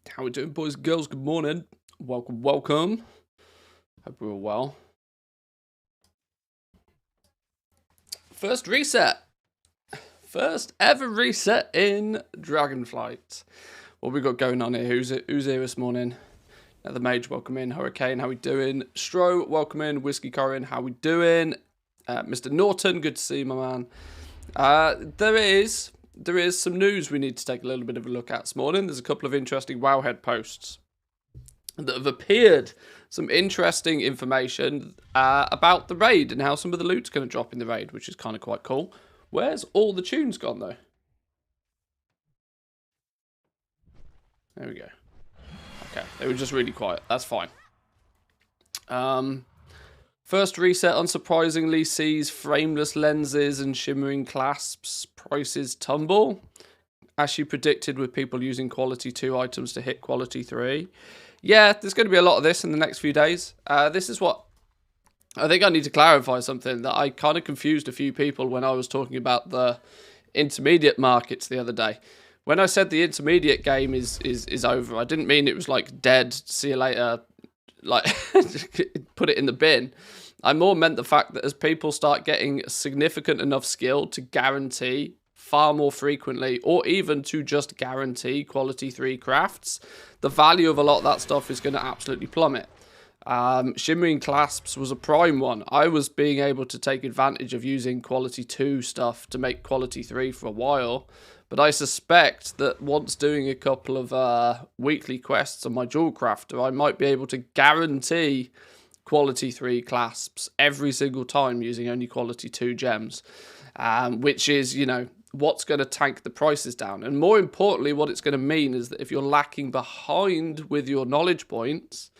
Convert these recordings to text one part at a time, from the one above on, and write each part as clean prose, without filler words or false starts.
How we doing, boys and girls? Good morning. Welcome. Hope we're all well. First reset. First ever reset in Dragonflight. What we got going on here? Who's here this morning? The Mage, welcome in. Hurricane, how we doing? Stro, welcome in. Whiskey Corin, how we doing? Mr. Norton, good to see you, my man. There is some news we need to take a little bit of a look at this morning. There's a couple of interesting Wowhead posts that have appeared. Some interesting information about the raid and how some of the loot's going to drop in the raid, which is kind of quite cool. Where's all the tunes gone, though? There we go. Okay, they were just really quiet. That's fine. First reset, unsurprisingly, sees frameless lenses and shimmering clasps prices tumble. As you predicted, with people using quality 2 items to hit quality 3. Yeah, there's going to be a lot of this in the next few days. This is what... I think I need to clarify something that I kind of confused a few people when I was talking about the intermediate markets the other day. When I said the intermediate game is over, I didn't mean it was like dead, see you later, like put it in the bin. I more meant the fact that as people start getting significant enough skill to guarantee far more frequently, or even to just guarantee quality 3 crafts, the value of a lot of that stuff is going to absolutely plummet. Shimmering clasps was a prime one. I was being able to take advantage of using quality 2 stuff to make quality 3 for a while, but I suspect that once doing a couple of weekly quests on my jewel crafter, I might be able to guarantee quality 3 clasps every single time using only quality 2 gems, which is, you know, what's going to tank the prices down. And more importantly, what it's going to mean is that if you're lacking behind with your knowledge points,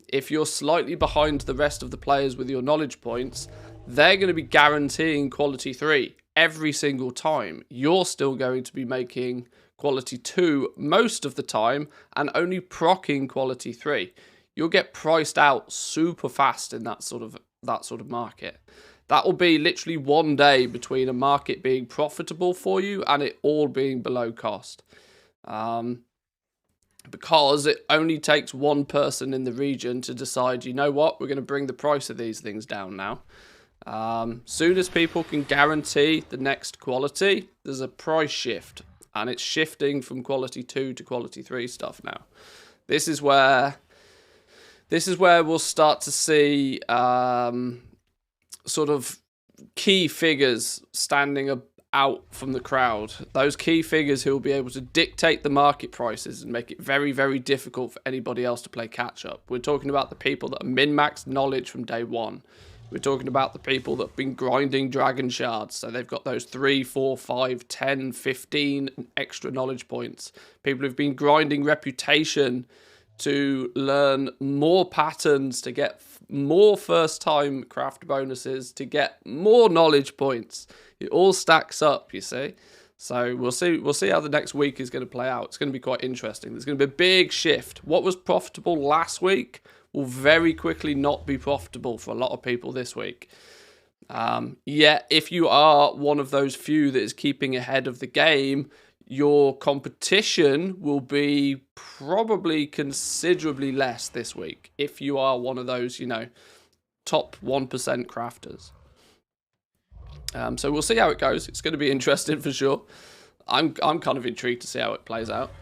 if you're slightly behind the rest of the players with your knowledge points, they're going to be guaranteeing quality 3 every single time. You're still going to be making quality 2 most of the time and only proccing quality 3. You'll get priced out super fast in that sort of market. That will be literally one day between a market being profitable for you and it all being below cost. Because it only takes one person in the region to decide, you know what, we're going to bring the price of these things down now. Soon as people can guarantee the next quality, there's a price shift. And it's shifting from quality 2 to quality 3 stuff now. This is where we'll start to see sort of key figures standing out from the crowd. Those key figures who will be able to dictate the market prices and make it very, very difficult for anybody else to play catch up. We're talking about the people that are min-maxed knowledge from day one. We're talking about the people that have been grinding dragon shards, so they've got those 3, 4, 5, 10, 15 extra knowledge points. People who've been grinding reputation to learn more patterns, to get more first-time craft bonuses, to get more knowledge points. It all stacks up, you see. So we'll see how the next week is going to play out. It's going to be quite interesting. There's going to be a big shift. What was profitable last week will very quickly not be profitable for a lot of people this week. Yet, if you are one of those few that is keeping ahead of the game, your competition will be probably considerably less this week if you are one of those, you know, top 1% crafters. So we'll see how it goes. It's going to be interesting for sure. I'm kind of intrigued to see how it plays out.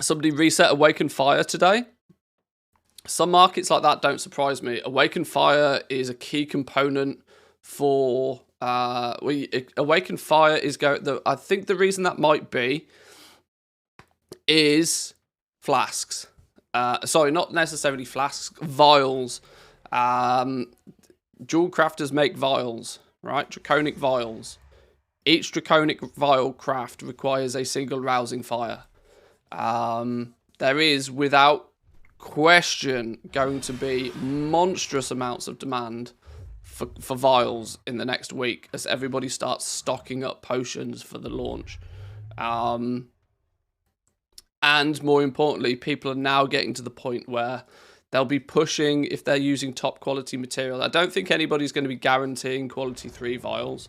Somebody reset Awaken Fire today. Some markets like that don't surprise me. Awaken Fire is a key component for... Awaken Fire is I think the reason that might be is flasks. Sorry, not necessarily flasks, vials. Jewel crafters make vials, right? Draconic vials. Each draconic vial craft requires a single rousing fire. There is, without question, going to be monstrous amounts of demand for vials in the next week as everybody starts stocking up potions for the launch. And more importantly, people are now getting to the point where they'll be pushing, if they're using top quality material. I don't think anybody's going to be guaranteeing quality 3 vials.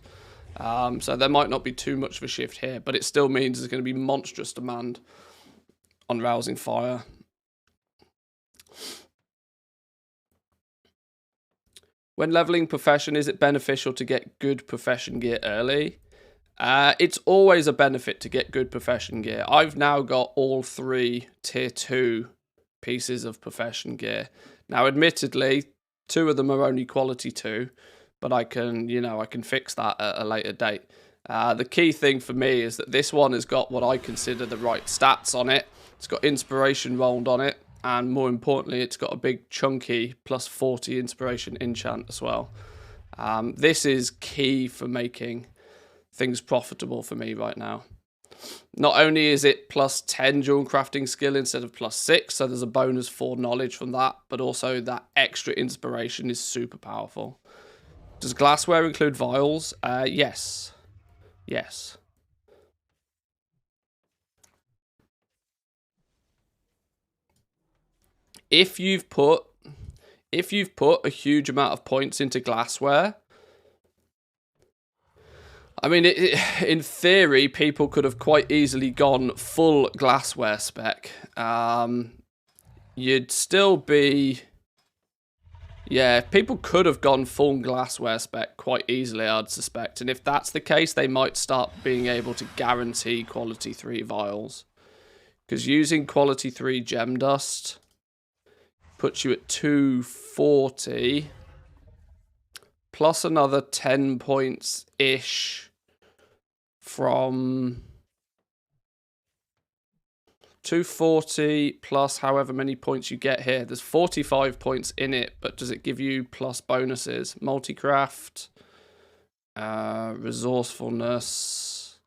So there might not be too much of a shift here, but it still means there's going to be monstrous demand on Rousing Fire. When leveling profession, is it beneficial to get good profession gear early? It's always a benefit to get good profession gear. I've now got all 3 tier 2 pieces of profession gear. Now, admittedly, 2 of them are only quality 2, but I can, I can fix that at a later date. The key thing for me is that this one has got what I consider the right stats on it. It's got inspiration rolled on it, and more importantly, it's got a big chunky plus 40 inspiration enchant as well. This is key for making things profitable for me right now. Not only is it plus 10 jewel crafting skill instead of plus 6, so there's a bonus for knowledge from that, but also that extra inspiration is super powerful. Does glassware include vials? Yes. Yes. If you've put a huge amount of points into glassware, I mean, in theory, people could have quite easily gone full glassware spec. You'd still be... Yeah, people could have gone full glassware spec quite easily, I'd suspect. And if that's the case, they might start being able to guarantee quality 3 vials. Because using quality 3 gem dust puts you at 240... plus another 10 points-ish from 240 plus however many points you get here. There's 45 points in it, but does it give you plus bonuses? Multicraft, resourcefulness,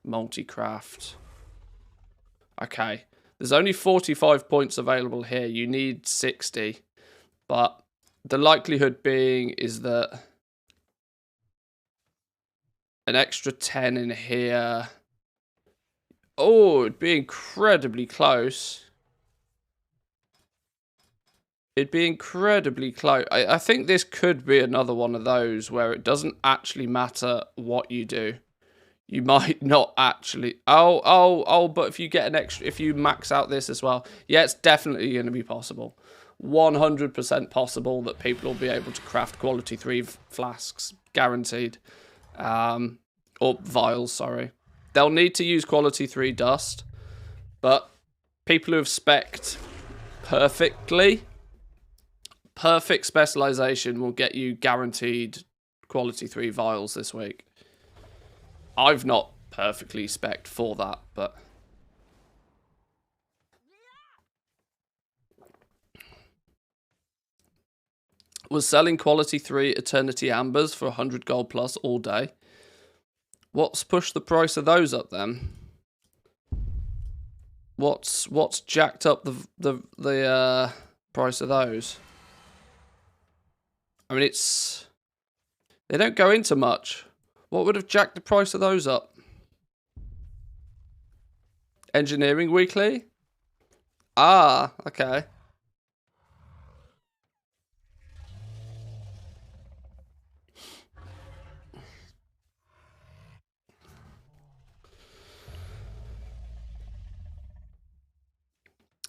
multicraft. Okay. There's only 45 points available here. You need 60. But the likelihood being is that an extra 10 in here. Oh, it'd be incredibly close. It'd be incredibly close. I think this could be another one of those where it doesn't actually matter what you do. You might not actually... Oh, but if you get an extra... If you max out this as well... Yeah, it's definitely going to be possible. 100% possible that people will be able to craft quality 3 flasks. Guaranteed. Or vials, sorry. They'll need to use quality 3 dust. But people who have spec'd perfectly... Perfect specialization will get you guaranteed quality 3 vials this week. I've not perfectly spec'd for that, but... Was selling quality 3 Eternity Ambers for 100 gold plus all day. What's pushed the price of those up then? What's jacked up the price of those? I mean, it's... They don't go into much. What would have jacked the price of those up? Engineering Weekly? Ah, okay.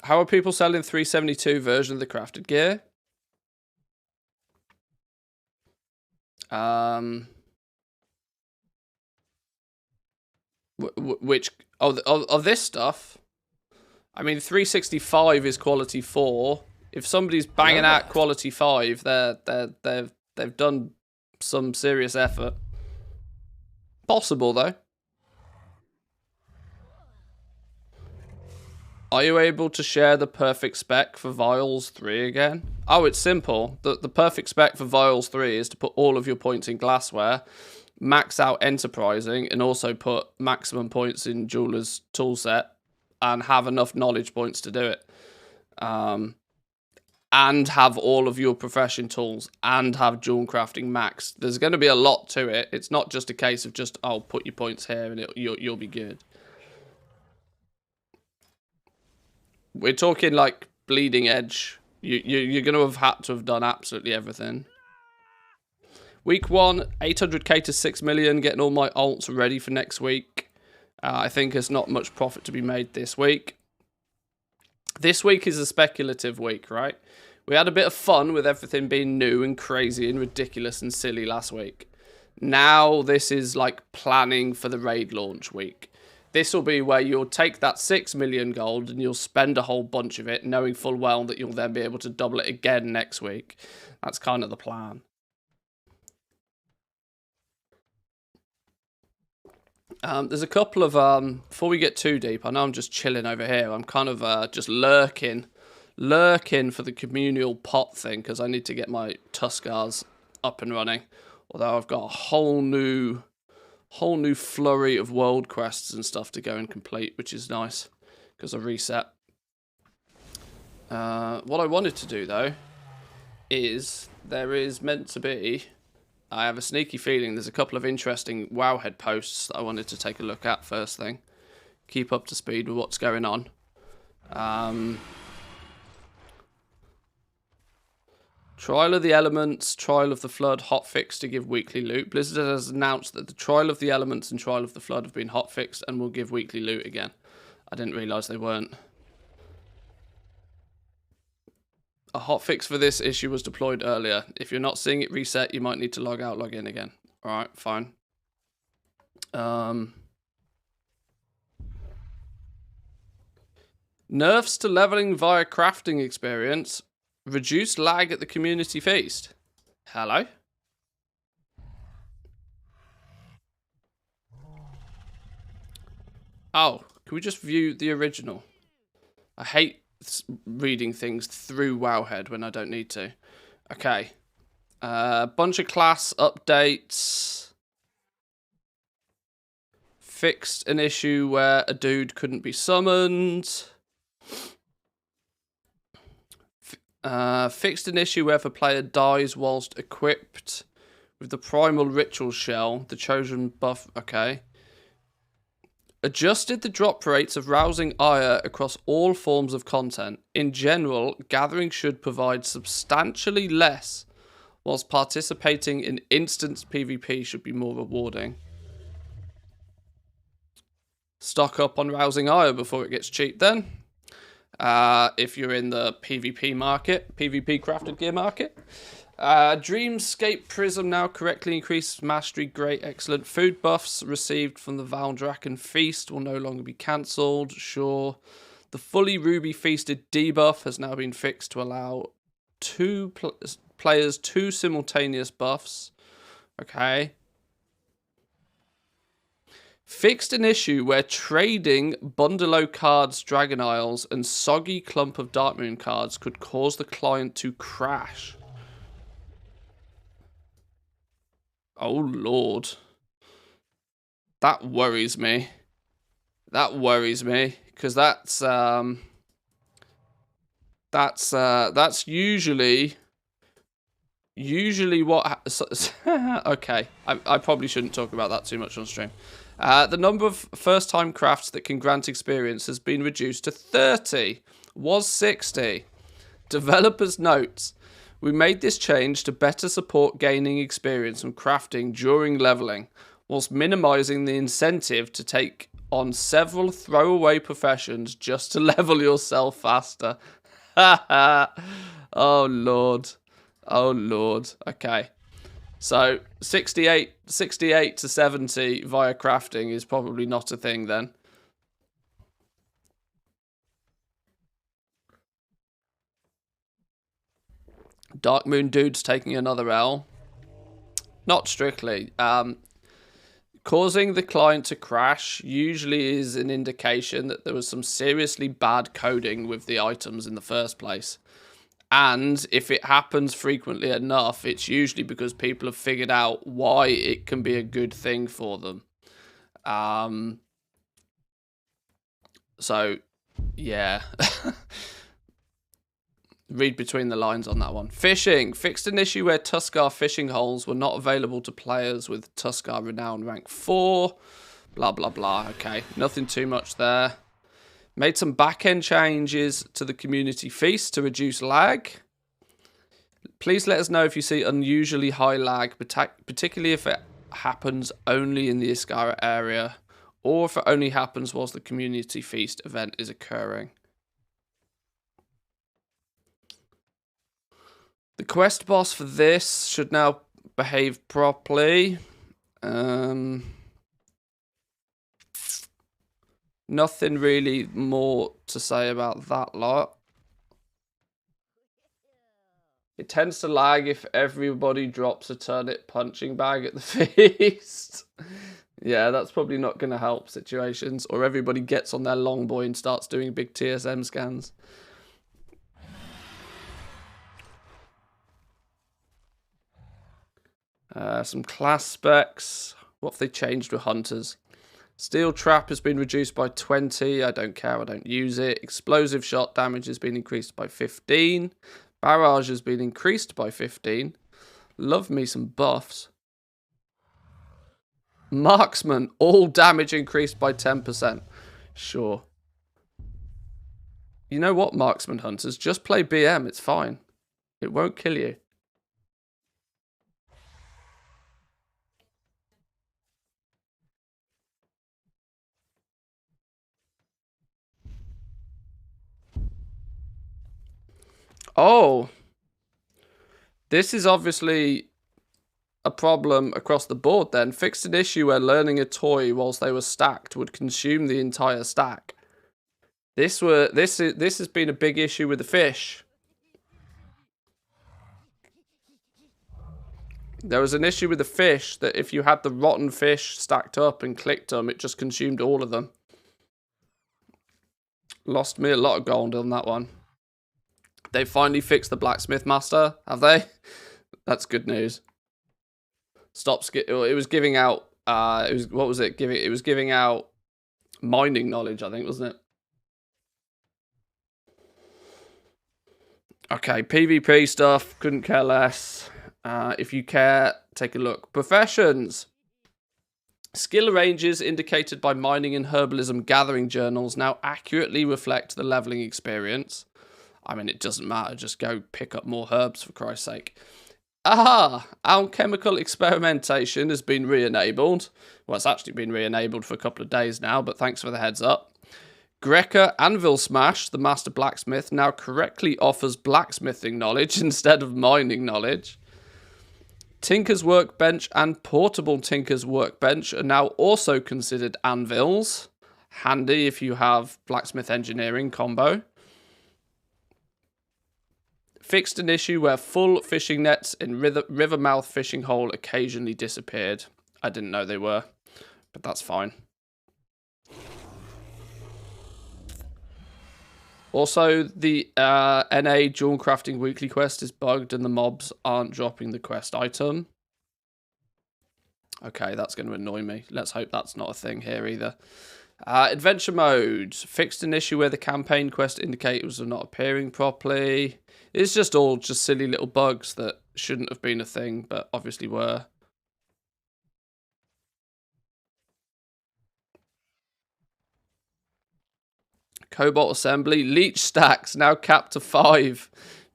How are people selling 372 version of the crafted gear? Which of this stuff? I mean, 365 is quality 4. If somebody's banging out quality 5, they've done some serious effort. Possible though. Are you able to share the perfect spec for Vials 3 again? Oh, it's simple. The perfect spec for Vials 3 is to put all of your points in Glassware, max out Enterprising, and also put maximum points in Jeweler's toolset, and have enough knowledge points to do it. And have all of your profession tools, and have jewel crafting maxed. There's going to be a lot to it. It's not just a case of just, oh, put your points here and you'll be good. We're talking like bleeding edge, You're going to have had to have done absolutely everything. Week 1, 800k to 6 million, getting all my alts ready for next week. I think there's not much profit to be made this week. This week is a speculative week, right? We had a bit of fun with everything being new and crazy and ridiculous and silly last week. Now this is like planning for the raid launch week. This will be where you'll take that 6 million gold and you'll spend a whole bunch of it, knowing full well that you'll then be able to double it again next week. That's kind of the plan. There's a couple of, before we get too deep, I know I'm just chilling over here. I'm kind of just lurking for the communal pot thing because I need to get my Tuskars up and running. Although I've got a whole new flurry of world quests and stuff to go and complete, which is nice because I reset. What I wanted to do though is there is meant to be, I have a sneaky feeling there's a couple of interesting Wowhead posts that I wanted to take a look at first thing. Keep up to speed with what's going on. Trial of the Elements, Trial of the Flood, hotfix to give weekly loot. Blizzard has announced that the Trial of the Elements and Trial of the Flood have been hotfixed and will give weekly loot again. I didn't realise they weren't. A hotfix for this issue was deployed earlier. If you're not seeing it reset, you might need to log out, log in again. Alright, fine. Nerfs to leveling via crafting experience. Reduced lag at the community feast. Hello? Oh, can we just view the original? I hate reading things through Wowhead when I don't need to. Okay. Bunch of class updates. Fixed an issue where a dude couldn't be summoned. Fixed an issue where if a player dies whilst equipped with the primal ritual shell, the chosen buff. Okay. Adjusted the drop rates of rousing ire across all forms of content. In general, gathering should provide substantially less, whilst participating in instance PvP should be more rewarding. Stock up on rousing ire before it gets cheap then. If you're in the PvP market, PvP crafted gear market. Dreamscape Prism now correctly increased mastery. Great, excellent. Food buffs received from the Valdraken Feast will no longer be cancelled. Sure. The fully ruby feasted debuff has now been fixed to allow players two simultaneous buffs. Okay. Fixed an issue where trading Bundalo cards, Dragon Isles, and Soggy Clump of Darkmoon cards could cause the client to crash. Oh, Lord. That worries me. That worries me. Because that's usually what... Okay. I probably shouldn't talk about that too much on stream. The number of first-time crafts that can grant experience has been reduced to 30. Was 60. Developers notes, we made this change to better support gaining experience from crafting during leveling, whilst minimizing the incentive to take on several throwaway professions just to level yourself faster. Oh, Lord. Oh, Lord. Okay. So 68 to 70 via crafting is probably not a thing then. Darkmoon dude's taking another L. Not strictly. Causing the client to crash usually is an indication that there was some seriously bad coding with the items in the first place. And if it happens frequently enough, it's usually because people have figured out why it can be a good thing for them. So, yeah. Read between the lines on that one. Fishing. Fixed an issue where Tuskar fishing holes were not available to players with Tuskar Renown rank 4. Blah, blah, blah. Okay, nothing too much there. Made some back-end changes to the community feast to reduce lag. Please let us know if you see unusually high lag, particularly if it happens only in the Iskara area, or if it only happens whilst the community feast event is occurring. The quest boss for this should now behave properly. Nothing really more to say about that lot. It tends to lag if everybody drops a turnip punching bag at the feast. Yeah, that's probably not going to help situations. Or everybody gets on their longboy and starts doing big TSM scans. Some class specs. What have they changed with hunters? Steel trap has been reduced by 20. I don't care. I don't use it. Explosive shot damage has been increased by 15. Barrage has been increased by 15. Love me some buffs. Marksman, all damage increased by 10%. Sure. You know what, marksman hunters? Just play BM. It's fine. It won't kill you. Oh, this is obviously a problem across the board then. Fixed an issue where learning a toy whilst they were stacked would consume the entire stack. This has been a big issue with the fish. There was an issue with the fish that if you had the rotten fish stacked up and clicked them, it just consumed all of them. Lost me a lot of gold on that one. They finally fixed the blacksmith master, have they? That's good news. It was giving out. What was it giving? It was giving out mining knowledge, I think, wasn't it? Okay, PvP stuff. Couldn't care less. If you care, take a look. Professions. Skill ranges indicated by mining and herbalism gathering journals now accurately reflect the leveling experience. I mean, it doesn't matter. Just go pick up more herbs, for Christ's sake. Aha! Alchemical experimentation has been re-enabled. Well, it's actually been re-enabled for a couple of days now, but thanks for the heads up. Greca Anvil Smash, the master blacksmith, now correctly offers blacksmithing knowledge instead of mining knowledge. Tinker's Workbench and Portable Tinker's Workbench are now also considered anvils. Handy if you have blacksmith engineering combo. Fixed an issue where full fishing nets in river mouth fishing hole occasionally disappeared. I didn't know they were, but that's fine. Also, the NA Jewel Crafting Weekly Quest is bugged and the mobs aren't dropping the quest item. Okay, that's going to annoy me. Let's hope that's not a thing here either. Adventure mode. Fixed an issue where the campaign quest indicators are not appearing properly. It's just all silly little bugs that shouldn't have been a thing, but obviously were. Cobalt assembly. Leech stacks now capped to 5.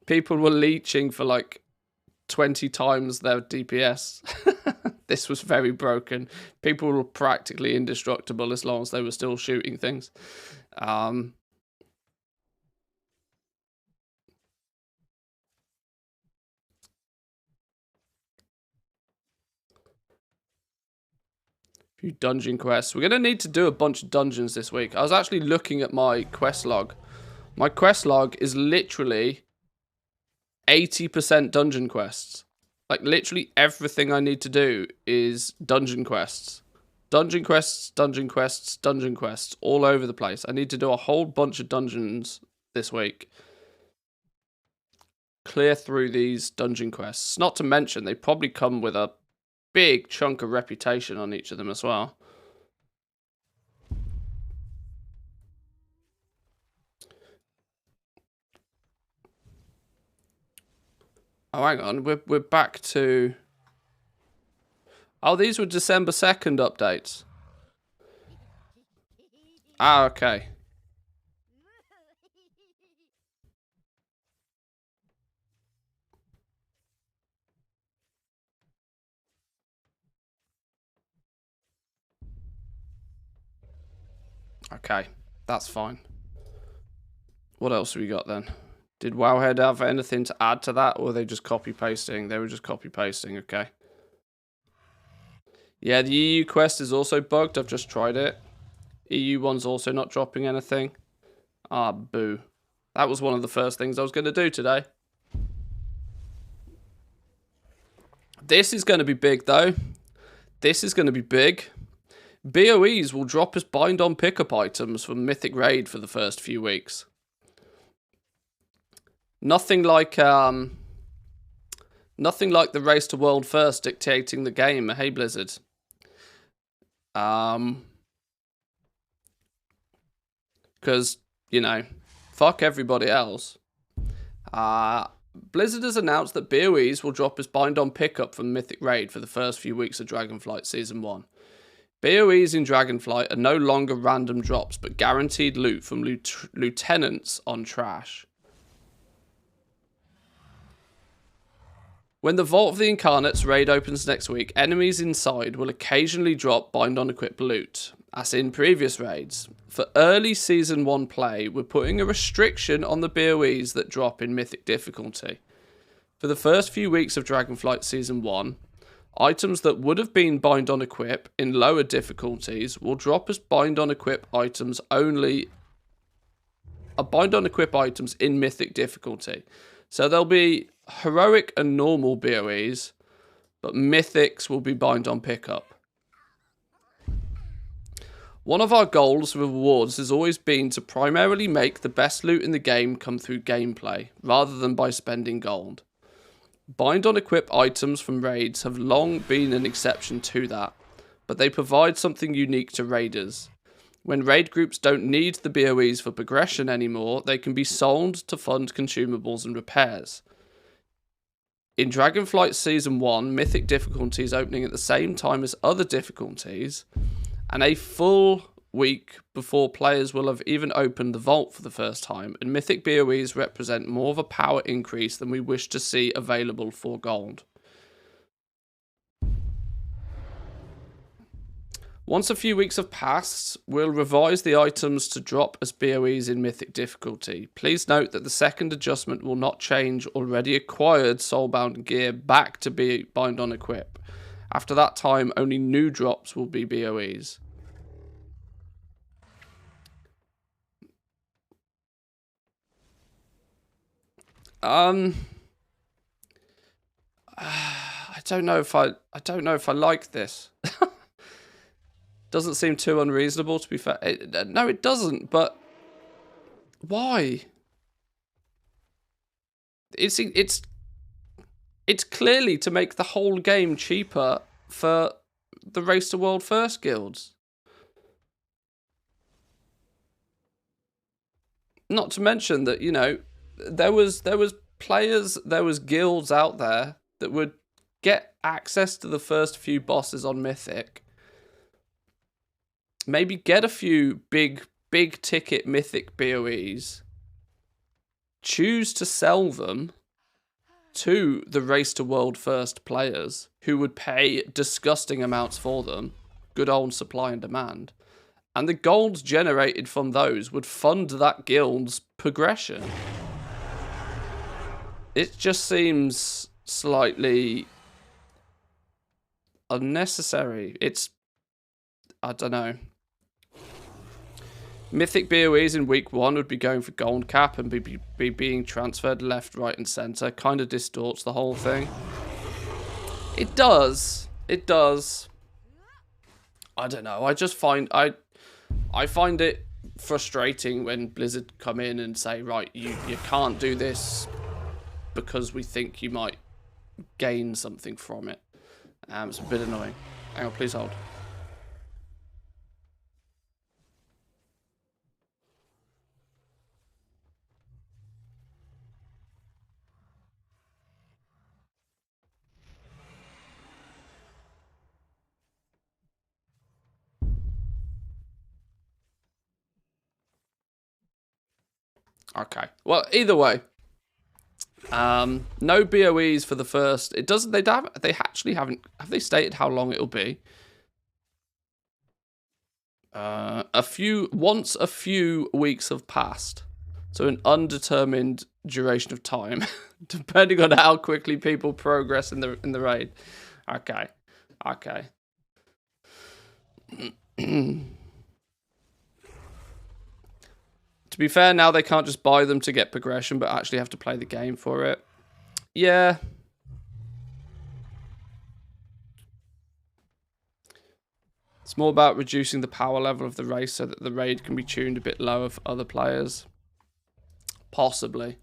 People were leeching for like 20 times their DPS. This was very broken. People were practically indestructible as long as they were still shooting things. Few dungeon quests. We're going to need to do a bunch of dungeons this week. I was actually looking at my quest log. My quest log is literally 80% dungeon quests. Like, literally everything I need to do is dungeon quests. Dungeon quests, dungeon quests, dungeon quests, all over the place. I need to do a whole bunch of dungeons this week. Clear through these dungeon quests. Not to mention, they probably come with a big chunk of reputation on each of them as well. Oh, hang on. We're back to... Oh, these were December 2nd updates. Ah, okay. Okay, that's fine. What else have we got then? Did Wowhead have anything to add to that, or were they just copy-pasting? They were just copy-pasting, okay. Yeah, the EU quest is also bugged. I've just tried it. EU one's also not dropping anything. Ah, boo. That was one of the first things I was going to do today. This is going to be big, though. This is going to be big. BOEs will drop as bind-on pickup items from Mythic Raid for the first few weeks. Nothing like the race to world first dictating the game. Hey, Blizzard. Because, you know, fuck everybody else. Blizzard has announced that BOEs will drop as bind-on pickup from Mythic Raid for the first few weeks of Dragonflight Season 1. BOEs in Dragonflight are no longer random drops, but guaranteed loot from lieutenants on trash. When the Vault of the Incarnates raid opens next week, enemies inside will occasionally drop bind-on-equipped loot, as in previous raids. For early Season 1 play, we're putting a restriction on the BOEs that drop in Mythic difficulty. For the first few weeks of Dragonflight Season 1, items that would have been bind-on-equip in lower difficulties will drop as bind-on-equip items only. Bind-on-equip items in Mythic difficulty. So there'll be heroic and normal BOEs, but Mythics will be bind-on pickup. One of our goals with rewards has always been to primarily make the best loot in the game come through gameplay, rather than by spending gold. Bind-on-equip items from raids have long been an exception to that, but they provide something unique to raiders. When raid groups don't need the BOEs for progression anymore, they can be sold to fund consumables and repairs. In Dragonflight Season 1, Mythic difficulty is opening at the same time as other difficulties, and a full week before players will have even opened the vault for the first time, and Mythic BOEs represent more of a power increase than we wish to see available for gold. Once a few weeks have passed, we'll revise the items to drop as BOEs in Mythic difficulty. Please note that the second adjustment will not change already acquired Soulbound gear back to be bind-on-equip. After that time, only new drops will be BOEs. I don't know if I like this. Doesn't seem too unreasonable, to be fair. No, it doesn't, but why? It's clearly to make the whole game cheaper for the Race to World First guilds. Not to mention that, you know, there was guilds out there that would get access to the first few bosses on Mythic. Maybe get a few big ticket Mythic BOEs. Choose to sell them to the Race to World First players who would pay disgusting amounts for them. Good old supply and demand. And the gold generated from those would fund that guild's progression. It just seems slightly unnecessary. I don't know. Mythic BOEs in week 1 would be going for gold cap and be being transferred left, right, and center. Kind of distorts the whole thing. It does. It does. I don't know. I just find I find it frustrating when Blizzard come in and say, right, you can't do this because we think you might gain something from it. It's a bit annoying. Hang on, please hold. Okay. Well, either way, no BOEs for the first. It doesn't. They actually haven't. Have they stated how long it'll be? Once a few weeks have passed. So an undetermined duration of time, depending on how quickly people progress in the raid. Okay. To be fair, now they can't just buy them to get progression, but actually have to play the game for it. Yeah. It's more about reducing the power level of the race so that the raid can be tuned a bit lower for other players. Possibly.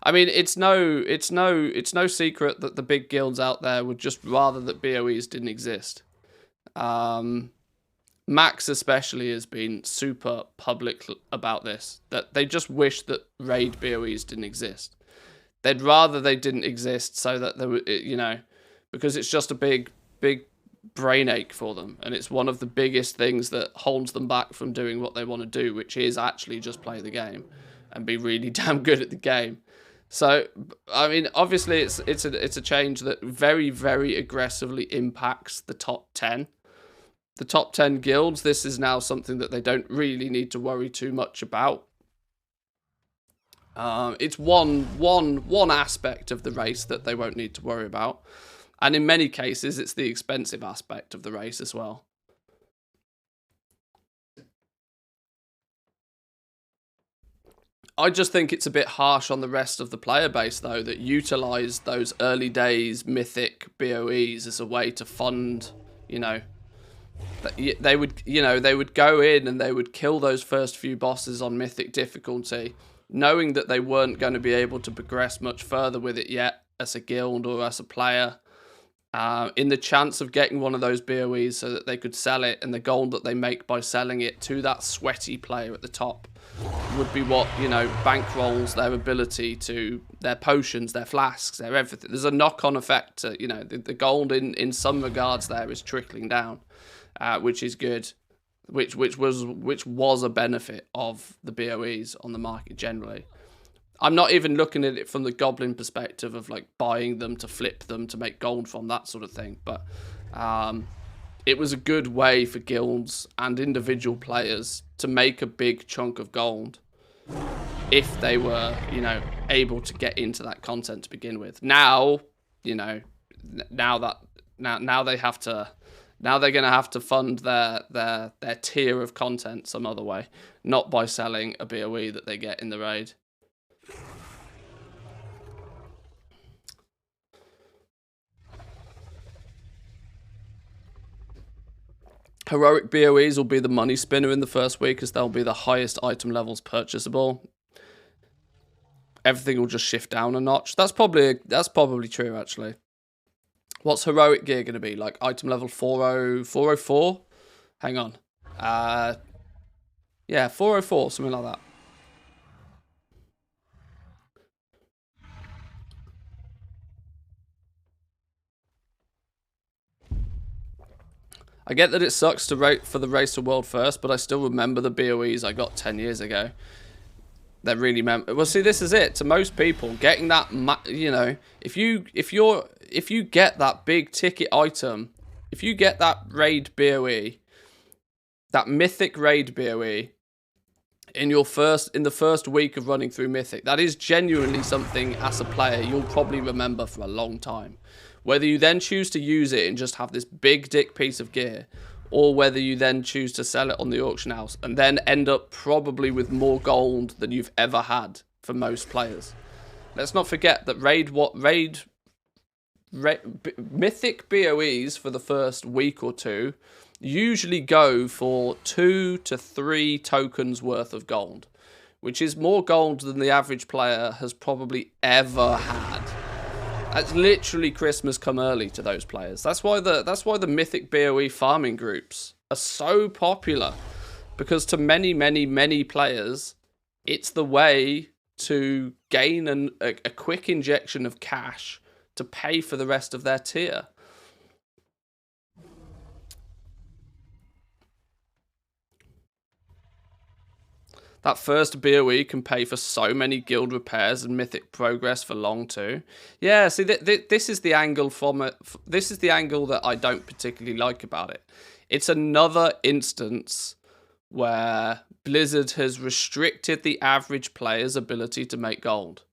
I mean, it's no secret that the big guilds out there would just rather that BOEs didn't exist. Max especially has been super public about this, that they just wish that raid BOEs didn't exist. They'd rather they didn't exist so that they were, you know, because it's just a big brain ache for them, and it's one of the biggest things that holds them back from doing what they want to do, which is actually just play the game and be really damn good at the game. So, I mean, obviously it's a change that very, very aggressively impacts the top 10. The top 10 guilds, this is now something that they don't really need to worry too much about. It's one aspect of the race that they won't need to worry about. And in many cases, it's the expensive aspect of the race as well. I just think it's a bit harsh on the rest of the player base, though, that utilise those early days mythic BOEs as a way to fund, you know, they would go in and they would kill those first few bosses on mythic difficulty, knowing that they weren't going to be able to progress much further with it yet as a guild or as a player. In the chance of getting one of those BOEs so that they could sell it, and the gold that they make by selling it to that sweaty player at the top would be what, you know, bankrolls their ability to their potions, their flasks, their everything. There's a knock-on effect to, you know, the gold in some regards there is trickling down, which is good, which was a benefit of the BOEs on the market generally. I'm not even looking at it from the goblin perspective of like buying them to flip them to make gold from, that sort of thing. But it was a good way for guilds and individual players to make a big chunk of gold if they were, you know, able to get into that content to begin with. Now, you know, now they have to, now they're going to have to fund their tier of content some other way, not by selling a BOE that they get in the raid. Heroic BOEs will be the money spinner in the first week, as they'll be the highest item levels purchasable. Everything will just shift down a notch. That's probably true, actually. What's heroic gear going to be? Like item level 404? Hang on. Yeah, 404, something like that. I get that it sucks to rate for the race to world first, but I still remember the BOEs I got 10 years ago. They're really well, see, this is it. To most people, getting that, you know, if you get that big ticket item, if you get that raid BOE, that mythic raid BOE in the first week of running through mythic, that is genuinely something as a player you'll probably remember for a long time. Whether you then choose to use it and just have this big dick piece of gear, or whether you then choose to sell it on the auction house and then end up probably with more gold than you've ever had for most players. Let's not forget that mythic BOEs for the first week or two usually go for 2 to 3 tokens worth of gold, which is more gold than the average player has probably ever had. That's literally Christmas come early to those players. That's why the mythic BOE farming groups are so popular, because to many players, it's the way to gain a quick injection of cash to pay for the rest of their tier. That first BOE can pay for so many guild repairs and mythic progress for long too. Yeah, see, this is the angle from it. This is the angle that I don't particularly like about it. It's another instance where Blizzard has restricted the average player's ability to make gold.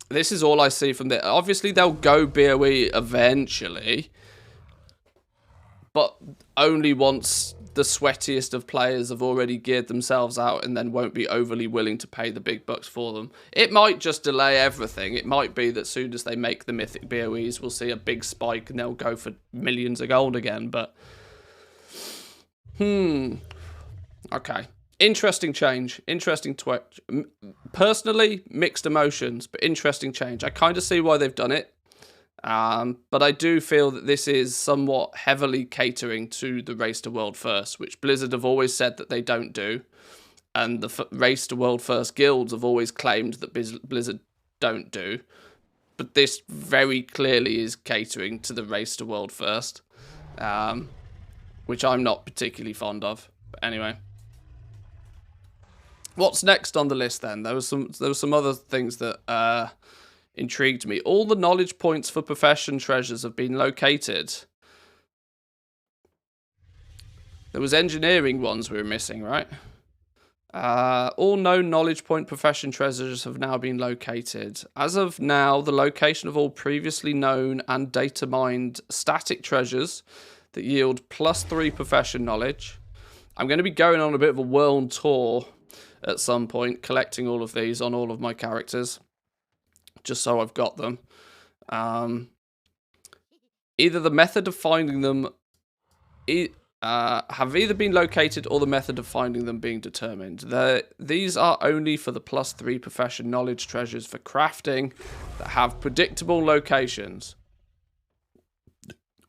This is all I see from this. Obviously, they'll go BOE eventually, but only once the sweatiest of players have already geared themselves out and then won't be overly willing to pay the big bucks for them. It might just delay everything. It might be that soon as they make the mythic BOEs, we'll see a big spike and they'll go for millions of gold again. But, okay. Interesting change. Interesting twitch. Personally, mixed emotions, but interesting change. I kind of see why they've done it. But I do feel that this is somewhat heavily catering to the Race to World First, which Blizzard have always said that they don't do. And the Race to World First guilds have always claimed that Blizzard don't do. But this very clearly is catering to the Race to World First, which I'm not particularly fond of. But anyway. What's next on the list then? There was some other things that intrigued me. All the knowledge points for profession treasures have been located. There was engineering ones we were missing, right? All known knowledge point profession treasures have now been located. As of now, the location of all previously known and data mined static treasures that yield +3 profession knowledge. I'm going to be going on a bit of a world tour at some point, collecting all of these on all of my characters, just so I've got them. Either the method of finding them have either been located or the method of finding them being determined. These are only for the +3 profession knowledge treasures for crafting that have predictable locations.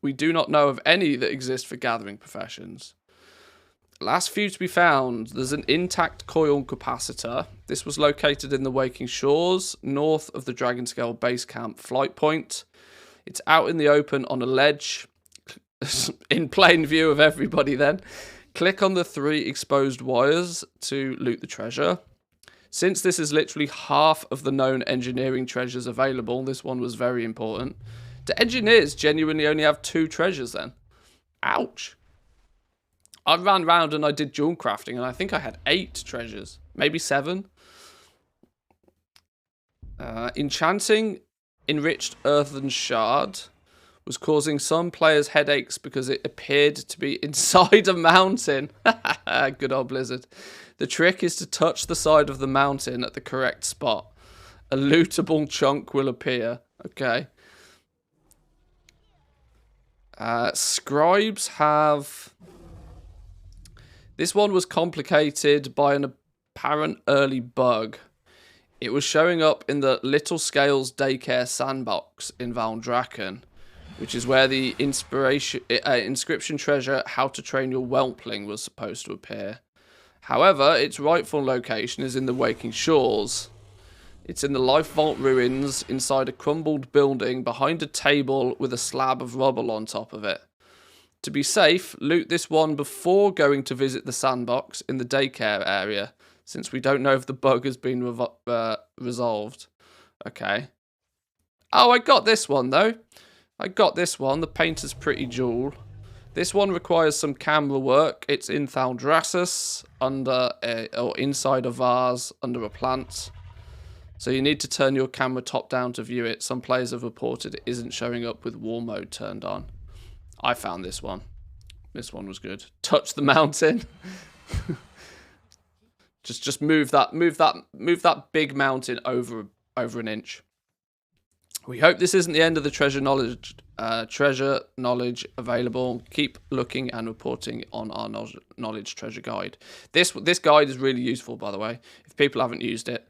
We do not know of any that exist for gathering professions. Last few to be found, there's an intact coil capacitor. This was located in the Waking Shores, north of the Dragonscale base camp flight point. It's out in the open on a ledge, in plain view of everybody then. Click on the 3 exposed wires to loot the treasure. Since this is literally half of the known engineering treasures available, this one was very important. Do engineers genuinely only have 2 treasures then? Ouch. I ran round and I did jewel crafting and I think I had 8 treasures. Maybe 7. Enchanting enriched earthen shard was causing some players headaches because it appeared to be inside a mountain. Good old Blizzard. The trick is to touch the side of the mountain at the correct spot. A lootable chunk will appear. Okay. Scribes have... This one was complicated by an apparent early bug. It was showing up in the Little Scales Daycare sandbox in Valdrakken, which is where the inscription treasure How to Train Your Whelpling was supposed to appear. However, its rightful location is in the Waking Shores. It's in the Life Vault ruins inside a crumbled building behind a table with a slab of rubble on top of it. To be safe, loot this one before going to visit the sandbox in the daycare area, since we don't know if the bug has been resolved. Okay. Oh, I got this one, though. I got this one, the Painter's Pretty Jewel. This one requires some camera work. It's in Thaldrassus, or inside a vase, under a plant. So you need to turn your camera top down to view it. Some players have reported it isn't showing up with war mode turned on. I found this one. This one was good. Touch the mountain. just move that big mountain over an inch. We hope this isn't the end of the treasure knowledge available. Keep looking and reporting on our knowledge treasure guide. This guide is really useful, by the way, if people haven't used it.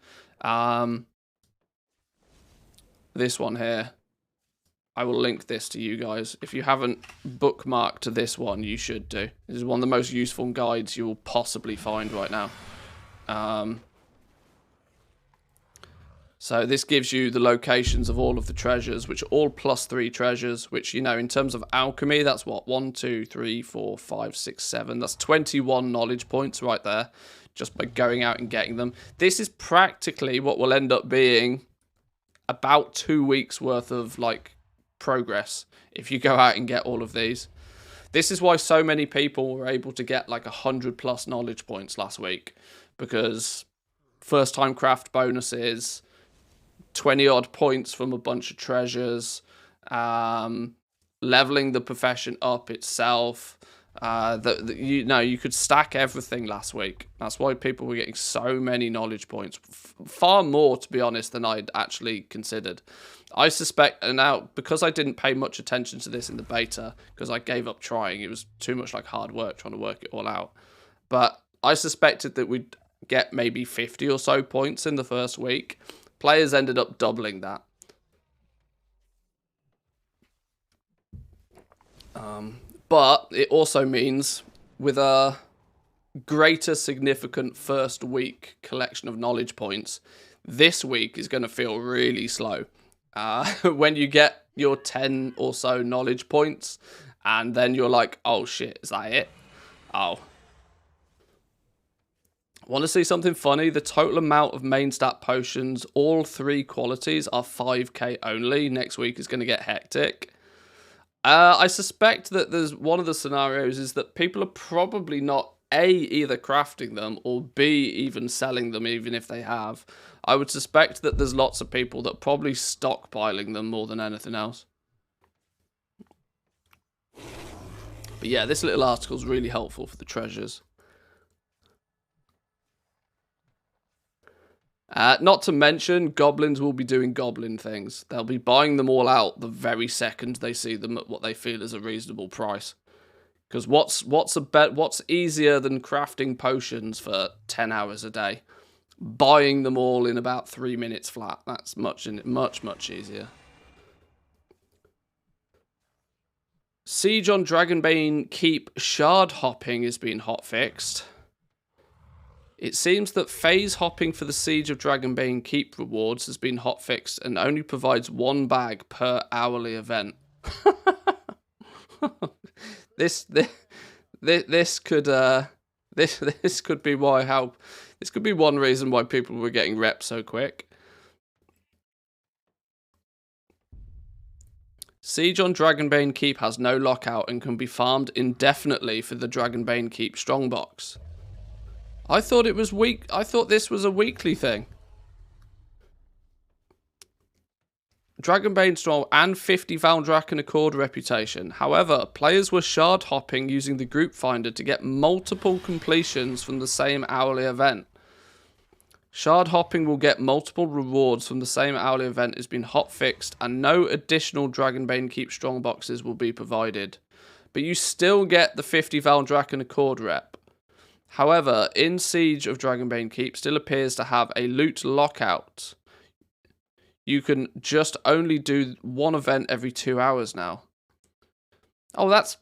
This one here. I will link this to you guys. If you haven't bookmarked this one, you should do. This is one of the most useful guides you will possibly find right now. So this gives you the locations of all of the treasures, which are all +3 treasures, which, you know, in terms of alchemy, that's what, 1, 2, 3, 4, 5, 6, 7. That's 21 knowledge points right there, just by going out and getting them. This is practically what will end up being about 2 weeks worth of, like, progress if you go out and get all of these. This is why so many people were able to get, like, 100+ knowledge points last week, because first-time craft bonuses, 20-odd points from a bunch of treasures, leveling the profession up itself. You could stack everything last week. That's why people were getting so many knowledge points. Far more, to be honest, than I'd actually considered. I suspect, and now, because I didn't pay much attention to this in the beta, because I gave up trying, it was too much like hard work trying to work it all out. But I suspected that we'd get maybe 50 or so points in the first week. Players ended up doubling that. But it also means with a greater significant first week collection of knowledge points, this week is going to feel really slow. When you get your 10 or so knowledge points, and then you're like, oh shit, is that it? Oh. Want to see something funny? The total amount of main stat potions, all 3 qualities, are 5k only. Next week is going to get hectic. I suspect that there's one of the scenarios is that people are probably not A, either crafting them, or B, even selling them, even if they have. I would suspect that there's lots of people that are probably stockpiling them more than anything else. But yeah, this little article is really helpful for the treasures. Not to mention, goblins will be doing goblin things. They'll be buying them all out the very second they see them at what they feel is a reasonable price. Because what's easier than crafting potions for 10 hours a day? Buying them all in about 3 minutes flat. That's much easier. Siege on Dragonbane Keep shard hopping is being hotfixed. It seems that phase hopping for the Siege of Dragonbane Keep rewards has been hotfixed and only provides 1 bag per hourly event. This could be one reason why people were getting reps so quick. Siege on Dragonbane Keep has no lockout and can be farmed indefinitely for the Dragonbane Keep strongbox. I thought it was I thought this was a weekly thing. Dragonbane Strong and 50 Valdrakken Accord reputation. However, players were shard hopping using the group finder to get multiple completions from the same hourly event. Shard hopping will get multiple rewards from the same hourly event has been hotfixed, and no additional Dragonbane Keep strong boxes will be provided. But you still get the 50 Valdrakken Accord rep. However, in Siege of Dragonbane Keep still appears to have a loot lockout. You can just only do 1 event every 2 hours now. Oh, that's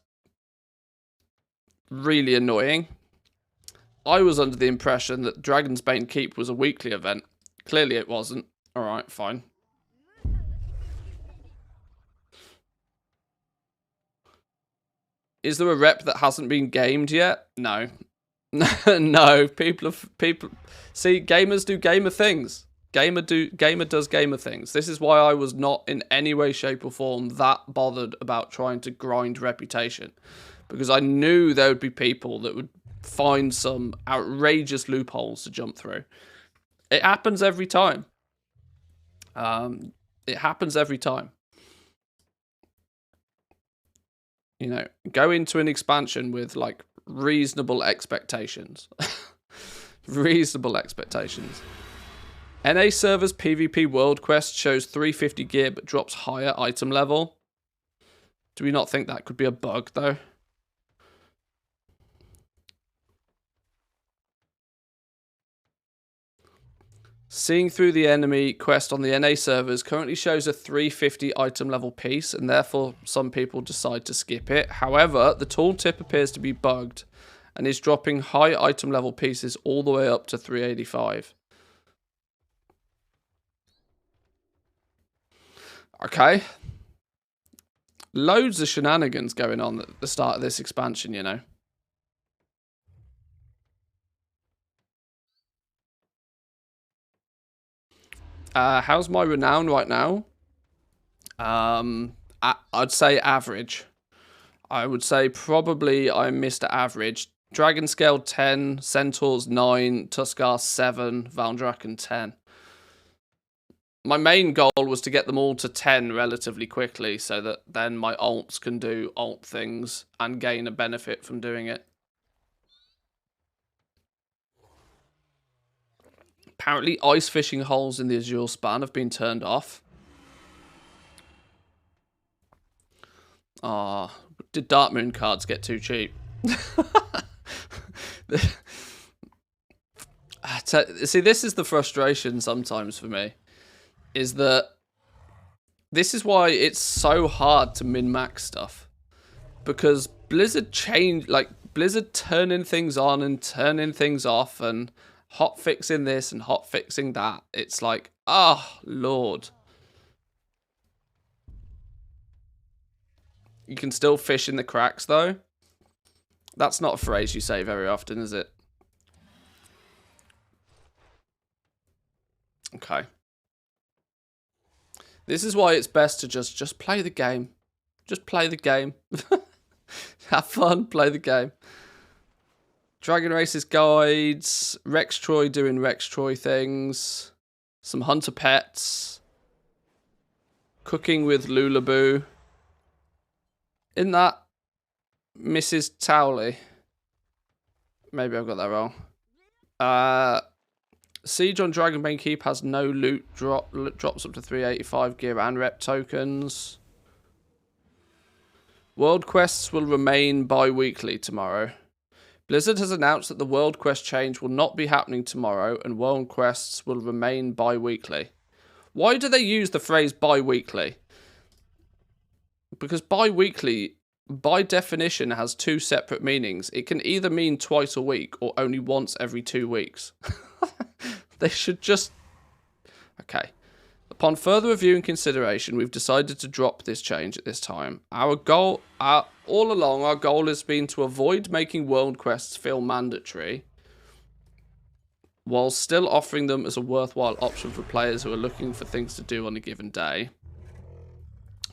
really annoying. I was under the impression that Dragonsbane Keep was a weekly event. Clearly it wasn't. Alright, fine. Is there a rep that hasn't been gamed yet? No. No, people see, gamers do gamer things. Gamer does gamer things. This is why I was not in any way, shape or form that bothered about trying to grind reputation, because I knew there would be people that would find some outrageous loopholes to jump through. It happens every time. It happens every time. You know, go into an expansion with like reasonable expectations. Reasonable expectations. NA servers PvP world quest shows 350 gear but drops higher item level. Do we not think that could be a bug though? Seeing through the enemy quest on the NA servers currently shows a 350 item level piece, and therefore some people decide to skip it. However, the tooltip appears to be bugged and is dropping high item level pieces all the way up to 385. Okay. Loads of shenanigans going on at the start of this expansion, you know. How's my renown right now? I'd say average. I would say probably I'm Mr. Average. Dragon Scale 10, Centaurs 9, Tuskar 7, Valdraken 10. My main goal was to get them all to 10 relatively quickly so that then my alts can do alt things and gain a benefit from doing it. Apparently ice fishing holes in the Azure span have been turned off. Ah, did Dark Moon cards get too cheap? See, this is the frustration sometimes for me, is that this is why it's so hard to min-max stuff. Because Blizzard Blizzard turning things on and turning things off and hot fixing this and hot fixing that. It's like, oh, Lord. You can still fish in the cracks, though. That's not a phrase you say very often, is it? Okay. This is why it's best to just play the game. Just play the game. Have fun, play the game. Dragon Races guides, Rex Troy doing Rex Troy things, some hunter pets, cooking with Lulaboo. Isn't that Mrs. Towley? Maybe I've got that wrong. Siege on Dragonbane Keep has no loot drops up to 385 gear and rep tokens. World quests will remain bi-weekly tomorrow. Blizzard has announced that the World Quest change will not be happening tomorrow and World Quests will remain bi-weekly. Why do they use the phrase bi-weekly? Because bi-weekly, by definition, has two separate meanings. It can either mean twice a week or only once every 2 weeks. They should just... Okay. Upon further review and consideration, we've decided to drop this change at this time. All along, our goal has been to avoid making world quests feel mandatory, while still offering them as a worthwhile option for players who are looking for things to do on a given day.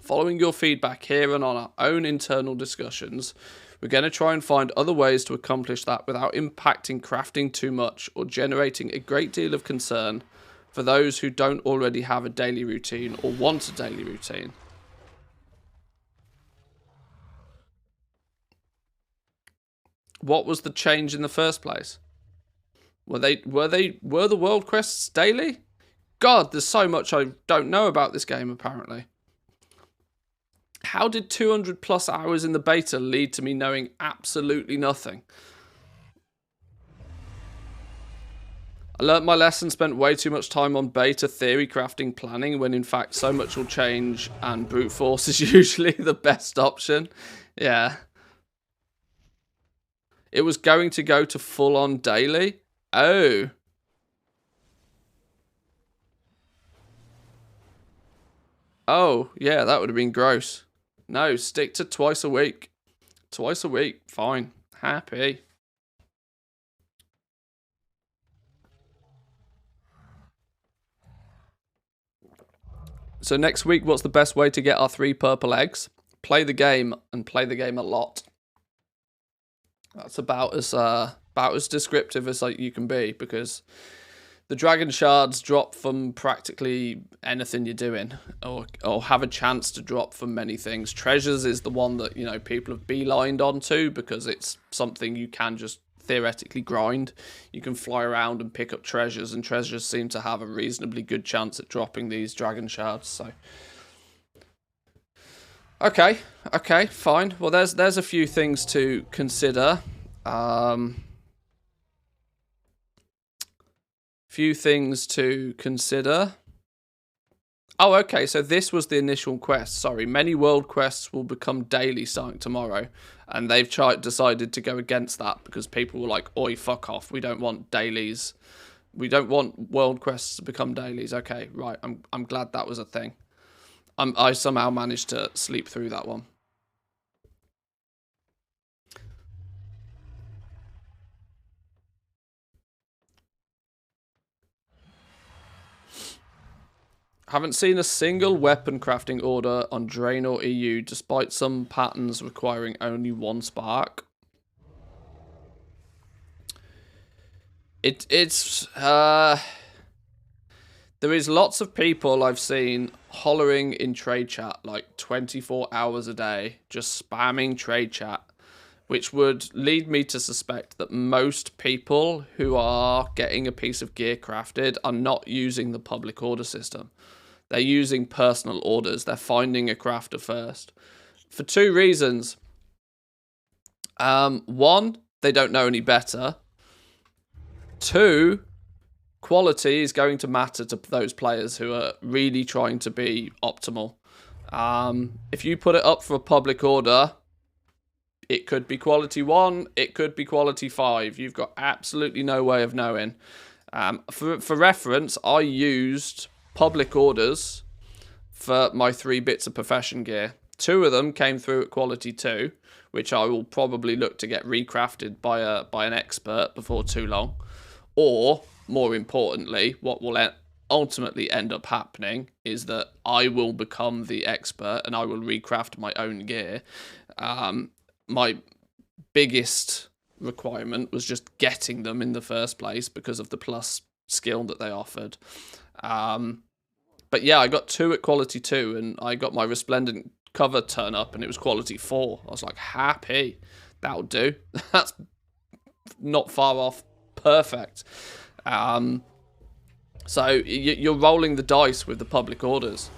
Following your feedback here and on our own internal discussions, we're going to try and find other ways to accomplish that without impacting crafting too much or generating a great deal of concern for those who don't already have a daily routine or want a daily routine. What was the change in the first place? Were the world quests daily? God, there's so much I don't know about this game apparently. How did 200 plus hours in the beta lead to me knowing absolutely nothing? I learnt my lesson, spent way too much time on beta theory crafting planning when in fact so much will change and brute force is usually the best option. Yeah. It was going to go to full on daily? Oh. Oh, yeah, that would have been gross. No, stick to twice a week. Twice a week, fine. Happy. So next week, what's the best way to get our 3 purple eggs? Play the game, and play the game a lot. That's about as descriptive as you can be, because the dragon shards drop from practically anything you're doing, or have a chance to drop from many things. Treasures is the one that, you know, people have beelined onto because it's something you can just theoretically grind. You can fly around and pick up treasures, and treasures seem to have a reasonably good chance at dropping these dragon shards. So, okay, fine. Well, there's a few things to consider. Few things to consider. Oh, okay, so this was the initial quest. Sorry, many world quests will become daily starting tomorrow. And they've decided to go against that because people were like, oi, fuck off. We don't want dailies. We don't want world quests to become dailies. Okay, right, I'm glad that was a thing. I somehow managed to sleep through that one. Haven't seen a single weapon crafting order on Drain or EU, despite some patterns requiring only 1 spark. There is lots of people I've seen hollering in trade chat like 24 hours a day, just spamming trade chat, which would lead me to suspect that most people who are getting a piece of gear crafted are not using the public order system. They're using personal orders. They're finding a crafter first. For 2 reasons. One, they don't know any better. 2, quality is going to matter to those players who are really trying to be optimal. If you put it up for a public order, it could be quality 1, it could be quality 5. You've got absolutely no way of knowing. For reference, I used public orders for my 3 bits of profession gear. 2 of them came through at quality 2, which I will probably look to get recrafted by an expert before too long. Or, more importantly, what will ultimately end up happening is that I will become the expert and I will recraft my own gear. My biggest requirement was just getting them in the first place because of the plus skill that they offered. But yeah, I got 2 at quality 2 and I got my resplendent cover turn up and it was quality 4. I was like, happy. That'll do. That's not far off perfect. So you're rolling the dice with the public orders.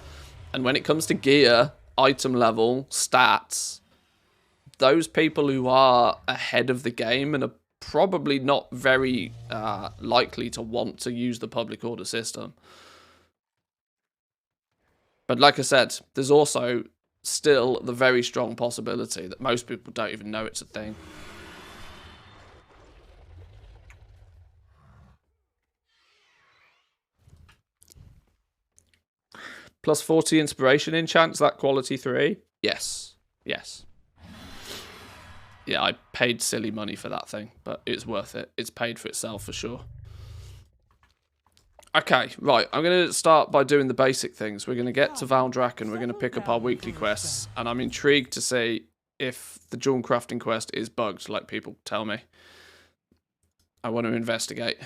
And when it comes to gear, item level, stats, those people who are ahead of the game and are probably not very likely to want to use the public order system. But like I said, there's also still the very strong possibility that most people don't even know it's a thing. Plus 40 inspiration enchants, that quality 3? Yes. Yes. Yeah, I paid silly money for that thing, but it's worth it. It's paid for itself for sure. Okay, right. I'm going to start by doing the basic things. We're going to get to Valdrak and we're going to pick up our weekly quests. And I'm intrigued to see if the Jewel Crafting quest is bugged, like people tell me. I want to investigate.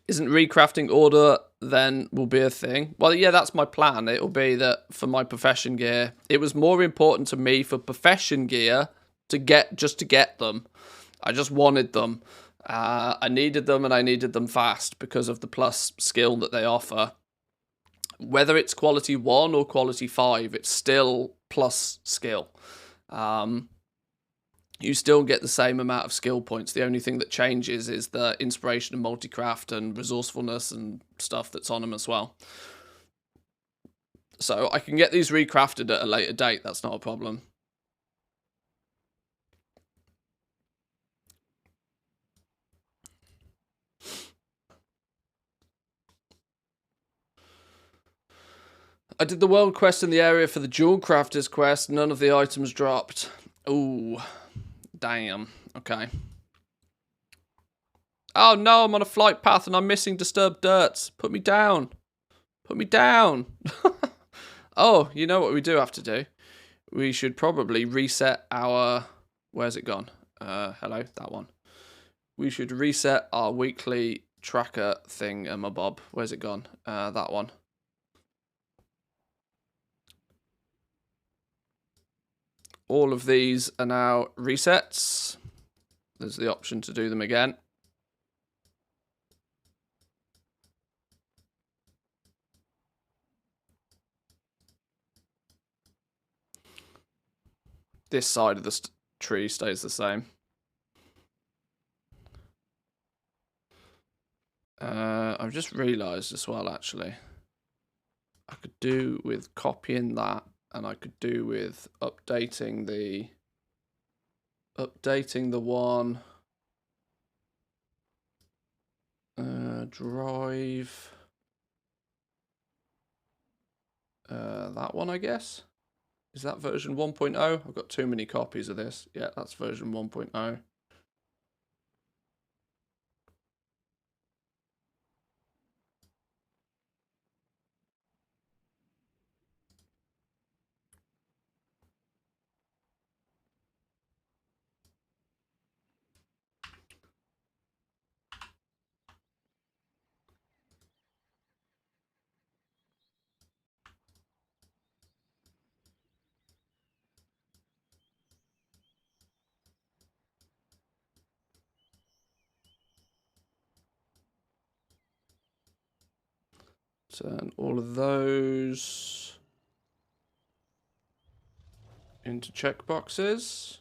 Isn't recrafting order then will be a thing? Well, yeah, that's my plan. It'll be that for my profession gear, it was more important to me for profession gear to get them. I just wanted them. I needed them and I needed them fast because of the plus skill that they offer. Whether it's quality 1 or quality 5, it's still plus skill. You still get the same amount of skill points. The only thing that changes is the inspiration and multicraft and resourcefulness and stuff that's on them as well. So I can get these recrafted at a later date. That's not a problem. I did the world quest in the area for the Jewel Crafters quest. None of the items dropped. Ooh. Damn. Okay. Oh no, I'm on a flight path and I'm missing disturbed dirts. Put me down. Put me down. Oh, you know what we do have to do? We should probably reset our... Where's it gone? Hello, that one. We should reset our weekly tracker thing, my bob. Where's it gone? That one. All of these are now resets. There's the option to do them again. This side of the tree stays the same. I've just realised as well, actually. I could do with copying that, and I could do with updating the one. Drive. That one, I guess. Is that version 1.0? I've got too many copies of this. Yeah, that's version 1.0. Turn all of those into checkboxes.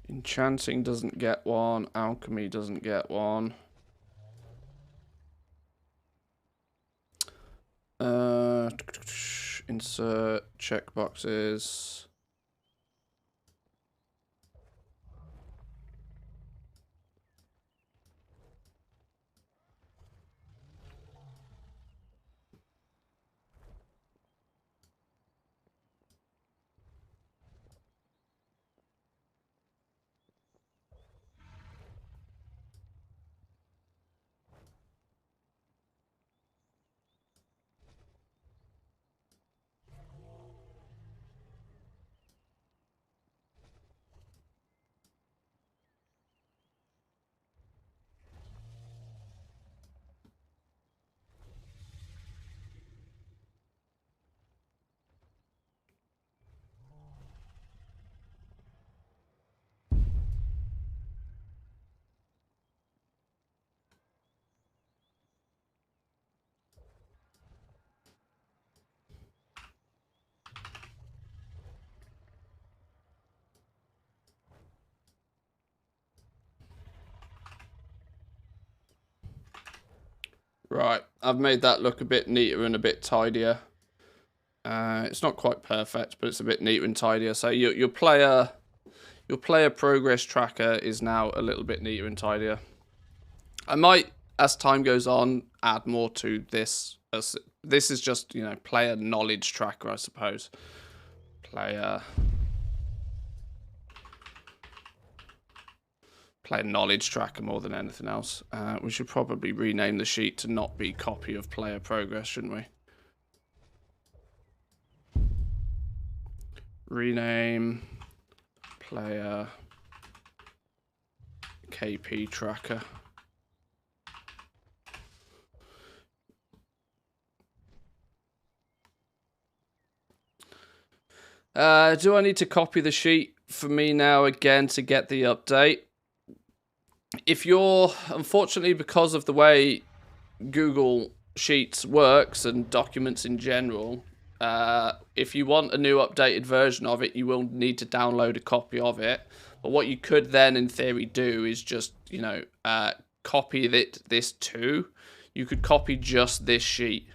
Enchanting doesn't get one. Alchemy doesn't get one. Insert checkboxes. Right, I've made that look a bit neater and a bit tidier. It's not quite perfect, but it's a bit neater and tidier. So your player progress tracker is now a little bit neater and tidier. I might, as time goes on, add more to this. This is just, you know, player knowledge tracker, I suppose. Player knowledge tracker more than anything else. We should probably rename the sheet to not be copy of player progress, shouldn't we? Rename player KP tracker. Do I need to copy the sheet for me now again to get the update? If you're, unfortunately, because of the way Google Sheets works and documents in general, if you want a new updated version of it, you will need to download a copy of it. But what you could then, in theory, do is just, you know, copy this to. You could copy just this sheet,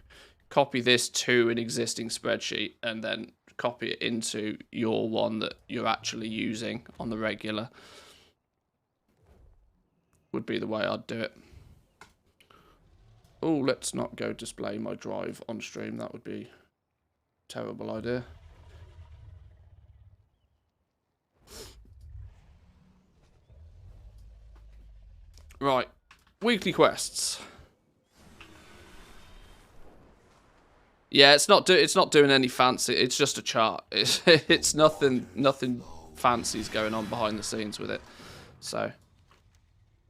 copy this to an existing spreadsheet, and then copy it into your one that you're actually using on the regular. Would be the way I'd do it. Oh, let's not go display my drive on stream. That would be a terrible idea. Right, weekly quests. Yeah, it's not doing any fancy. It's just a chart. It's nothing fancy's going on behind the scenes with it. So,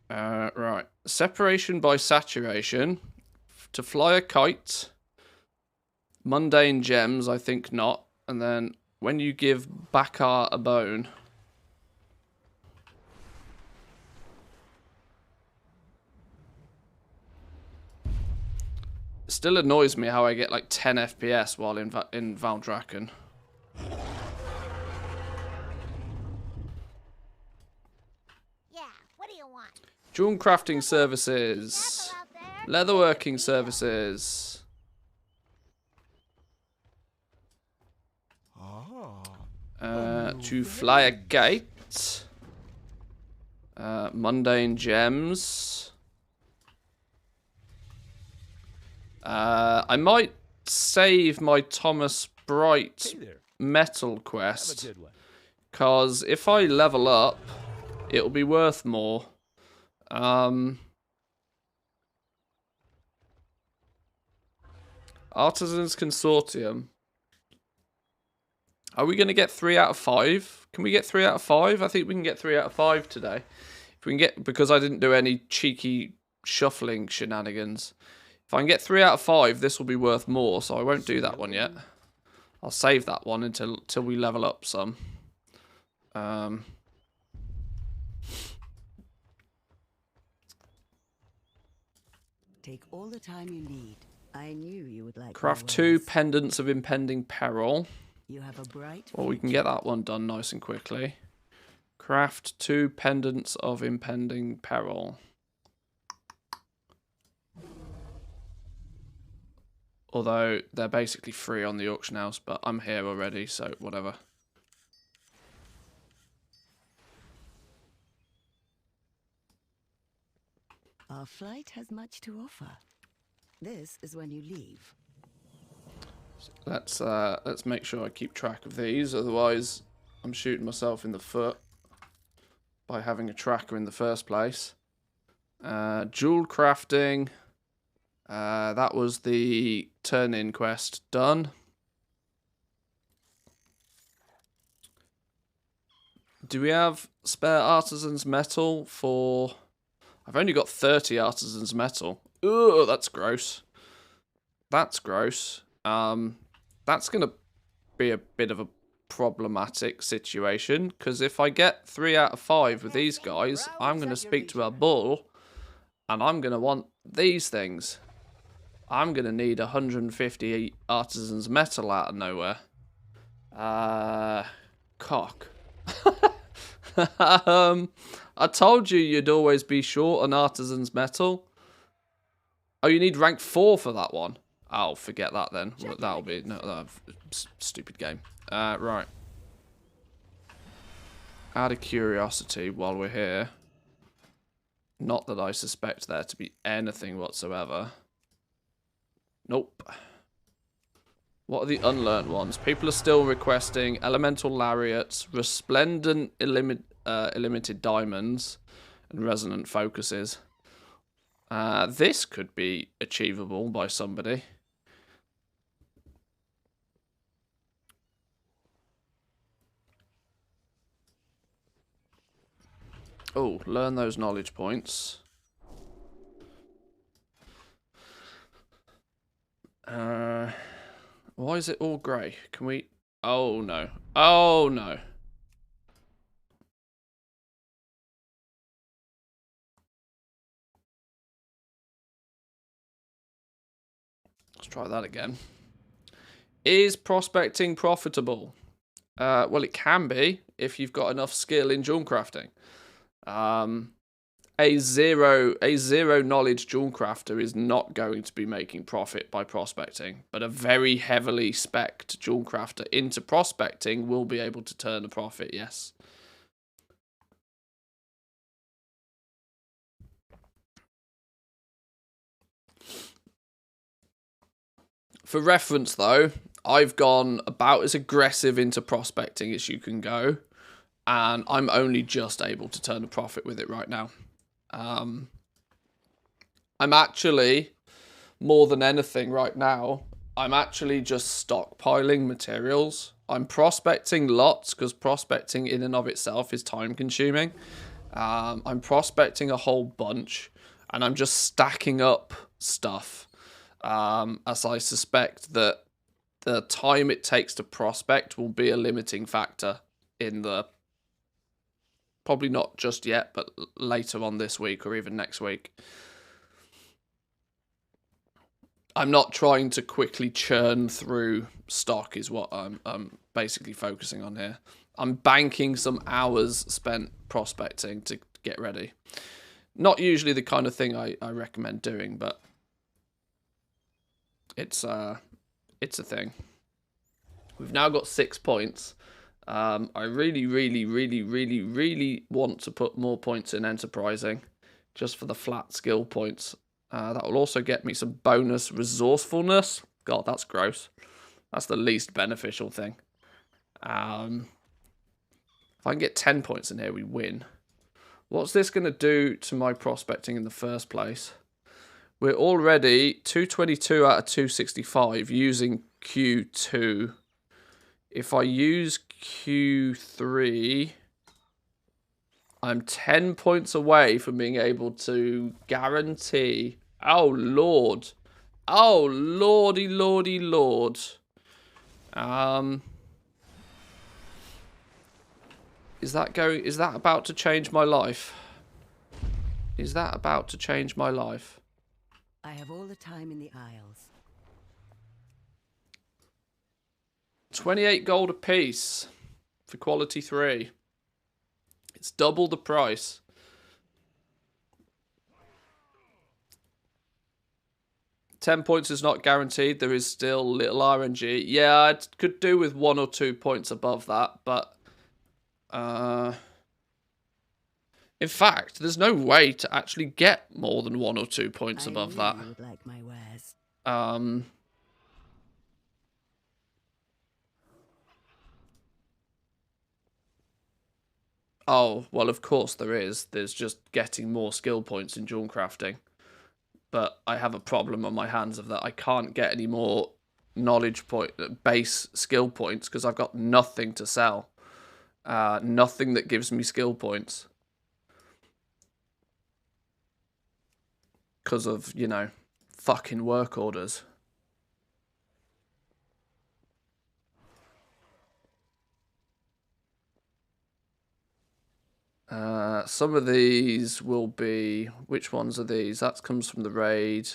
right, separation by saturation. To fly a kite. Mundane gems, I think not. And then when you give Bakar a bone. It still annoys me how I get like 10 FPS while in Valdrakken. Yeah, what do you want? Jewel crafting services. Leatherworking services. To fly a gate. Mundane gems. I might save my Thomas Bright metal quest. Because if I level up, it'll be worth more. Artisans Consortium. Are we going to get 3 out of 5? Can we get 3 out of 5? I think we can get 3 out of 5 today. If we can get, because I didn't do any cheeky shuffling shenanigans. If I can get 3 out of 5, this will be worth more, so I won't do that one yet. I'll save that one until we level up some. Take all the time you need. I knew you would like. Craft 2 pendants of impending peril. You have a bright. Well, we can get that one done nice and quickly. Craft 2 pendants of impending peril. Although they're basically free on the auction house, but I'm here already, so whatever. Our flight has much to offer. This is when you leave. Let's make sure I keep track of these, otherwise I'm shooting myself in the foot by having a tracker in the first place. Jewel crafting. That was the turn-in quest done. Do we have spare artisans metal for... I've only got 30 artisans metal. Ugh, that's gross. That's gross. That's going to be a bit of a problematic situation, because if I get 3 out of 5 with these guys, I'm going to speak to a bull, and I'm going to want these things. I'm going to need 150 artisans metal out of nowhere. Cock. I told you you'd always be short on artisans metal. Oh, you need rank 4 for that one. I'll forget that then. That'll be no stupid game. Right. Out of curiosity, while we're here, not that I suspect there to be anything whatsoever. Nope. What are the unlearned ones? People are still requesting elemental lariats, resplendent illimited diamonds, and resonant focuses. This could be achievable by somebody. Oh, learn those knowledge points. Why is it all grey? Can we... Oh, no. Oh, no. Let's try that again. Is prospecting profitable? Well, it can be if you've got enough skill in jewel crafting. A zero knowledge jewel crafter is not going to be making profit by prospecting, but a very heavily spec'd jewel crafter into prospecting will be able to turn a profit, yes. For reference, though, I've gone about as aggressive into prospecting as you can go, and I'm only just able to turn a profit with it right now. I'm actually, more than anything right now, I'm actually just stockpiling materials. I'm prospecting lots, because prospecting in and of itself is time consuming. I'm prospecting a whole bunch, and I'm just stacking up stuff. As I suspect that the time it takes to prospect will be a limiting factor in the... Probably not just yet, but later on this week or even next week. I'm not trying to quickly churn through stock is what I'm basically focusing on here. I'm banking some hours spent prospecting to get ready. Not usually the kind of thing I recommend doing, but it's a thing. We've now got 6 points. I really, really, really, really, really want to put more points in enterprising, just for the flat skill points. That will also get me some bonus resourcefulness. God, that's gross. That's the least beneficial thing. If I can get 10 points in here, we win. What's this going to do to my prospecting in the first place? We're already 222 out of 265 using Q2. If I use Q3, I'm 10 points away from being able to guarantee... Oh, Lord. Oh, lordy, lordy, lord. Is that about to change my life? Is that about to change my life? I have all the time in the Isles. 28 gold apiece for quality 3. It's double the price. $10 points is not guaranteed. There is still little RNG. Yeah, I could do with 1 or 2 points above that, but in fact, there's no way to actually get more than 1 or 2 points above that. I would like my wares. Oh, well, of course there is. There's just getting more skill points in jewel crafting. But I have a problem on my hands of that. I can't get any more knowledge point, base skill points, because I've got nothing to sell. Nothing that gives me skill points. Because of, you know, fucking work orders. Some of these will be... Which ones are these? That comes from the raid.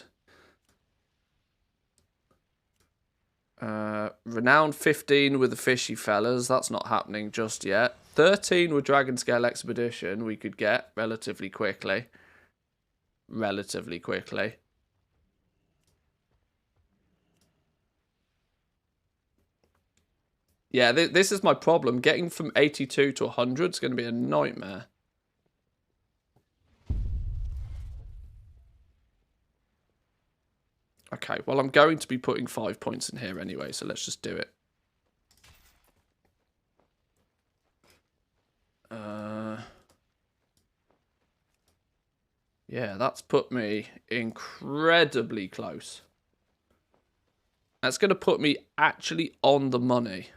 Renowned 15 with the fishy fellas. That's not happening just yet. 13 with Dragon Scale Expedition we could get relatively quickly. Relatively quickly. Yeah, this is my problem. Getting from 82 to 100 is going to be a nightmare. Okay, well, I'm going to be putting 5 points in here anyway, so let's just do it. Yeah, that's put me incredibly close. That's going to put me actually on the money.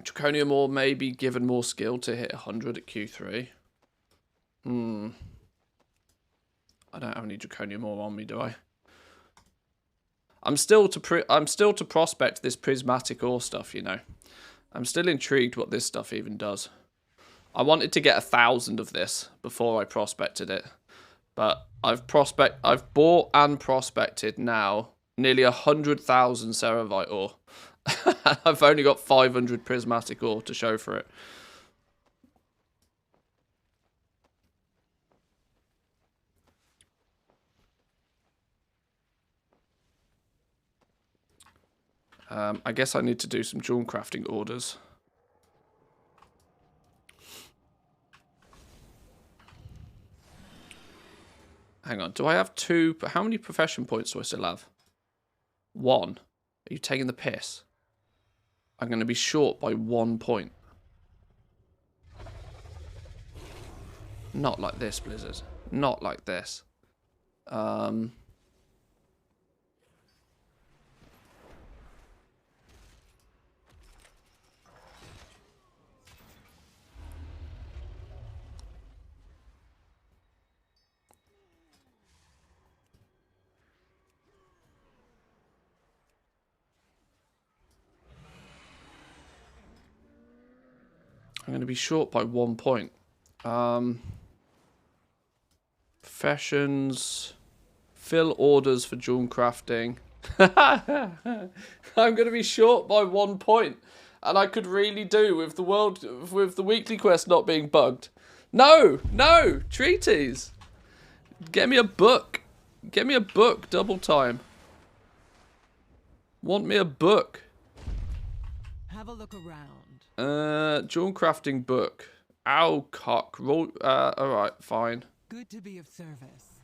Draconium ore may be given more skill to hit 100 at Q3. I don't have any Draconium ore on me, do I? I'm still to prospect this prismatic ore stuff, you know. I'm still intrigued what this stuff even does. I wanted to get 1,000 of this before I prospected it, but I've bought and prospected now nearly 100,000 Ceravite ore. I've only got 500 prismatic ore to show for it. I guess I need to do some jewel crafting orders. Hang on, do I have 2? How many profession points do I still have? 1. Are you taking the piss? I'm going to be short by 1 point. Not like this, Blizzard. Not like this. I'm going to be short by 1 point. Professions. Fill orders for jewel crafting. I'm going to be short by 1 point. And I could really do with the weekly quest not being bugged. No, no, treaties. Get me a book. Get me a book, double time. Want me a book. Have a look around. Jewel crafting book. Ow, cock. Roll. Alright, fine. Good to be of service.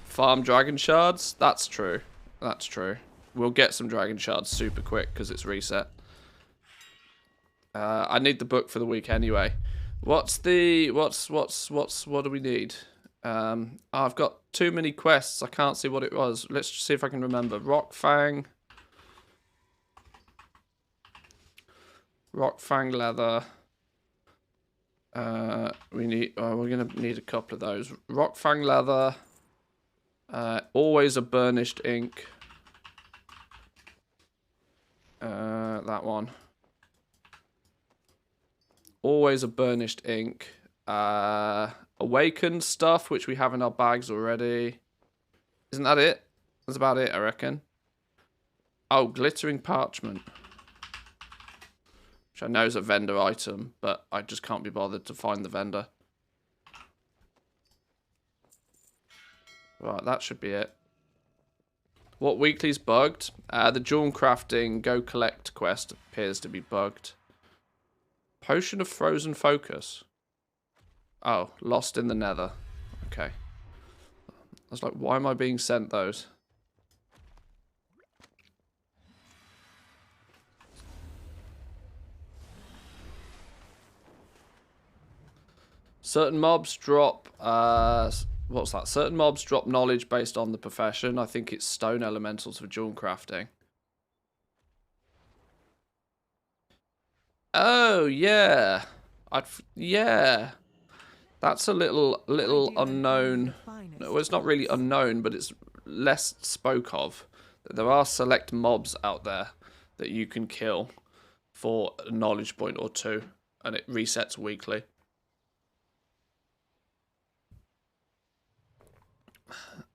Farm dragon shards. That's true. That's true. We'll get some dragon shards super quick because it's reset. I need the book for the week anyway. What do we need? I've got too many quests. I can't see what it was. Let's see if I can remember. Rockfang leather. We're gonna need a couple of those. Rockfang leather. Always a burnished ink. That one. Always a burnished ink. Awakened stuff, which we have in our bags already. Isn't that it? That's about it, I reckon. Oh, glittering parchment. Which I know is a vendor item, but I just can't be bothered to find the vendor. Right, that should be it. What weekly's bugged? The jewel crafting go collect quest appears to be bugged. Potion of frozen focus. Oh, lost in the nether. Okay. I was like, why am I being sent those? Certain mobs drop, what's that? Certain mobs drop knowledge based on the profession. I think it's stone elementals for jewel crafting. Oh, yeah. Yeah. That's a little unknown. No, it's not really unknown, but it's less spoke of. There are select mobs out there that you can kill for a knowledge point or two, and it resets weekly.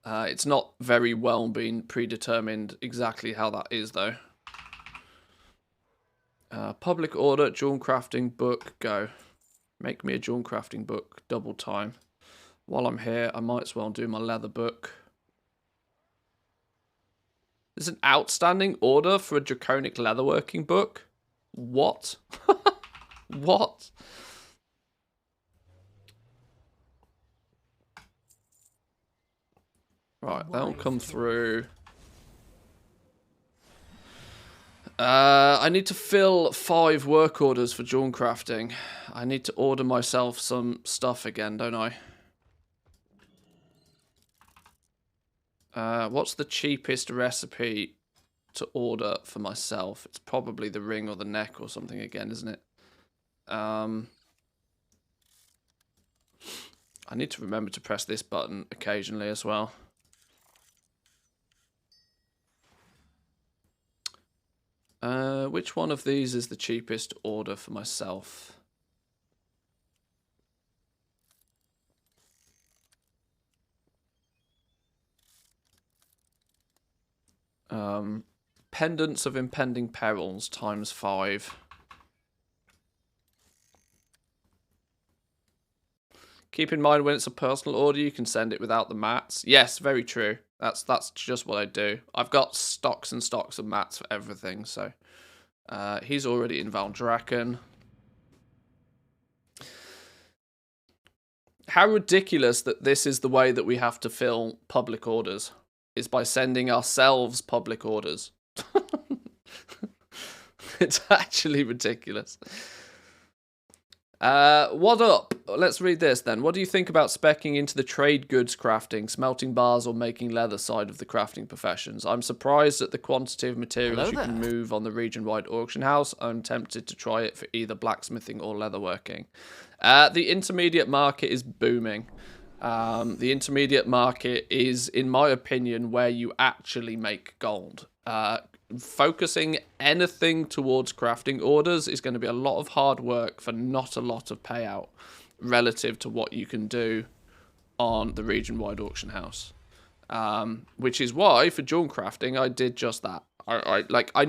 It's not very well been predetermined exactly how that is, though. Public order, jewel crafting book, go. Make me a jewel crafting book, double time. While I'm here, I might as well do my leather book. There's an outstanding order for a draconic leatherworking book? What? What? Right, that'll come through. I need to fill 5 work orders for jewel crafting. I need to order myself some stuff again, don't I? What's the cheapest recipe to order for myself? It's probably the ring or the neck or something again, isn't it? I need to remember to press this button occasionally as well. Which one of these is the cheapest order for myself? Pendants of impending perils times 5. Keep in mind when it's a personal order, you can send it without the mats. Yes, very true. That's just what I do. I've got stocks and stocks of mats for everything, so he's already in Valdraken. How ridiculous that this is the way that we have to fill public orders, is by sending ourselves public orders. It's actually ridiculous. What up? Let's read this then. What do you think about speccing into the trade goods crafting, smelting bars or making leather side of the crafting professions? I'm surprised at the quantity of materials you can move on the region-wide auction house. I'm tempted to try it for either blacksmithing or leatherworking. The intermediate market is booming. The intermediate market is, in my opinion, where you actually make gold. Focusing anything towards crafting orders is going to be a lot of hard work for not a lot of payout relative to what you can do on the region-wide auction house. Which is why for jewel crafting I did just that. I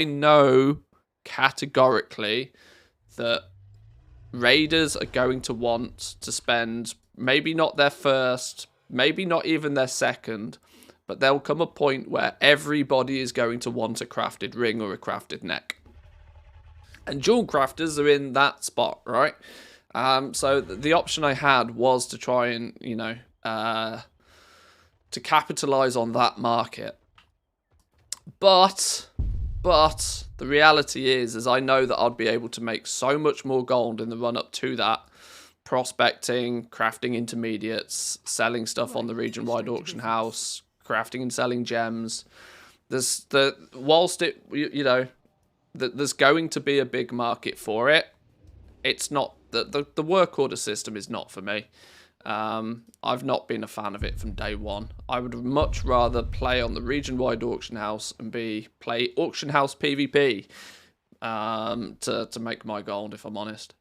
know categorically that raiders are going to want to spend maybe not their first, maybe not even their second, but there'll come a point where everybody is going to want a crafted ring or a crafted neck. And jewel crafters are in that spot, right? So the option I had was to try and, you know, to capitalize on that market. But the reality is I know that I'd be able to make so much more gold in the run up to that. Prospecting, crafting intermediates, selling stuff on the region-wide auction house, crafting and selling gems. There's there's going to be a big market for it. It's not the work order system is not for me. I've not been a fan of it from day one. I would much rather play on the region-wide auction house and play auction house PvP to make my gold, if I'm honest.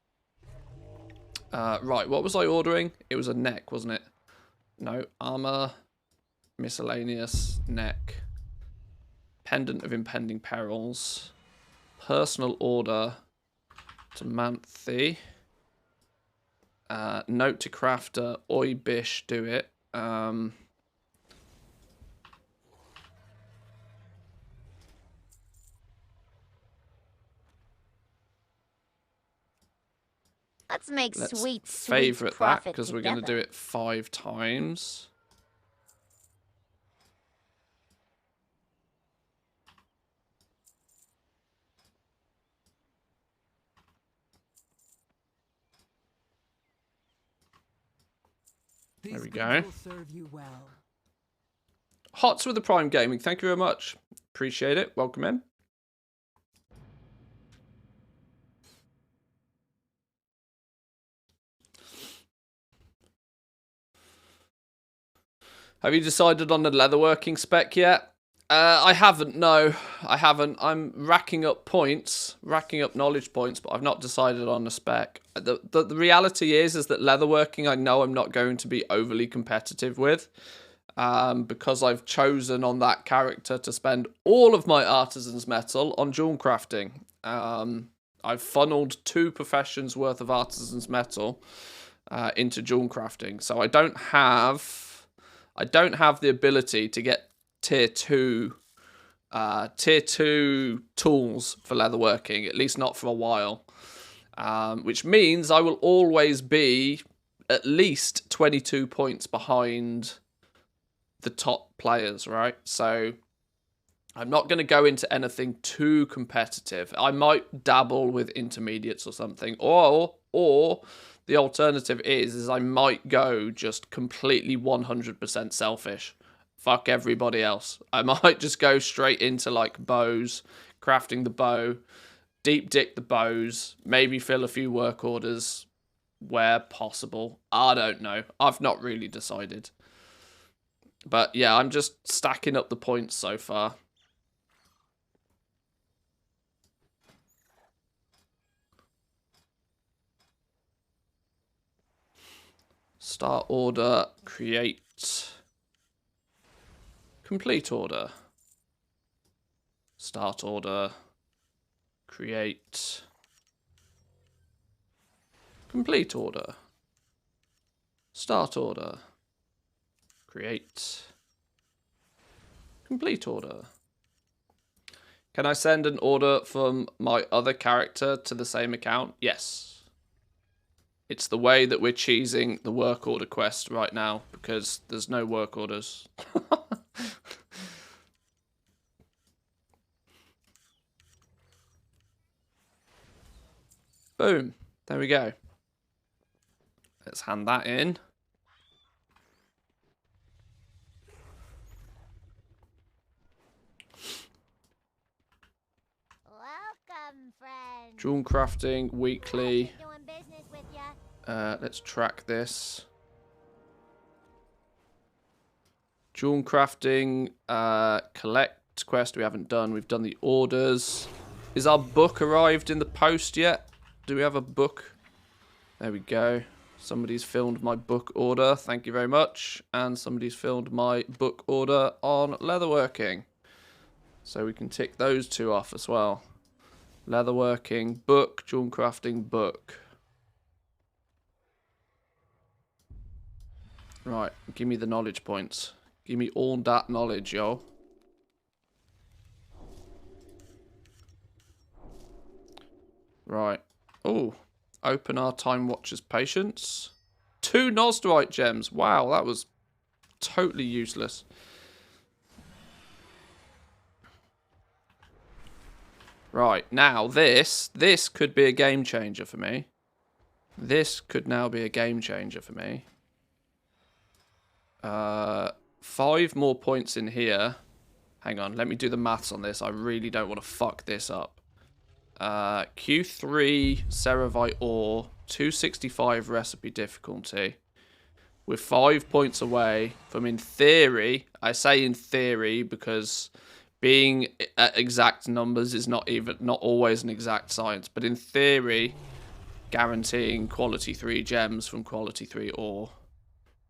Right, what was I ordering? It was a neck, wasn't it? No, armor, miscellaneous, neck, pendant of impending perils, personal order to Manthe. Note to crafter, oi bish, do it. Let's make sweet favorite that profit because we're going to do it 5 times. There we go. Hots with the Prime Gaming. Thank you very much. Appreciate it. Welcome in. Have you decided on the leatherworking spec yet? I haven't, no. I haven't. I'm racking up points, racking up knowledge points, but I've not decided on a spec. The reality is that leatherworking I know I'm not going to be overly competitive with. Because I've chosen on that character to spend all of my artisan's metal on jewel crafting. I've funneled 2 professions worth of artisan's metal into jewel crafting. So I don't have the ability to get tier 2 tools for leatherworking, at least not for a while. Which means I will always be at least 22 points behind the top players, right? So I'm not going to go into anything too competitive. I might dabble with intermediates or something, or the alternative is I might go just completely 100% selfish. Fuck everybody else. I might just go straight into like bows, crafting the bow, deep dick the bows, maybe fill a few work orders where possible. I don't know. I've not really decided. But yeah, I'm just stacking up the points so far. Start order, create, complete order. Start order, create, complete order. Start order. Create. Complete order. Can I send an order from my other character to the same account? Yes. It's the way that we're cheesing the work order quest right now because there's no work orders. Boom. There we go. Let's hand that in. Friend. Jewel crafting weekly. Doing business with ya. Let's track this. Jewel crafting, collect quest we haven't done. We've done the orders. Is our book arrived in the post yet? Do we have a book? There we go. Somebody's filmed my book order. Thank you very much. And somebody's filmed my book order on leatherworking. So we can tick those two off as well. Leatherworking, book, jewel crafting, book. Right, give me the knowledge points. Give me all that knowledge, yo. Right. Oh, open our Time Watcher's Patience. 2 Nozdrite gems. Wow, that was totally useless. Right, now this could be a game changer for me. This could now be a game changer for me. 5 more points in here. Hang on, let me do the maths on this. I really don't want to fuck this up. Q3 Ceravite ore, 265 recipe difficulty. We're 5 points away from, in theory, I say in theory because being at exact numbers is not always an exact science, but in theory, guaranteeing quality 3 gems from quality 3 ore,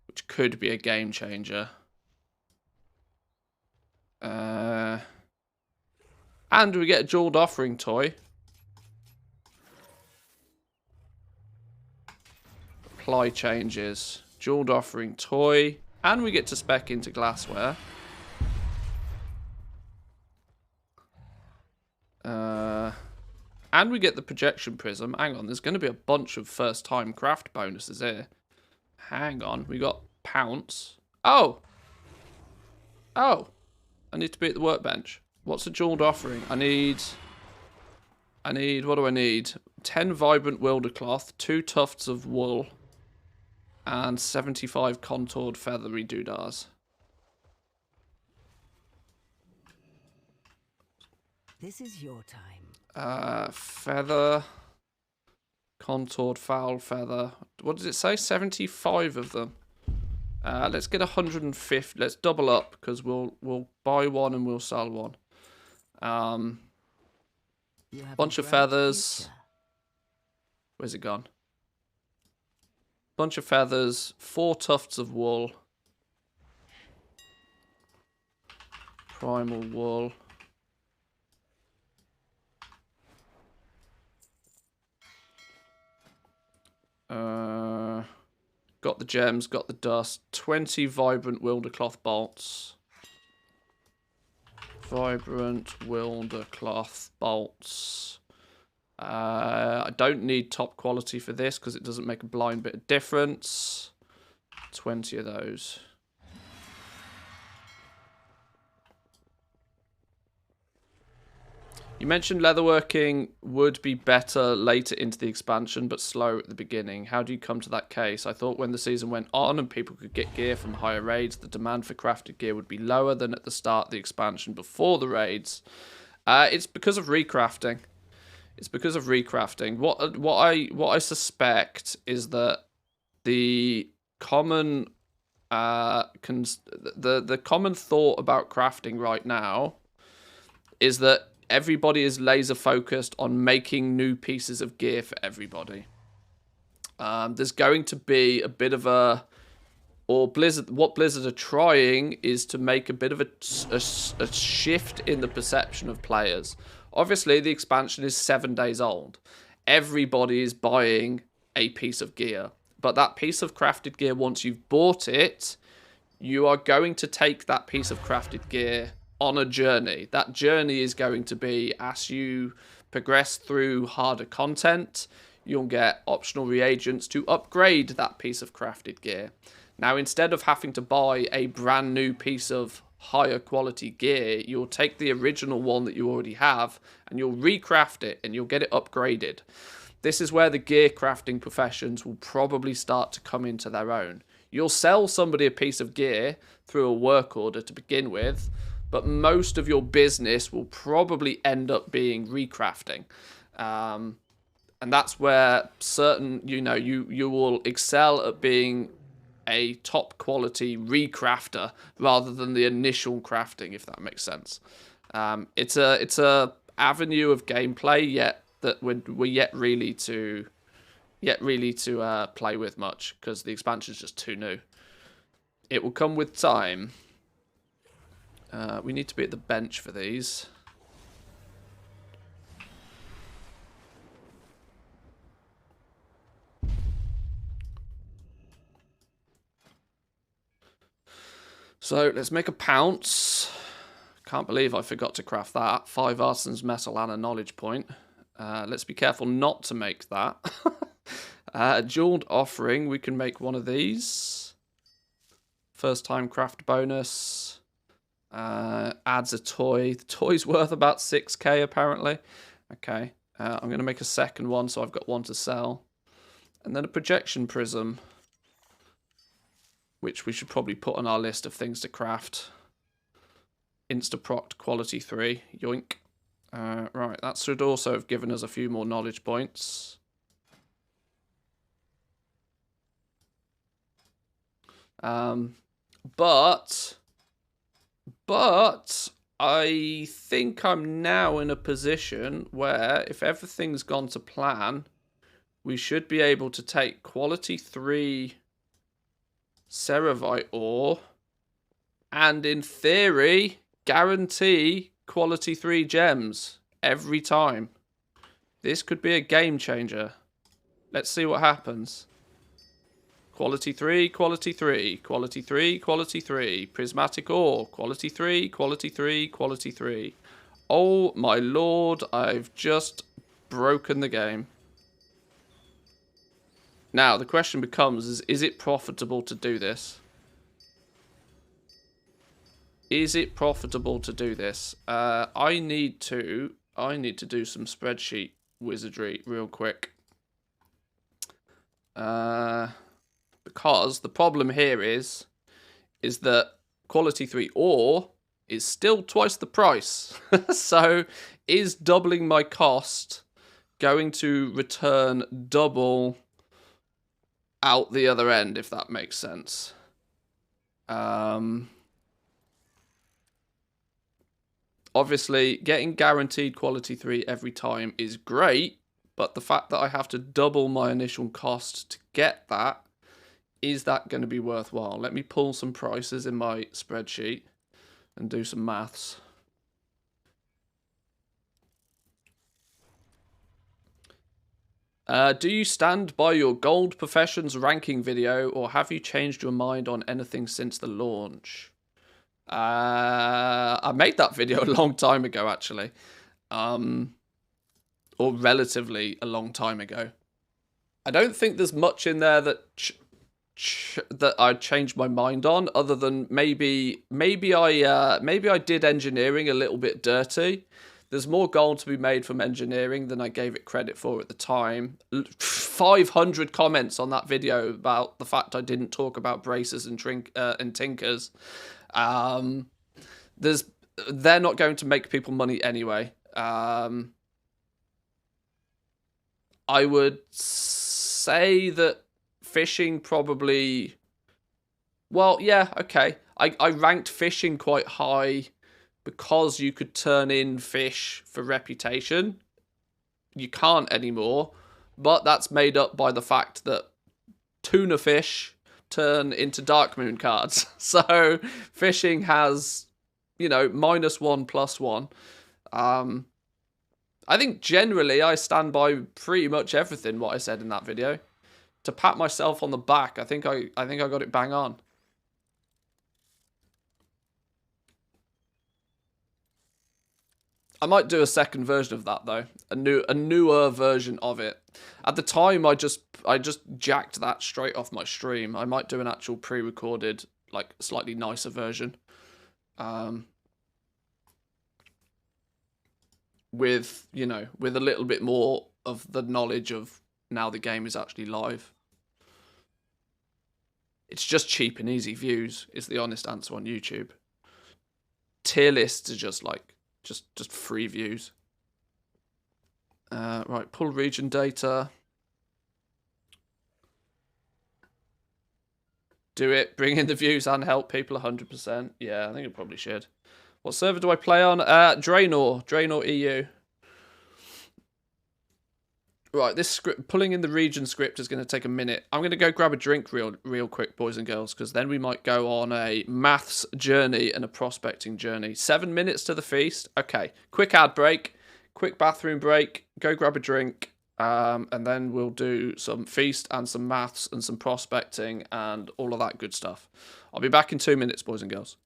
which could be a game changer. And we get a jeweled offering toy. Apply changes. Jeweled offering toy. And we get to spec into glassware. And we get the projection prism. Hang on, there's going to be a bunch of first time craft bonuses here. Hang on, we got pounce. Oh! Oh! I need to be at the workbench. What's a jeweled offering? I need, what do I need? 10 vibrant wilder cloth, 2 tufts of wool, and 75 contoured feathery doodahs. This is your time. Feather, contoured foul feather. What does it say? 75 of them. Let's get 150. Let's double up because we'll buy one and we'll sell one. Bunch of feathers. Future. Where's it gone? Bunch of feathers. 4 tufts of wool. Primal wool. Got the gems, got the dust. 20 vibrant wildercloth bolts. Vibrant wildercloth bolts. I don't need top quality for this because it doesn't make a blind bit of difference. 20 of those. You mentioned leatherworking would be better later into the expansion, but slow at the beginning. How do you come to that case? I thought when the season went on and people could get gear from higher raids, the demand for crafted gear would be lower than at the start of the expansion before the raids. It's because of recrafting. It's because of recrafting. What I suspect is that the common the common thought about crafting right now is that everybody is laser focused on making new pieces of gear for everybody. There's going to be a bit of a, or what Blizzard are trying is to make a bit of a shift in the perception of players. Obviously, the expansion is 7 days old. Everybody is buying a piece of gear, but that piece of crafted gear, once you've bought it, you are going to take that piece of crafted gear on a journey. That journey is going to be, as you progress through harder content, you'll get optional reagents to upgrade that piece of crafted gear. Now, instead of having to buy a brand new piece of higher quality gear, you'll take the original one that you already have and you'll recraft it and you'll get it upgraded. This is where the gear crafting professions will probably start to come into their own. You'll sell somebody a piece of gear through a work order to begin with, but most of your business will probably end up being recrafting. And that's where certain, you will excel at being a top quality recrafter rather than the initial crafting, if that makes sense. It's a avenue of gameplay yet that we're yet really to yet really to play with much, because the expansion is just too new. It will come with time. We need to be at the bench for these. So let's make a pounce. Can't believe I forgot to craft that. 5 artisans metal and a knowledge point. Let's be careful not to make that. Jeweled offering, we can make one of these. First time craft bonus. Adds a toy. The toy's worth about 6k apparently. Okay. I'm going to make a second one so I've got one to sell. And then a projection prism, which we should probably put on our list of things to craft. Instaproct quality 3. Yoink. Right, that should also have given us a few more knowledge points. But I think I'm now in a position where if everything's gone to plan, we should be able to take quality 3 Ceravite ore and in theory guarantee quality 3 gems every time. This could be a game changer. Let's see what happens. Quality 3, quality 3, quality 3, quality 3, prismatic ore, quality 3, quality 3, quality 3. Oh my lord, I've just broken the game. Now, the question becomes, is it profitable to do this? Is it profitable to do this? I need to do some spreadsheet wizardry real quick. Because the problem here is that quality 3 ore is still twice the price. So is doubling my cost going to return double out the other end, if that makes sense? Obviously, getting guaranteed quality 3 every time is great, but the fact that I have to double my initial cost to get that, is that going to be worthwhile? Let me pull some prices in my spreadsheet and do some maths. Do you stand by your gold professions ranking video, or have you changed your mind on anything since the launch? I made that video a long time ago, actually. Or relatively a long time ago. I don't think there's much in there that that I'd change my mind on, other than maybe I did engineering a little bit dirty. There's more gold to be made from engineering than I gave it credit for at the time. 500 comments on that video about the fact I didn't talk about braces and tinkers. They're not going to make people money anyway. I would say that fishing probably... Well, yeah, okay. I ranked fishing quite high because you could turn in fish for reputation. You can't anymore, but that's made up by the fact that tuna fish turn into Dark Moon cards. So fishing has, you know, -1, +1. I think generally I stand by pretty much everything what I said in that video. To pat myself on the back, I think I got it bang on. I might do a second version of that though, a newer version of it. At the time, I just jacked that straight off my stream. I might do an actual pre-recorded, like slightly nicer version, with, you know, with a little bit more of the knowledge of now the game is actually live. It's just cheap and easy views is the honest answer on YouTube. Tier lists are just like just free views. Right, pull region data. Do it. Bring in the views and help people 100%. Yeah, I think it probably should. What server do I play on? Draenor EU. Right, this script, pulling in the region script is going to take a minute. I'm going to go grab a drink real quick, boys and girls, because then we might go on a maths journey and a prospecting journey. 7 minutes to the feast. Okay, quick ad break, quick bathroom break, go grab a drink, and then we'll do some feast and some maths and some prospecting and all of that good stuff. I'll be back in 2 minutes, boys and girls.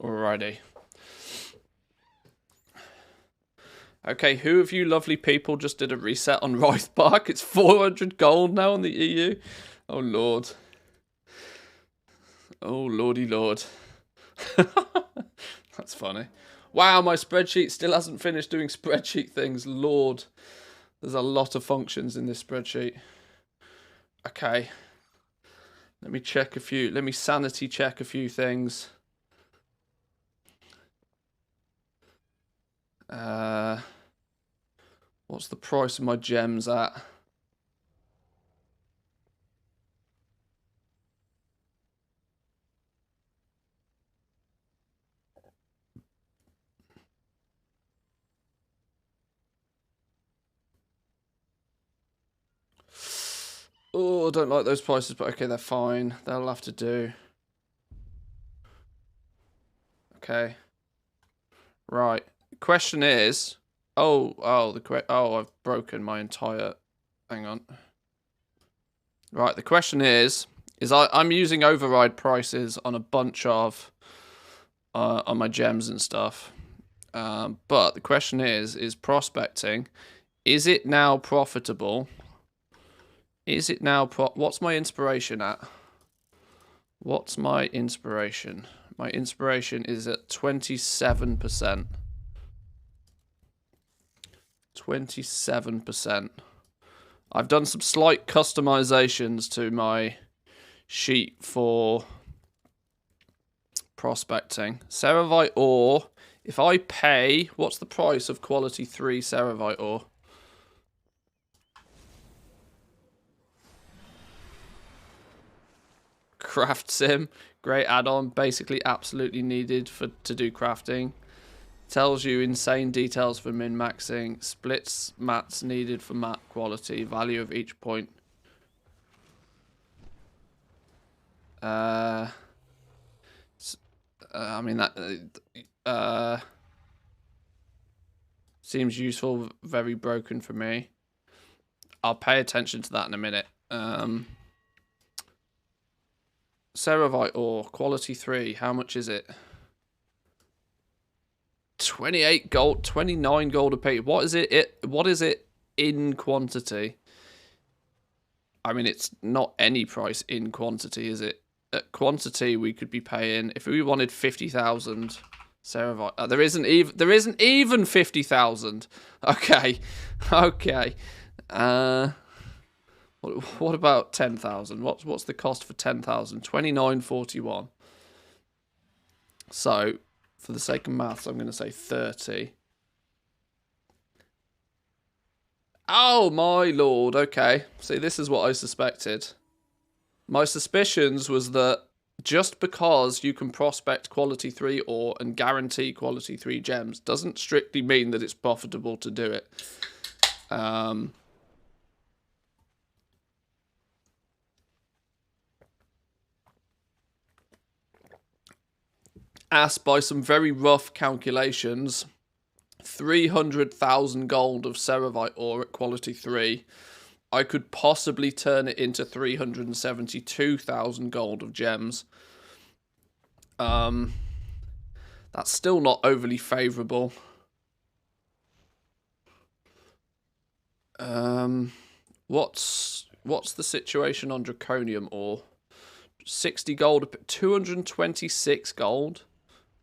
Alrighty. Okay, who of you lovely people just did a reset on Ryth Park? It's 400 gold now on the EU. Oh, Lord. Oh, Lordy Lord. That's funny. Wow, my spreadsheet still hasn't finished doing spreadsheet things. Lord. There's a lot of functions in this spreadsheet. Okay. Let me check a few. Let me sanity check a few things. What's the price of my gems at? Oh, I don't like those prices, but okay, they're fine. They'll have to do. Okay. Right. Question is, oh, I've broken my entire. Hang on. Right. The question is I'm using override prices on a bunch of on my gems and stuff. But the question is prospecting. Is it now profitable? Is it now what's my inspiration at? What's my inspiration? My inspiration is at 27%. 27%. I've done some slight customizations to my sheet for prospecting. Ceravite ore. If I pay, what's the price of quality 3 Ceravite ore? Craft sim. Great add-on. Basically absolutely needed to do crafting. Tells you insane details for min-maxing. Splits mats needed for mat quality. Value of each point. I mean, that seems useful, very broken for me. I'll pay attention to that in a minute. Ceravite ore, quality 3, how much is it? 28 gold, 29 gold a piece. What is it in quantity? I mean, it's not any price in quantity, is it? At quantity, we could be paying, if we wanted 50,000 Ceravite. There isn't even 50,000. Okay. Okay. What about 10,000? What's the cost for 10,000? 29.41. So, for the sake of maths, I'm going to say 30. Oh my lord. Okay. See, this is what I suspected. My suspicions was that just because you can prospect quality 3 ore and guarantee quality 3 gems doesn't strictly mean that it's profitable to do it. Asked by some very rough calculations, 300,000 gold of Ceravite ore at quality 3, I could possibly turn it into 372,000 gold of gems. That's still not overly favourable. What's the situation on Draconium ore? 60 gold, 226 gold.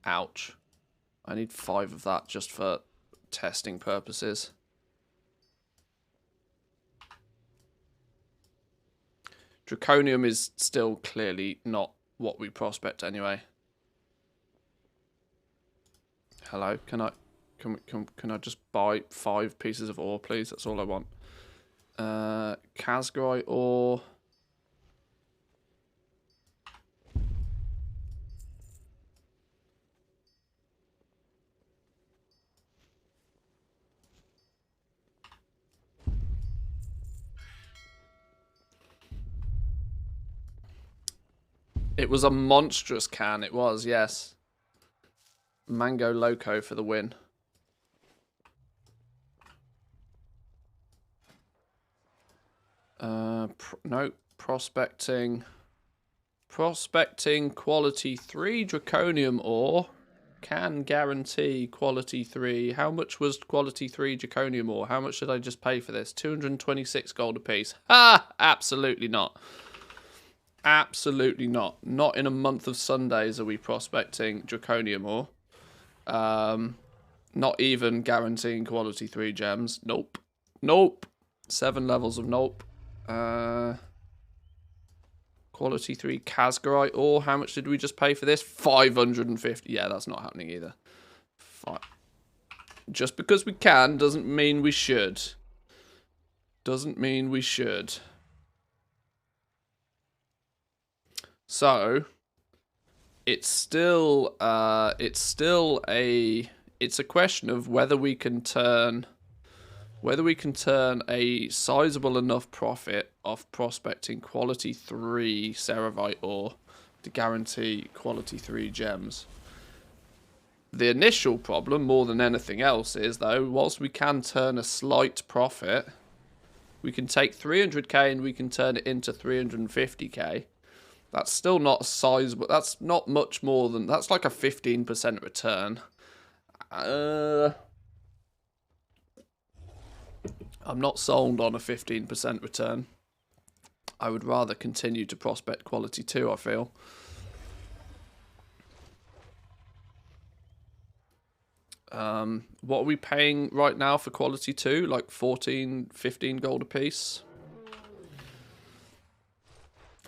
Ouch. I need 5 of that just for testing purposes. Draconium is still clearly not what we prospect anyway. Hello, can I just buy 5 pieces of ore, please? That's all I want. Kazgrite ore. It was a monstrous can, it was, yes. Mango Loco for the win. No, prospecting. Prospecting quality 3 Draconium ore. Can guarantee quality 3. How much was quality 3 Draconium ore? How much did I just pay for this? 226 gold apiece. Ha! Absolutely not. Absolutely not. Not in a month of Sundays are we prospecting Draconium ore. Not even guaranteeing quality 3 gems. Nope. Nope. 7 levels of nope. Quality 3 Kazgrite ore. How much did we just pay for this? 550. Yeah, that's not happening either. Just because we can doesn't mean we should. Doesn't mean we should. So, it's a question of whether we can turn a sizable enough profit off prospecting quality 3 Ceravite ore to guarantee quality 3 gems. The initial problem, more than anything else, is though, whilst we can turn a slight profit, we can take 300k and we can turn it into 350k. That's still not sizable. That's not much more than... That's like a 15% return. I'm not sold on a 15% return. I would rather continue to prospect quality 2, I feel. What are we paying right now for quality 2? Like 14, 15 gold a piece?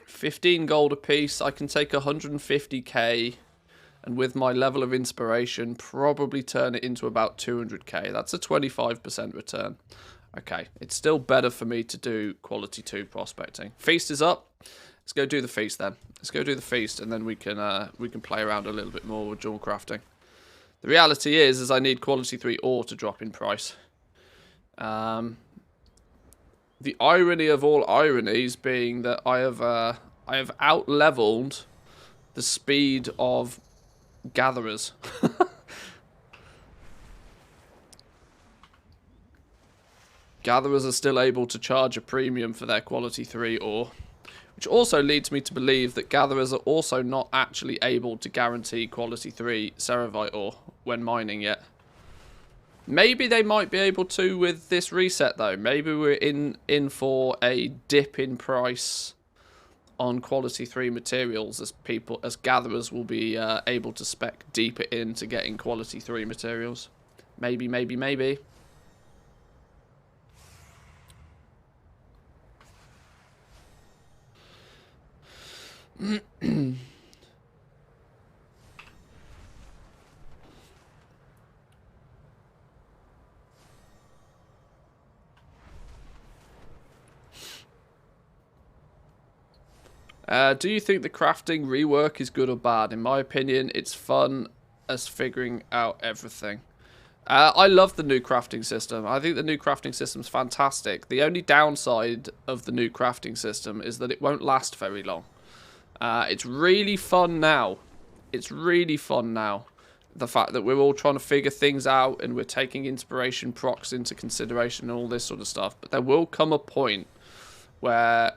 15 gold a piece. I can take 150k and with my level of inspiration, probably turn it into about 200k. That's a 25% return. Okay, it's still better for me to do quality 2 prospecting. Feast is up. Let's go do the feast then. Let's go do the feast, and then we can play around a little bit more with jewel crafting. The reality is I need quality 3 ore to drop in price. The irony of all ironies being that I have out-leveled the speed of gatherers. Gatherers are still able to charge a premium for their quality 3 ore, which also leads me to believe that gatherers are also not actually able to guarantee quality 3 ceravite ore when mining yet. Maybe they might be able to with this reset though. Maybe we're in for a dip in price on quality 3 materials as gatherers will be able to spec deeper into getting quality 3 materials. Maybe, maybe, maybe. Do you think the crafting rework is good or bad? In my opinion, it's fun as figuring out everything. I love the new crafting system. I think the new crafting system is fantastic. The only downside of the new crafting system is that it won't last very long. It's really fun now. It's really fun now. The fact that we're all trying to figure things out and we're taking inspiration procs into consideration and all this sort of stuff. But there will come a point where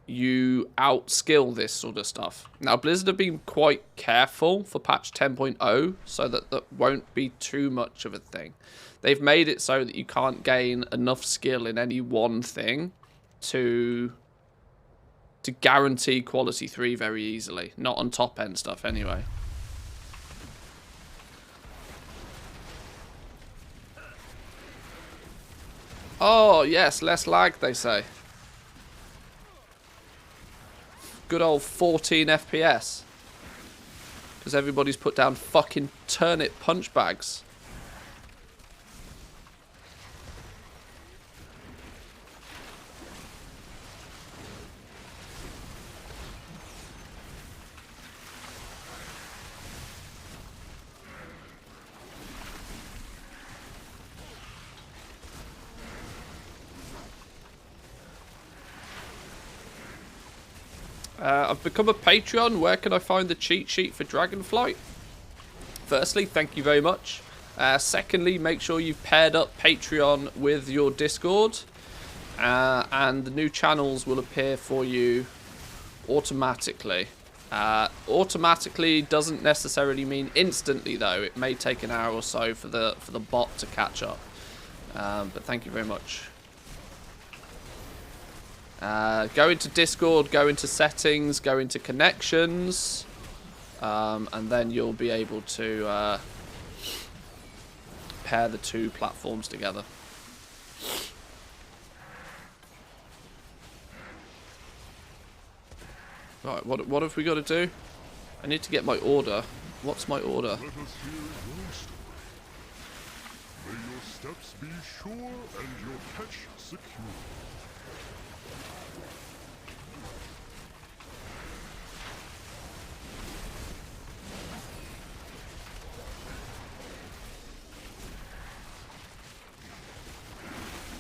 you outskill this sort of stuff. Now, Blizzard have been quite careful for patch 10.0 so that that won't be too much of a thing. They've made it so that you can't gain enough skill in any one thing to guarantee quality 3 very easily. Not on top end stuff anyway. Oh, yes, less lag, they say. Good old 14 FPS. Because everybody's put down fucking turnip punch bags. I've become a Patreon. Where can I find the cheat sheet for Dragonflight? Firstly, thank you very much. Secondly, make sure you've paired up Patreon with your Discord. And the new channels will appear for you automatically. Automatically doesn't necessarily mean instantly, though. It may take an hour or so for the bot to catch up. But thank you very much. Go into Discord, go into settings, go into connections, and then you'll be able to pair the two platforms together. Right, what have we got to do? I need to get my order. What's my order? Let us hear your story. May your steps be sure and your catch secure.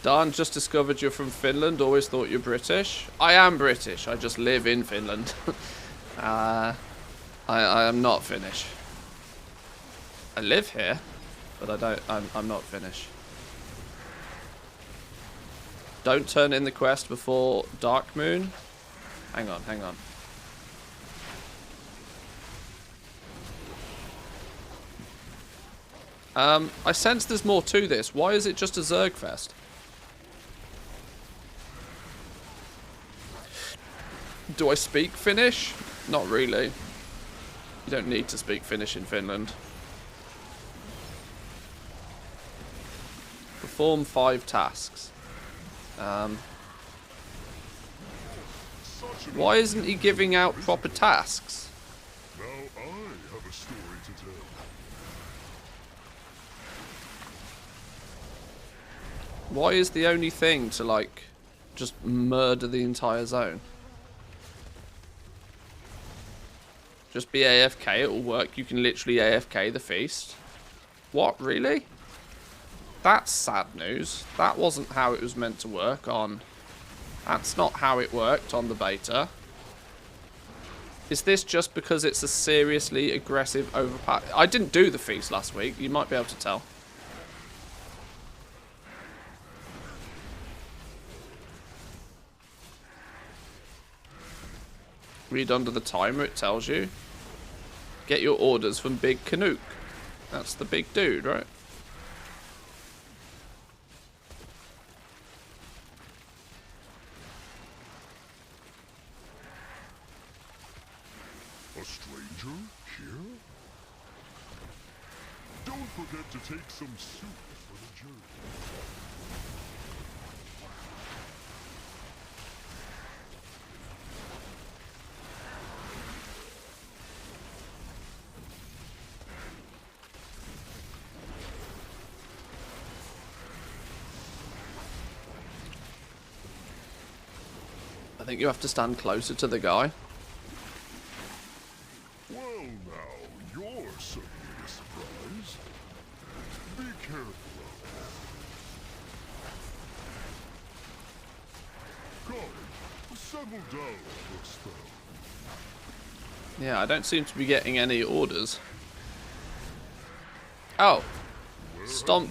Dan, just discovered you're from Finland. Always thought you're British. I am British. I just live in Finland. I am not Finnish. I live here, but I'm not Finnish. Don't turn in the quest before Dark Moon. Hang on, hang on. I sense there's more to this. Why is it just a Zerg fest? Do I speak Finnish? Not really. You don't need to speak Finnish in Finland. Perform 5 tasks. Why isn't he giving out proper tasks? Now I have a story to tell. Why is the only thing to, like, just murder the entire zone? Just be AFK, it'll work. You can literally AFK the feast. What, really? That's sad news. That wasn't how it was meant to work on... That's not how it worked on the beta. Is this just because it's a seriously aggressive overpower? I didn't do the feast last week. You might be able to tell. Read under the timer, it tells you. Get your orders from Big Canuck. That's the big dude, right? A stranger here? Don't forget to take some soup for the journey. I think you have to stand closer to the guy. Well now, you're certainly a surprise. Be careful. Come, settle down for a spell. Yeah, I don't seem to be getting any orders. Oh. Stomp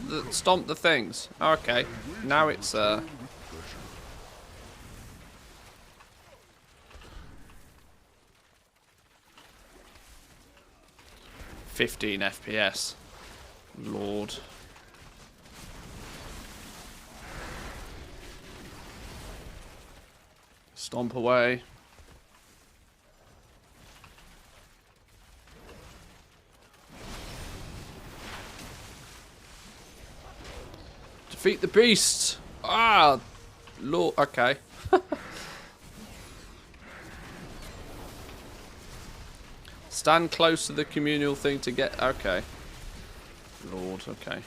the things. Okay. Now it's 15 FPS. Lord. Stomp away. Defeat the beast. Ah, Lord. Okay. Stand close to the communal thing to get... Okay. Lord, okay.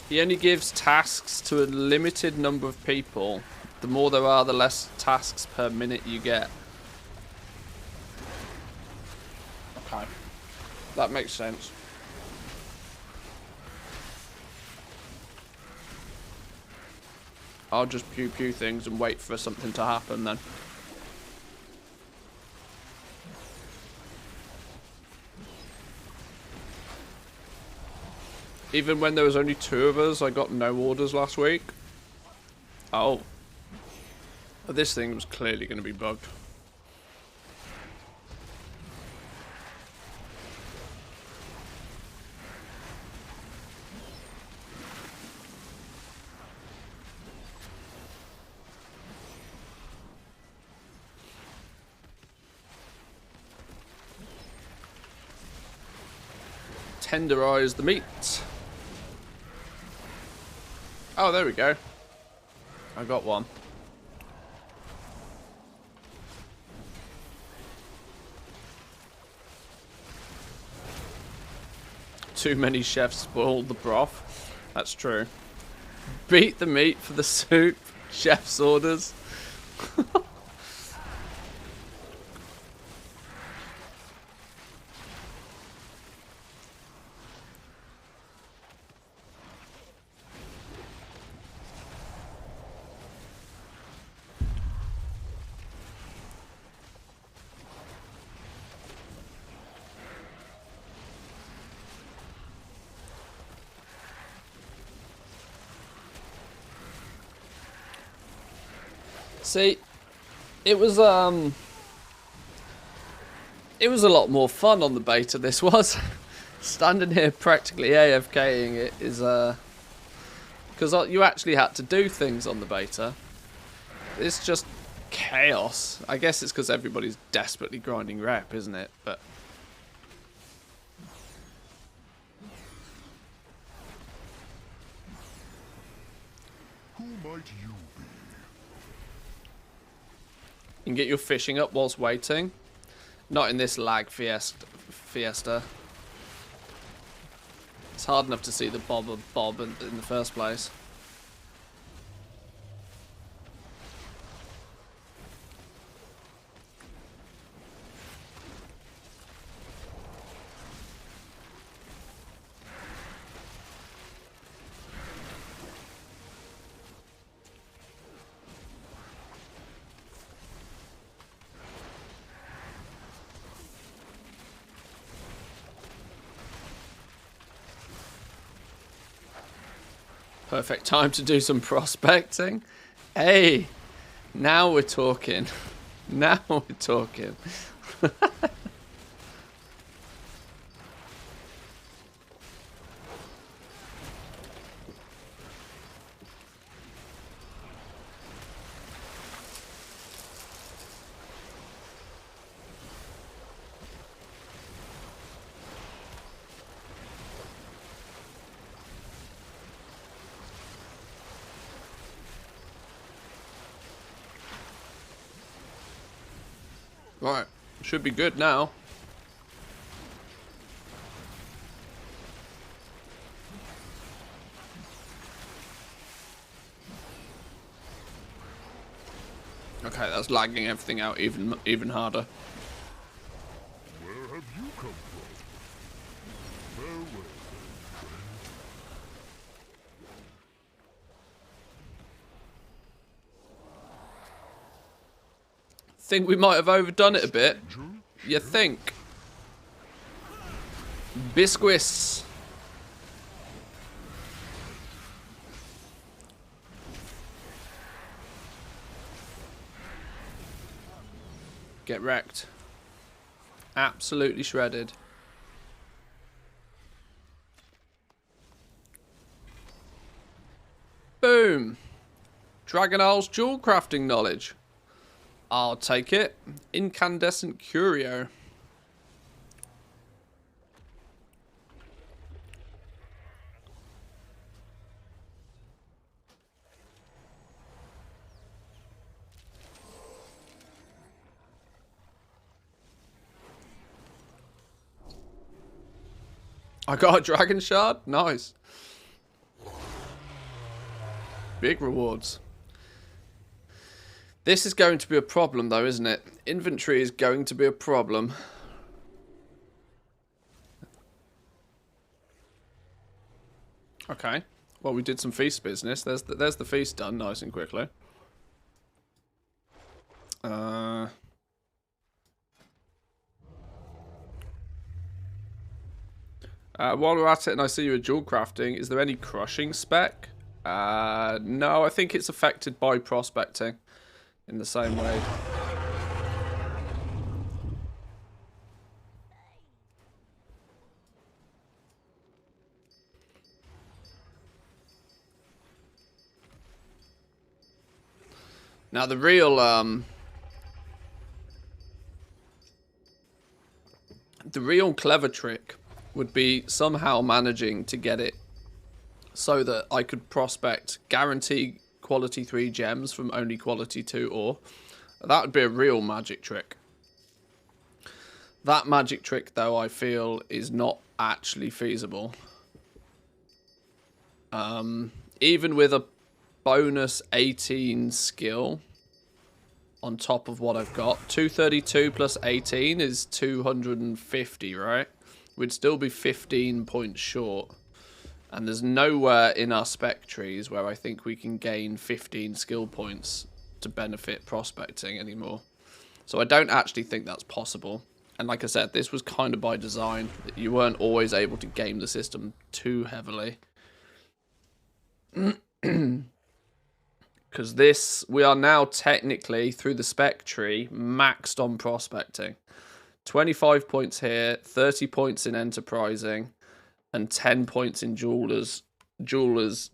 He only gives tasks to a limited number of people. The more there are, the less tasks per minute you get. Okay. That makes sense. I'll just pew pew things and wait for something to happen then. Even when there was only 2 of us, I got no orders last week. Oh. This thing was clearly going to be bugged. Tenderize the meat. Oh, there we go. I got one. Too many chefs spoiled the broth. That's true. Beat the meat for the soup. Chef's orders. See, it was a lot more fun on the beta, this was. Standing here practically AFKing it is because you actually had to do things on the beta. It's just chaos. I guess it's because everybody's desperately grinding rep, isn't it? But Who might you be? You can get your fishing up whilst waiting. Not in this lag fiesta. It's hard enough to see the bob in the first place. Perfect time to do some prospecting. Hey, now we're talking. Now we're talking. Right, should be good now. Okay, that's lagging everything out even harder. Where have you come from? Farewell, then, friend. Think we might have overdone it a bit. You think? Biscuits. Get wrecked. Absolutely shredded. Boom. Dragon Isle's jewel crafting knowledge. I'll take it. Incandescent curio. I got a dragon shard. Nice. Big rewards. This is going to be a problem though, isn't it? Inventory is going to be a problem. Okay. Well, we did some feast business. There's the feast done nice and quickly. While we're at it and I see you a jewel crafting, is there any crushing spec? No, I think it's affected by prospecting in the same way. Now the real clever trick would be somehow managing to get it so that I could prospect guarantee quality 3 gems from only quality 2 ore. That would be a real magic trick. That magic trick, though, I feel is not actually feasible. Even with a bonus 18 skill on top of what I've got, 232 plus 18 is 250, right? We'd still be 15 points short. And there's nowhere in our spec trees where I think we can gain 15 skill points to benefit prospecting anymore. So I don't actually think that's possible. And like I said, this was kind of by design. You weren't always able to game the system too heavily. Because we are now technically, through the spec tree, maxed on prospecting. 25 points here, 30 points in enterprising, and 10 points in Jeweler's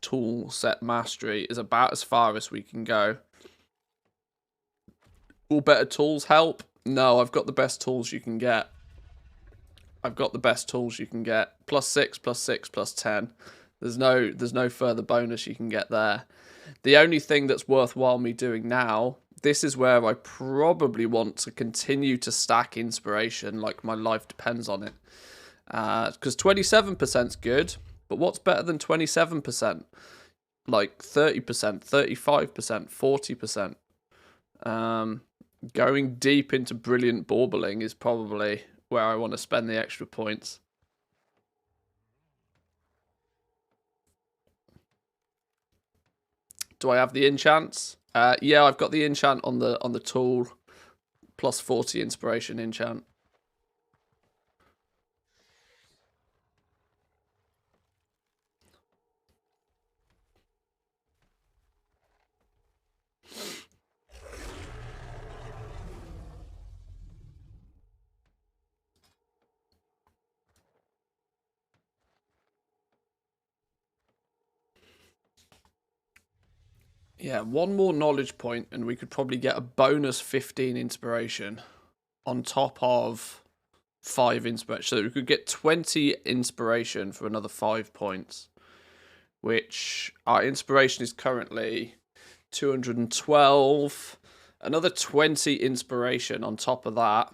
tool set mastery is about as far as we can go. Will better tools help? No, I've got the best tools you can get. I've got the best tools you can get. +6, +6, +10. There's no further bonus you can get there. The only thing that's worthwhile me doing now this is where I probably want to continue to stack inspiration, like my life depends on it. Because 27% is good, but what's better than 27%? Like 30%, 35%, 40%. Going deep into brilliant baubles is probably where I want to spend the extra points. Do I have the enchants? Yeah, I've got the enchant on the tool, plus 40 inspiration enchant. Yeah, one more knowledge point and we could probably get a bonus 15 inspiration on top of 5 inspiration. So we could get 20 inspiration for another 5 points, which our inspiration is currently 212. Another 20 inspiration on top of that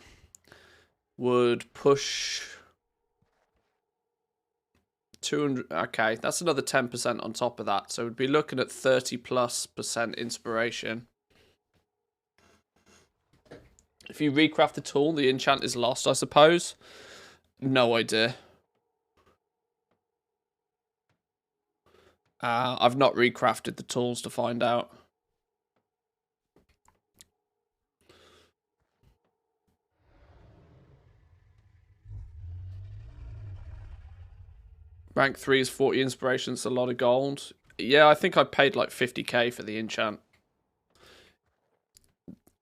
would push 200. Okay, that's another 10% on top of that. So we'd be looking at 30+% inspiration. If you recraft the tool, the enchant is lost, I suppose. No idea. I've not recrafted the tools to find out. Rank 3 is 40 inspiration. It's a lot of gold. Yeah, I think I paid like 50k for the enchant.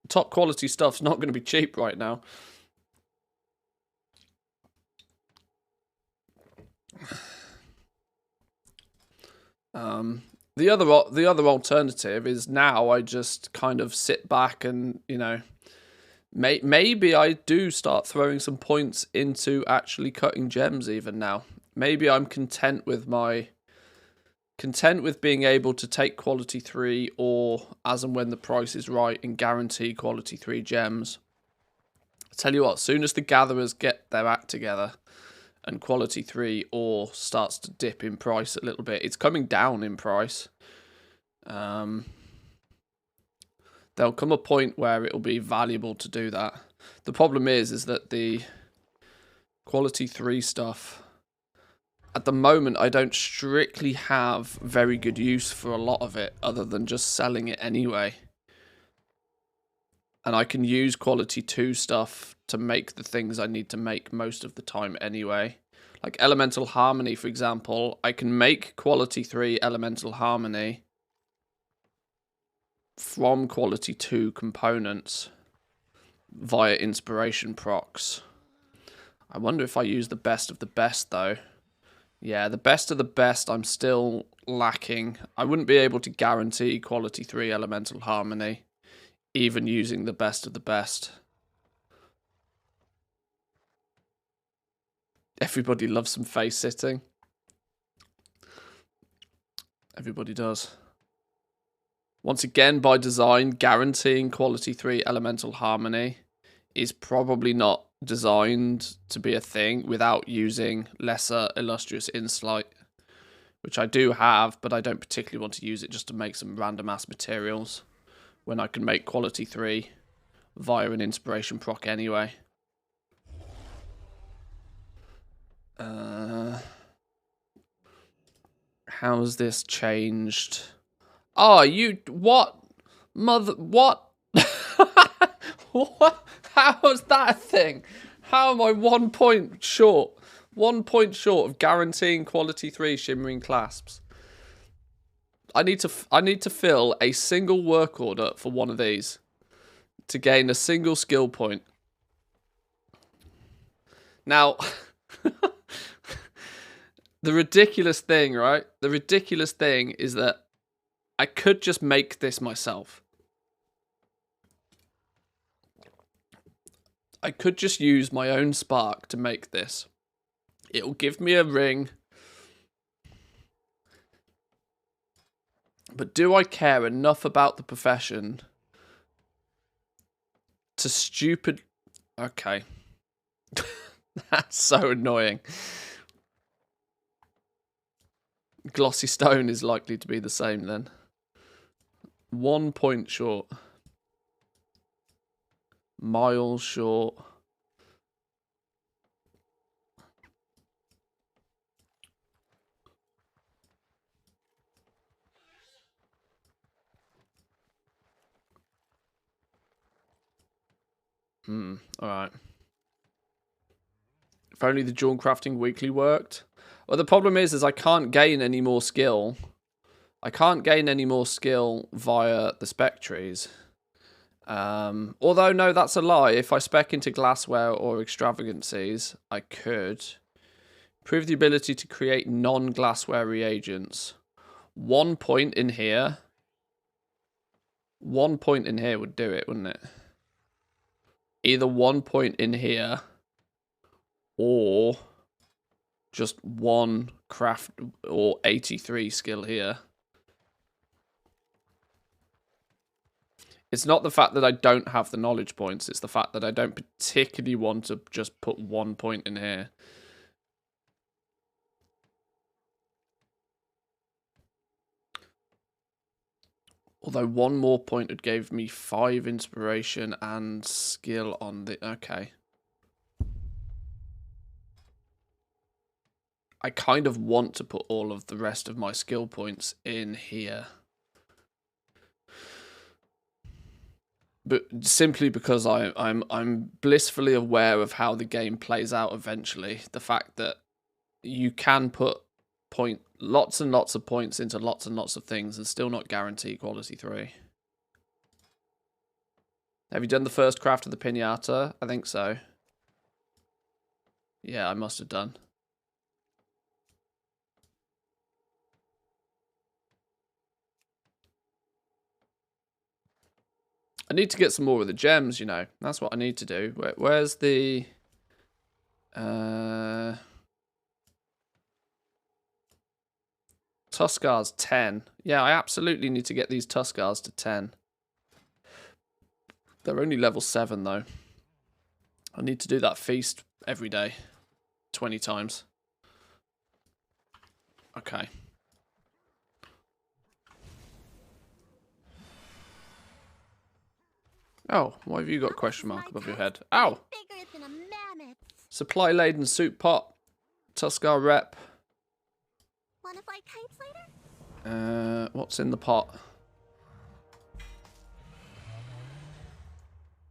Top quality stuff's not going to be cheap right now. The other alternative is now I just kind of sit back and, you know, maybe I do start throwing some points into actually cutting gems even now. Maybe I'm content with being able to take quality 3 or as and when the price is right and guarantee quality 3 gems. I tell you what, as soon as the gatherers get their act together and quality 3 ore starts to dip in price a little bit, it's coming down in price. There'll come a point where it'll be valuable to do that. The problem is that the quality 3 stuff, at the moment, I don't strictly have very good use for a lot of it, other than just selling it anyway. And I can use quality 2 stuff to make the things I need to make most of the time anyway. Like Elemental Harmony, for example, I can make quality 3 Elemental Harmony from quality 2 components via inspiration procs. I wonder if I use the best of the best, though. Yeah, the best of the best I'm still lacking. I wouldn't be able to guarantee quality 3 Elemental Harmony, even using the best of the best. Everybody loves some face sitting. Everybody does. Once again, by design, guaranteeing quality 3 Elemental Harmony is probably not designed to be a thing without using lesser illustrious insight, which I do have, but I don't particularly want to use it just to make some random ass materials when I can make quality 3 via an inspiration proc anyway. How's this changed? Oh, you what? What? What? How is that a thing? How am I 1 point short? 1 point short of guaranteeing quality 3 shimmering clasps. I need to fill a single work order for one of these to gain a single skill point. Now, the ridiculous thing, right? The ridiculous thing is that I could just make this myself. I could just use my own spark to make this. It'll give me a ring. But do I care enough about the profession to stupid... Okay. That's so annoying. Glossy stone is likely to be the same then. 1 point short. Miles short. Alright. If only the jewel crafting weekly worked. Well, the problem is I can't gain any more skill. I can't gain any more skill via the spec trees. Although, no, that's a lie. If I spec into glassware or extravagancies, I could. Improve the ability to create non-glassware reagents. 1 point in here. 1 point in here would do it, wouldn't it? Either 1 point in here or just 1 craft or 83 skill here. It's not the fact that I don't have the knowledge points, it's the fact that I don't particularly want to just put 1 point in here. Although 1 more point would give me 5 inspiration and skill on the... Okay. I kind of want to put all of the rest of my skill points in here. But simply because I'm blissfully aware of how the game plays out eventually. The fact that you can put lots and lots of points into lots and lots of things and still not guarantee quality 3. Have you done the first craft of the pinata? I think so. Yeah, I must have done. I need to get some more of the gems, you know. That's what I need to do. Where's the... Tuskar's 10. Yeah, I absolutely need to get these Tuskar's to 10. They're only level 7, though. I need to do that feast every day. 20 times. Okay. Oh, why have you got a question mark above your head? Ow! Bigger than a mammoth. Supply laden soup pot. Tuskar rep. Wanna fly kites later? What's in the pot?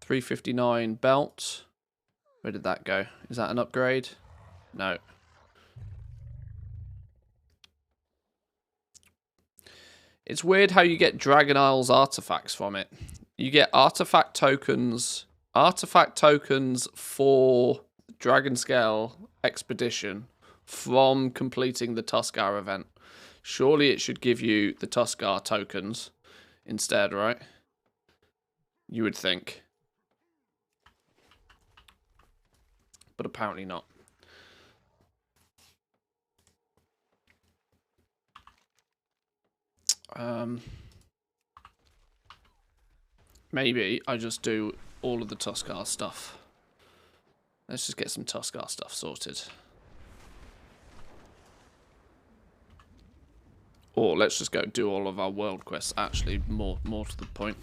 359 belt. Where did that go? Is that an upgrade? No. It's weird how you get Dragon Isle's artifacts from it. You get artifact tokens for Dragon Scale Expedition from completing the Tuskar event. Surely it should give you the Tuskar tokens instead, right? You would think. But apparently not. Maybe I just do all of the Tuskar stuff. Let's just get some Tuskar stuff sorted. Or let's just go do all of our world quests. Actually, more to the point.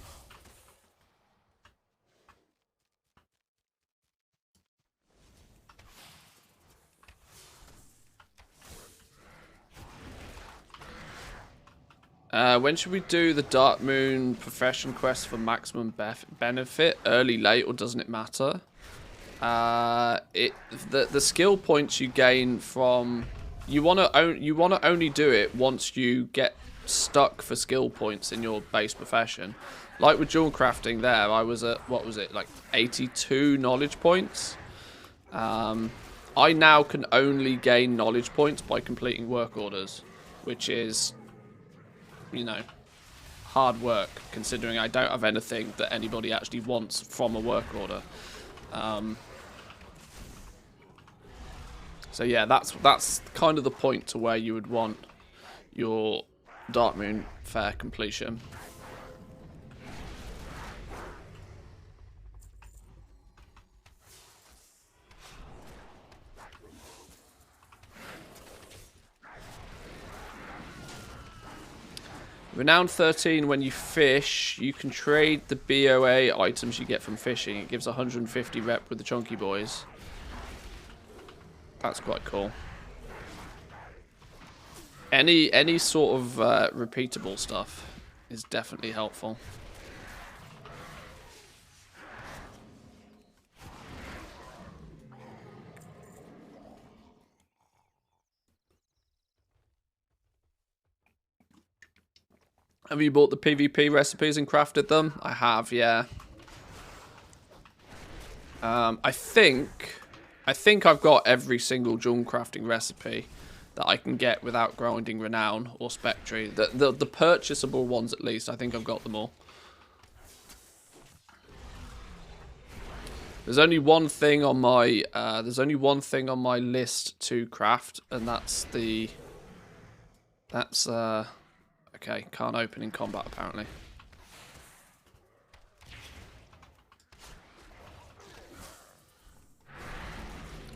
When should we do the Dark Moon profession quest for maximum benefit? Early, late, or doesn't it matter? The skill points you gain from you want to only do it once you get stuck for skill points in your base profession. Like with jewel crafting, there I was at what was it like 82 knowledge points. I now can only gain knowledge points by completing work orders, which is, you know, hard work considering I don't have anything that anybody actually wants from a work order. So yeah, that's kind of the point to where you would want your Dark Moon fair completion. Renown 13, when you fish, you can trade the BOA items you get from fishing. It gives 150 rep with the Chunky Boys. That's quite cool. Any sort of repeatable stuff is definitely helpful. Have you bought the PvP recipes and crafted them? I have, yeah. I think I've got every single jewel crafting recipe that I can get without grinding Renown or Spectre. The purchasable ones, at least. I think I've got them all. There's only one thing on my list to craft, and that's okay, can't open in combat apparently.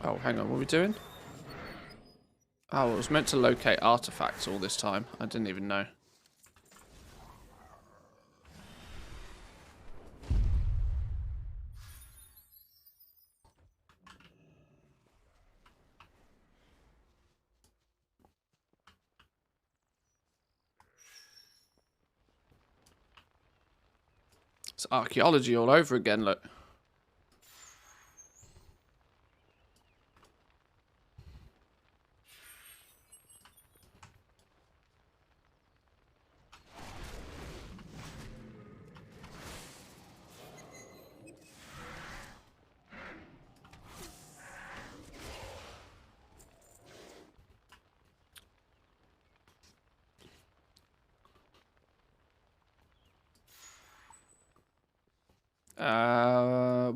Oh, hang on, what are we doing? Oh, it was meant to locate artifacts all this time. I didn't even know. It's archaeology all over again, look.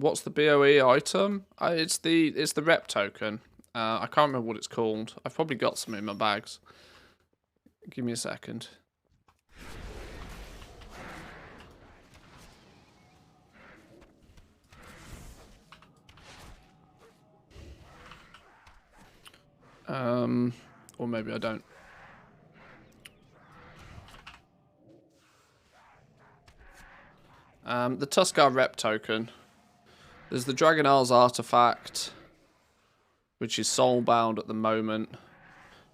What's the BOE item? It's the rep token. I can't remember what it's called. I've probably got some in my bags. Give me a second. Or maybe I don't. The Tuskar rep token. There's the Dragon Isles artifact, which is soulbound at the moment.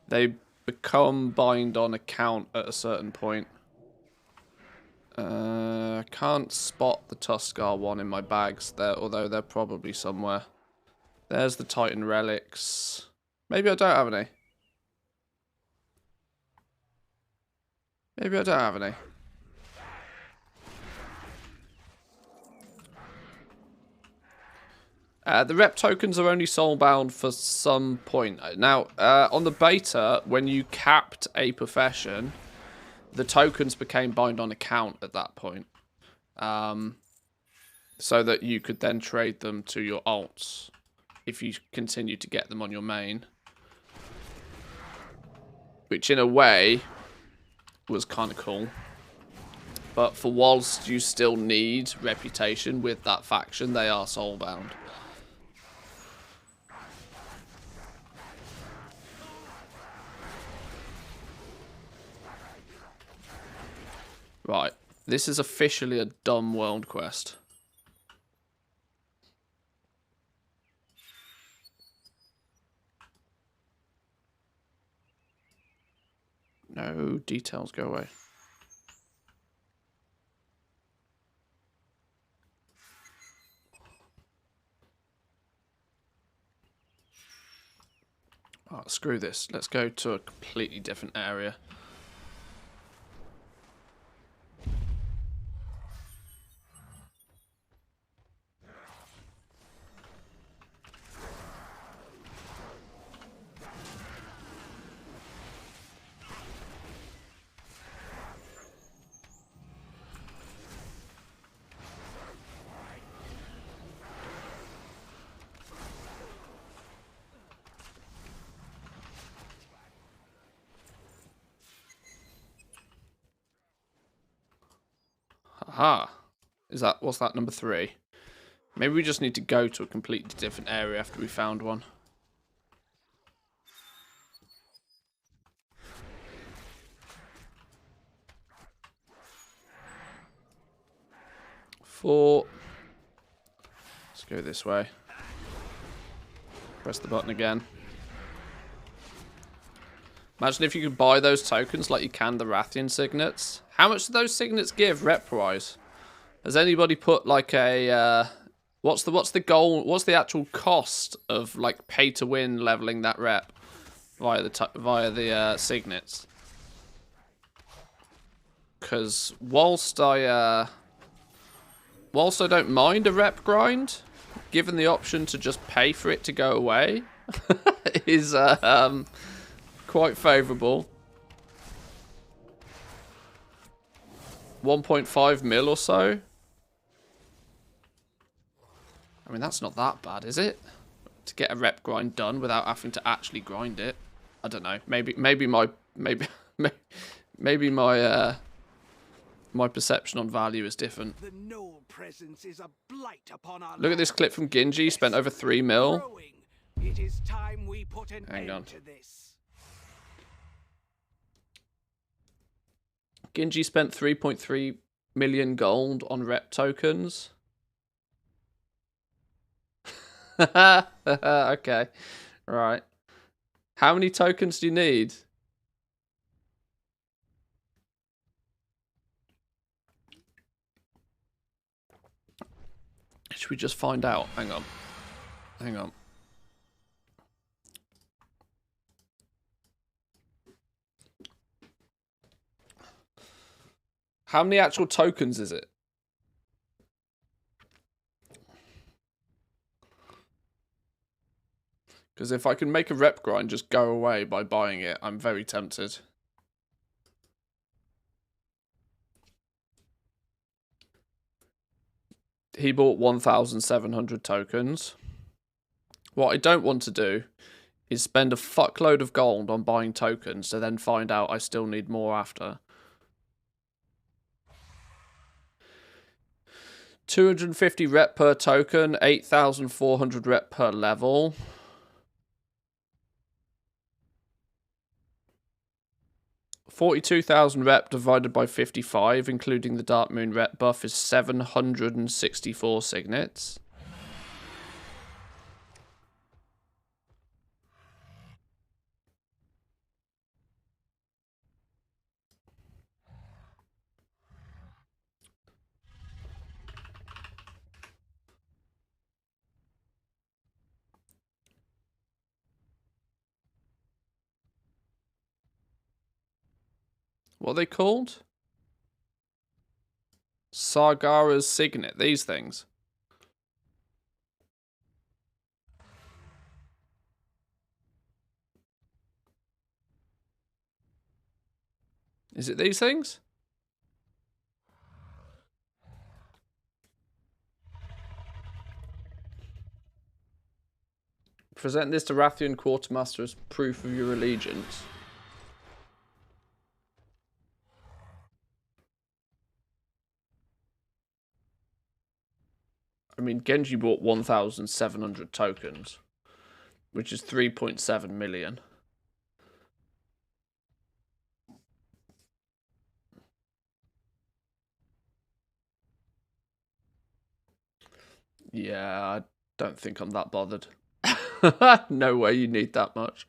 They become bind on account at a certain point. I can't spot the Tuskar one in my bags there, although they're probably somewhere. There's the Titan relics. Maybe I don't have any. Maybe I don't have any. The rep tokens are only soulbound for some point. Now, on the beta, when you capped a profession, the tokens became bind on account at that point. So that you could then trade them to your alts if you continue to get them on your main. Which, in a way, was kind of cool. But for whilst you still need reputation with that faction, they are soulbound. Right, this is officially a dumb world quest. No details, go away. Oh, screw this. Let's go to a completely different area. Aha. What's that, number 3? Maybe we just need to go to a completely different area after we found one. 4. Let's go this way. Press the button again. Imagine if you could buy those tokens like you can the Rathian signets. How much do those signets give rep-wise? Has anybody put like a what's the goal? What's the actual cost of like pay to win leveling that rep via the signets? Because whilst I don't mind a rep grind, given the option to just pay for it to go away, is quite favourable. 1.5 mil or so. I mean, that's not that bad, is it? To get a rep grind done without having to actually grind it. I don't know. Maybe my my perception on value is different. The Knoll presence is a blight upon our Look at this clip from Ginji. Spent over 3 mil. It is time we put an Hang on. end to this. Ginji spent 3.3 million gold on rep tokens. Okay. Right. How many tokens do you need? Should we just find out? Hang on. Hang on. How many actual tokens is it? Because if I can make a rep grind just go away by buying it, I'm very tempted. He bought 1,700 tokens. What I don't want to do is spend a fuckload of gold on buying tokens to then find out I still need more after. 250 rep per token, 8,400 rep per level. $42,000 rep divided by 55, including the Dark Moon rep buff, is 764 signets. What are they called? Sargara's Signet, these things. Is it these things? Present this to Rathian Quartermaster as proof of your allegiance. I mean, Genji bought 1,700 tokens, which is 3.7 million. Yeah, I don't think I'm that bothered. No way you need that much.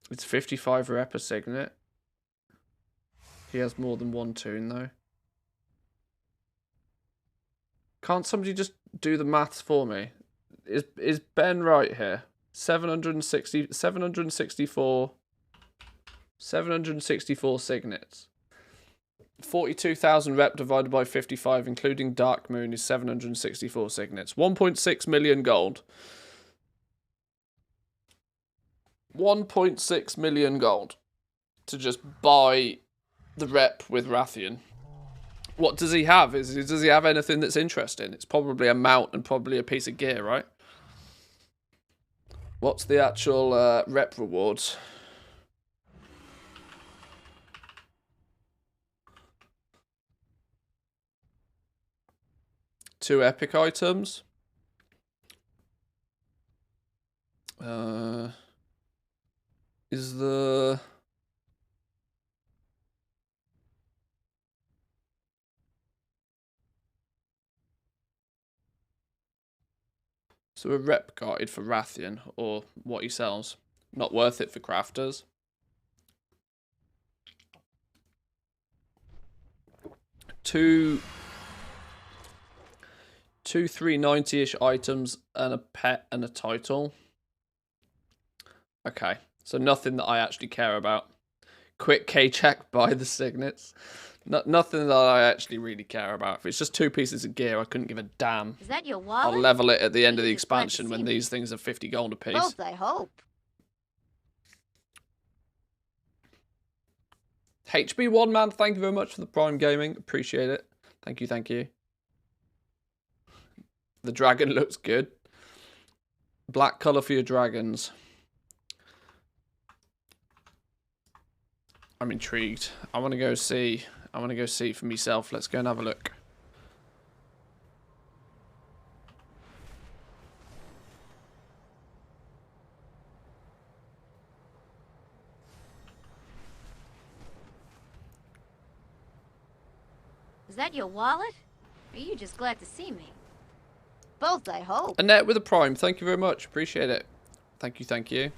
It's 55 rep a signet. He has more than one toon though. Can't somebody just do the maths for me? Is Ben right here? 764 signets. 42,000 rep divided by 55, including Dark Moon, is 764 signets. 1.6 million gold. 1.6 million gold to just buy the rep with Rathian. What does he have? Does he have anything that's interesting? It's probably a mount and probably a piece of gear, right? What's the actual rep rewards? Two epic items. So a rep guide for Rathian, or what he sells. Not worth it for crafters. Two 390-ish items and a pet and a title. Okay, so nothing that I actually care about. Quick K-check, buy the signets. Nothing that I actually really care about. If it's just 2 pieces of gear, I couldn't give a damn. Is that your wallet? I'll level it at the end of the You just glad to expansion see when me. these things are 50 gold a piece. Both, I hope. HB1 man, thank you very much for the Prime Gaming. Appreciate it. Thank you, thank you. The dragon looks good. Black colour for your dragons. I'm intrigued. I want to go see. I want to go see for myself. Let's go and have a look. Is that your wallet? Or are you just glad to see me? Both, I hope. Annette with a Prime. Thank you very much. Appreciate it. Thank you, thank you.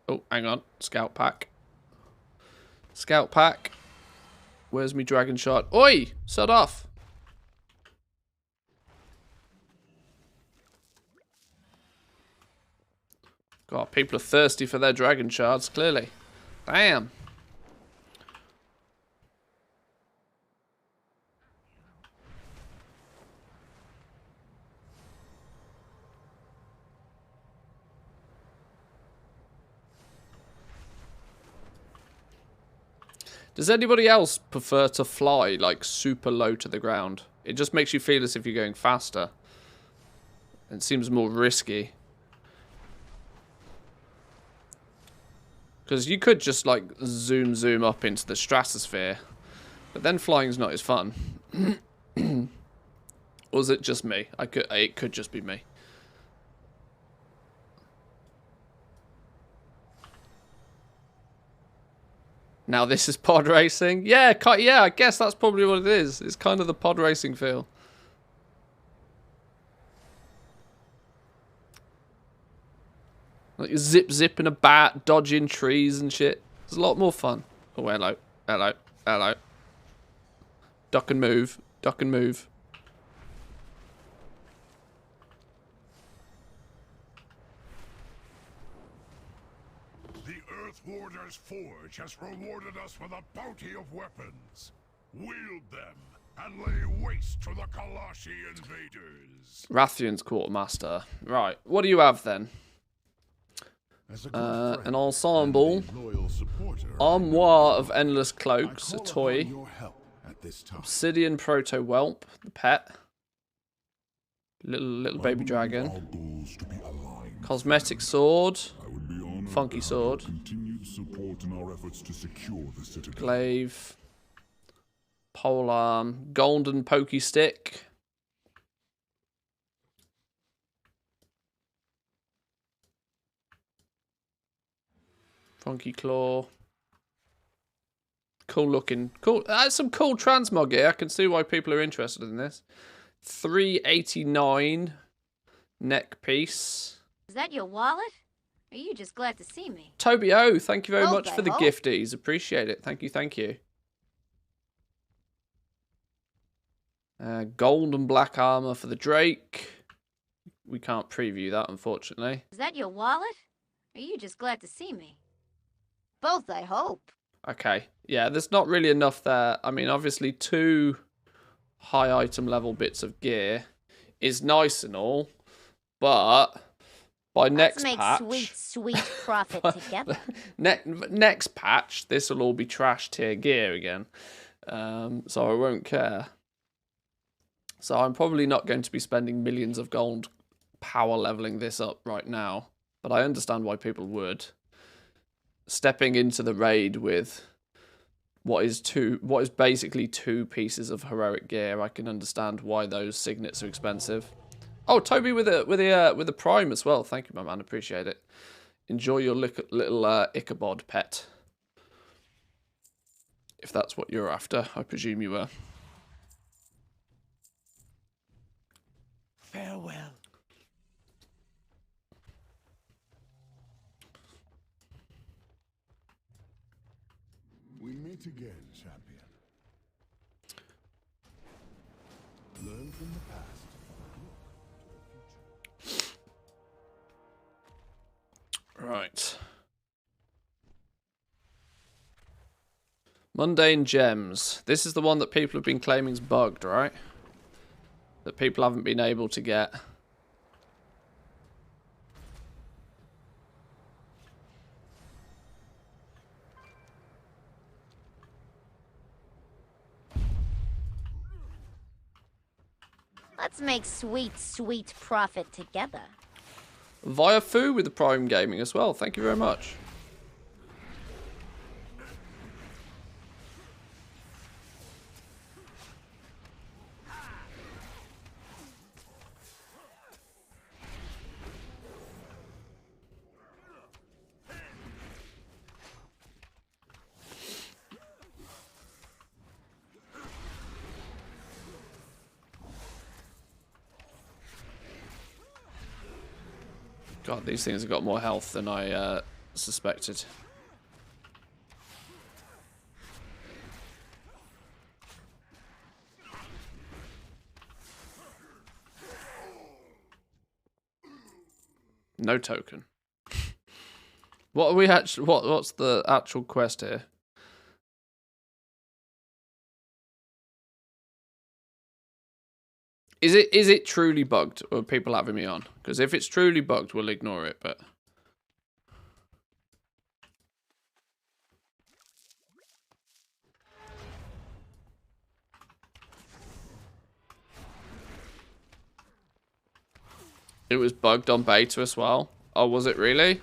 Oh, hang on. Scout pack. Scout pack. Where's me dragon shot? Oi! Shut off. God, people are thirsty for their dragon shards, clearly. Damn. Does anybody else prefer to fly, like, super low to the ground? It just makes you feel as if you're going faster. It seems more risky. Because you could just, like, zoom up into the stratosphere. But then flying's not as fun. Or is it just me? It could just be me. Now this is pod racing? Yeah, I guess that's probably what it is. It's kind of the pod racing feel. Like zipping a bat, dodging trees and shit. It's a lot more fun. Oh, hello. Hello. Hello. Duck and move. Duck and move. The Earth Warder's Forge has rewarded us with a bounty of weapons. Wield them and lay waste to the Kalashi invaders. Rathian's quartermaster. Right. What do you have then? As a good friend An ensemble. and a loyal supporter, Armoire of Endless Cloaks, I a call toy. upon your help at this time. Obsidian Proto Whelp, the pet. Little baby I dragon. believe our goals to be aligned. Cosmetic sword. I would be honored Funky to have sword. your continued support in our efforts to secure the citadel. Glaive. Polearm. Golden pokey stick. Funky claw. Cool looking. Cool. That's some cool transmog here. I can see why people are interested in this. 389 neck piece. Is that your wallet? Or are you just glad to see me? Toby O, thank you very Both, much for I the hope. gifties. Appreciate it. Thank you, thank you. Gold and black armor for the Drake. We can't preview that, unfortunately. Is that your wallet? Or are you just glad to see me? Both, I hope. Okay. Yeah, there's not really enough there. I mean, obviously, 2 high item level bits of gear is nice and all, but by next Let's make patch... sweet profit together. next patch, this will all be trash tier gear again. So I won't care. So I'm probably not going to be spending millions of gold power leveling this up right now. But I understand why people would. Stepping into the raid with what is basically 2 pieces of heroic gear, I can understand why those signets are expensive. Oh, Toby with a prime as well. Thank you, my man. Appreciate it. Enjoy your little Ichabod pet. If that's what you're after, I presume you were. Farewell. We meet again, champion. Learn from the past. Look to the future. Right. Mundane Gems. This is the one that people have been claiming is bugged, right? That people haven't been able to get. Let's make sweet, sweet profit together. Via Fu with the Prime Gaming as well. Thank you very much. God, these things have got more health than I suspected. No token. What are we actually? What's the actual quest here? Is it truly bugged, or are people having me on? Because if it's truly bugged, we'll ignore it. But it was bugged on beta as well. Oh, was it really?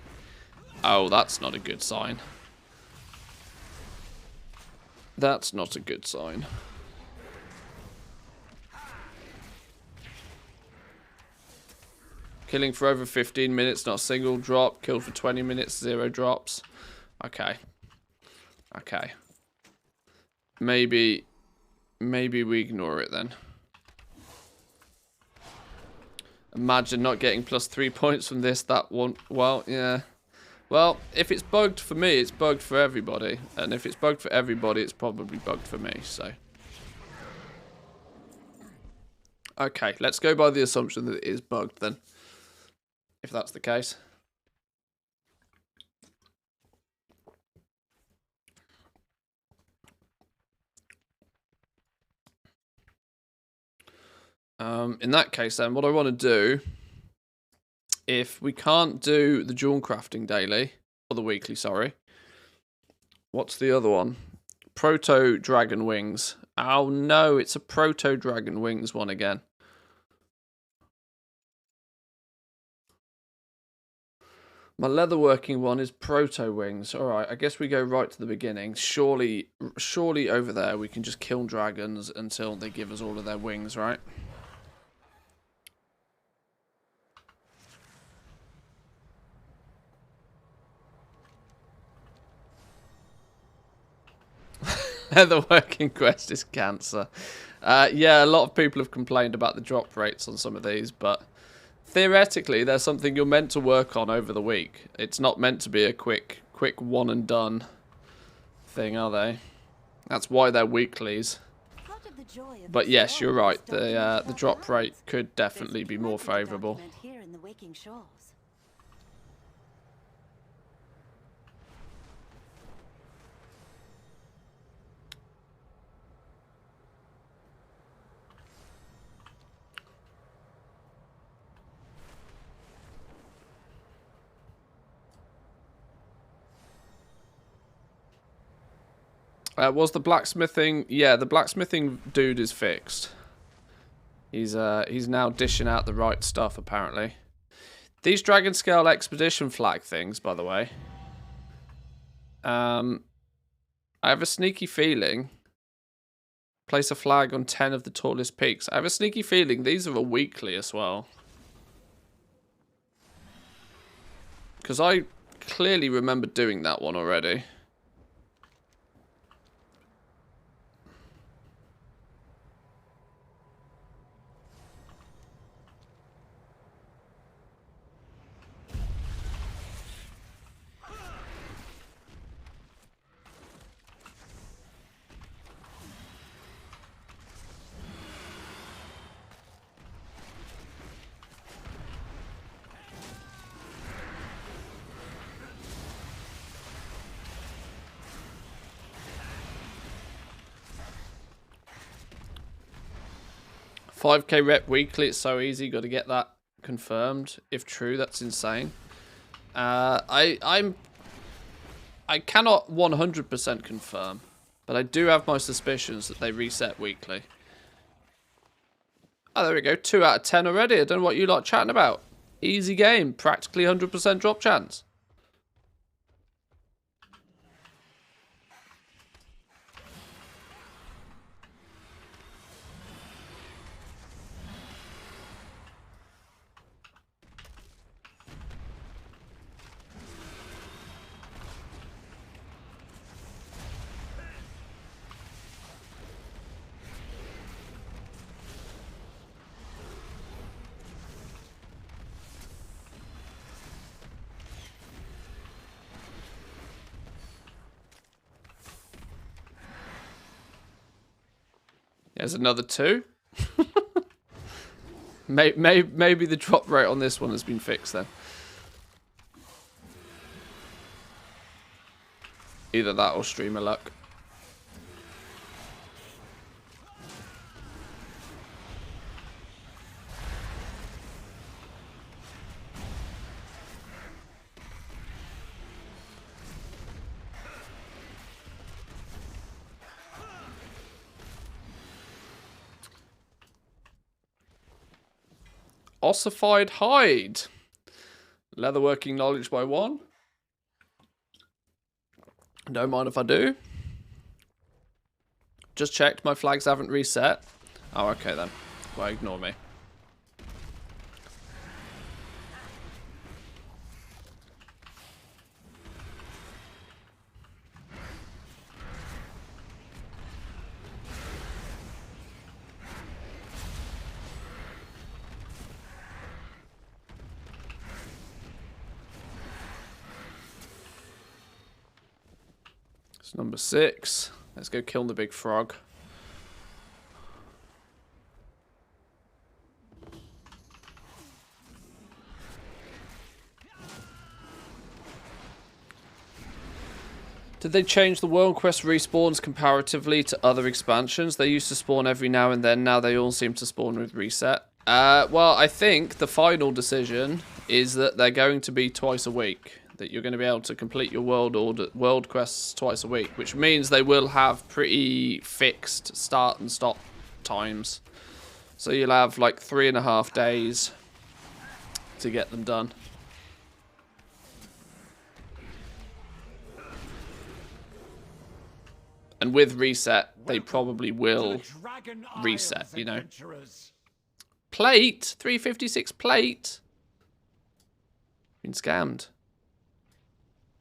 Oh, that's not a good sign. That's not a good sign. Killing for over 15 minutes, not a single drop. Killed for 20 minutes, 0 drops. Okay. Okay. Maybe we ignore it then. Imagine not getting +3 points from this. That one. Well, yeah. Well, if it's bugged for me, it's bugged for everybody. And if it's bugged for everybody, it's probably bugged for me, so. Okay, let's go by the assumption that it is bugged then. If that's the case. In that case then, what I want to do, if we can't do the jewel crafting daily, or the weekly, sorry. What's the other one? Proto Dragon Wings. Oh no, it's a Proto Dragon Wings one again. My leatherworking one is Proto Wings. Alright, I guess we go right to the beginning. Surely over there we can just kill dragons until they give us all of their wings, right? Leatherworking quest is cancer. Yeah, a lot of people have complained about the drop rates on some of these, but theoretically, there's something you're meant to work on over the week. It's not meant to be a quick one and done thing, are they? That's why they're weeklies. But yes, you're right. The drop rate could definitely be more favourable. Was the blacksmithing? Yeah, the blacksmithing dude is fixed. He's now dishing out the right stuff, apparently. These Dragon Scale Expedition flag things, by the way. I have a sneaky feeling. Place a flag on 10 of the tallest peaks. I have a sneaky feeling these are a weekly as well. Because I clearly remember doing that one already. 5k rep weekly, it's so easy, got to get that confirmed. If true, that's insane. I cannot 100% confirm, but I do have my suspicions that they reset weekly. Oh, there we go. 2 out of 10 already. I don't know what you lot chatting about. Easy game. Practically 100% drop chance. There's another 2. Maybe the drop rate on this one has been fixed then. Either that or streamer luck. Ossified hide. Leatherworking knowledge by 1. Don't mind if I do. Just checked, my flags haven't reset. Oh, okay then. Well, ignore me. It's number 6. Let's go kill the big frog. Did they change the World Quest respawns comparatively to other expansions? They used to spawn every now and then. Now they all seem to spawn with reset. Well, I think the final decision is that they're going to be twice a week. That you're going to be able to complete your world quests twice a week, which means they will have pretty fixed start and stop times. So you'll have like 3.5 days to get them done. And with reset, they probably will reset, you know. Plate? 356 plate? Been scammed.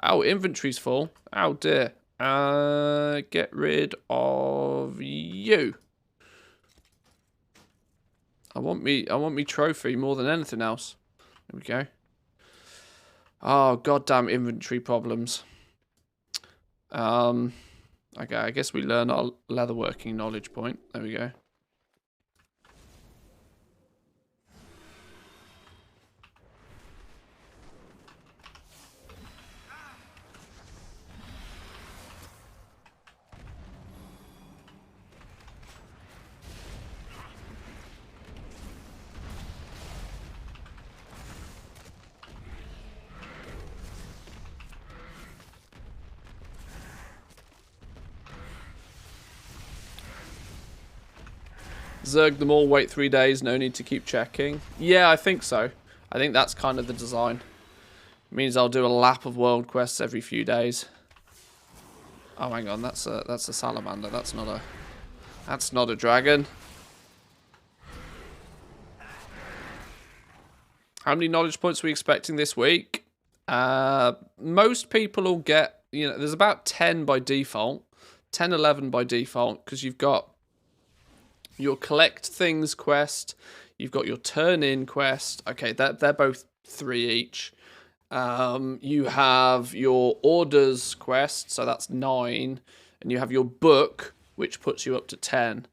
Oh, inventory's full. Oh dear. Get rid of you. I want me trophy more than anything else. There we go. Oh, goddamn inventory problems. Okay, I guess we learn our leatherworking knowledge point. There we go. Zerg them all, wait 3 days, no need to keep checking. Yeah, I think so. I think that's kind of the design. It means I'll do a lap of world quests every few days. Oh, hang on, that's a salamander. That's not a dragon. How many knowledge points are we expecting this week? Most people will get, you know, there's about 10 by default. 10, 11 by default, because you've got your collect things quest, you've got your turn in quest. Okay, they're both 3 each. You have your orders quest, so that's 9, and you have your book, which puts you up to 10.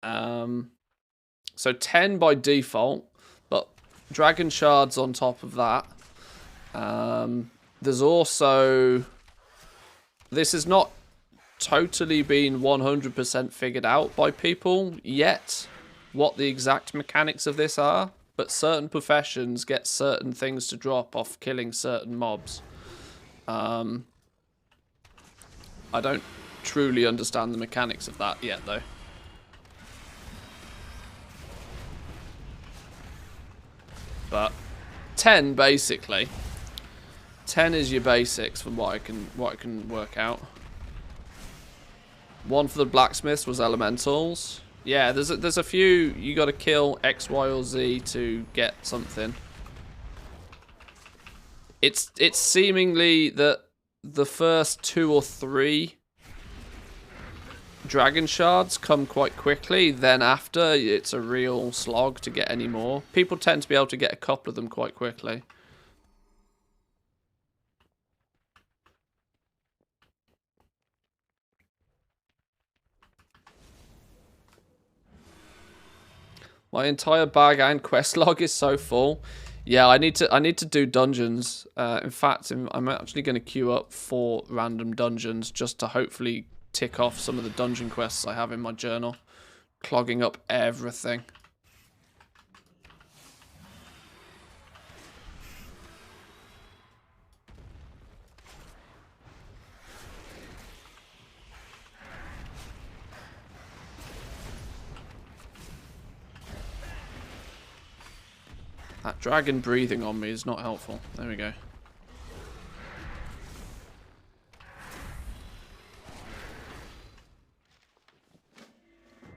So 10 by default, but dragon shards on top of that. There's also, this is not totally been 100% figured out by people yet, what the exact mechanics of this are, but certain professions get certain things to drop off killing certain mobs. I don't truly understand the mechanics of that yet, though. But 10 basically. 10 is your basics from what I can work out. 1 for the blacksmiths was elementals. Yeah, there's a few you got to kill X, Y, or Z to get something. It's seemingly that the first 2 or 3 dragon shards come quite quickly. Then after, it's a real slog to get any more. People tend to be able to get a couple of them quite quickly. My entire bag and quest log is so full. Yeah, I need to do dungeons. In fact, I'm actually going to queue up 4 random dungeons just to hopefully tick off some of the dungeon quests I have in my journal. Clogging up everything. That dragon breathing on me is not helpful. There we go.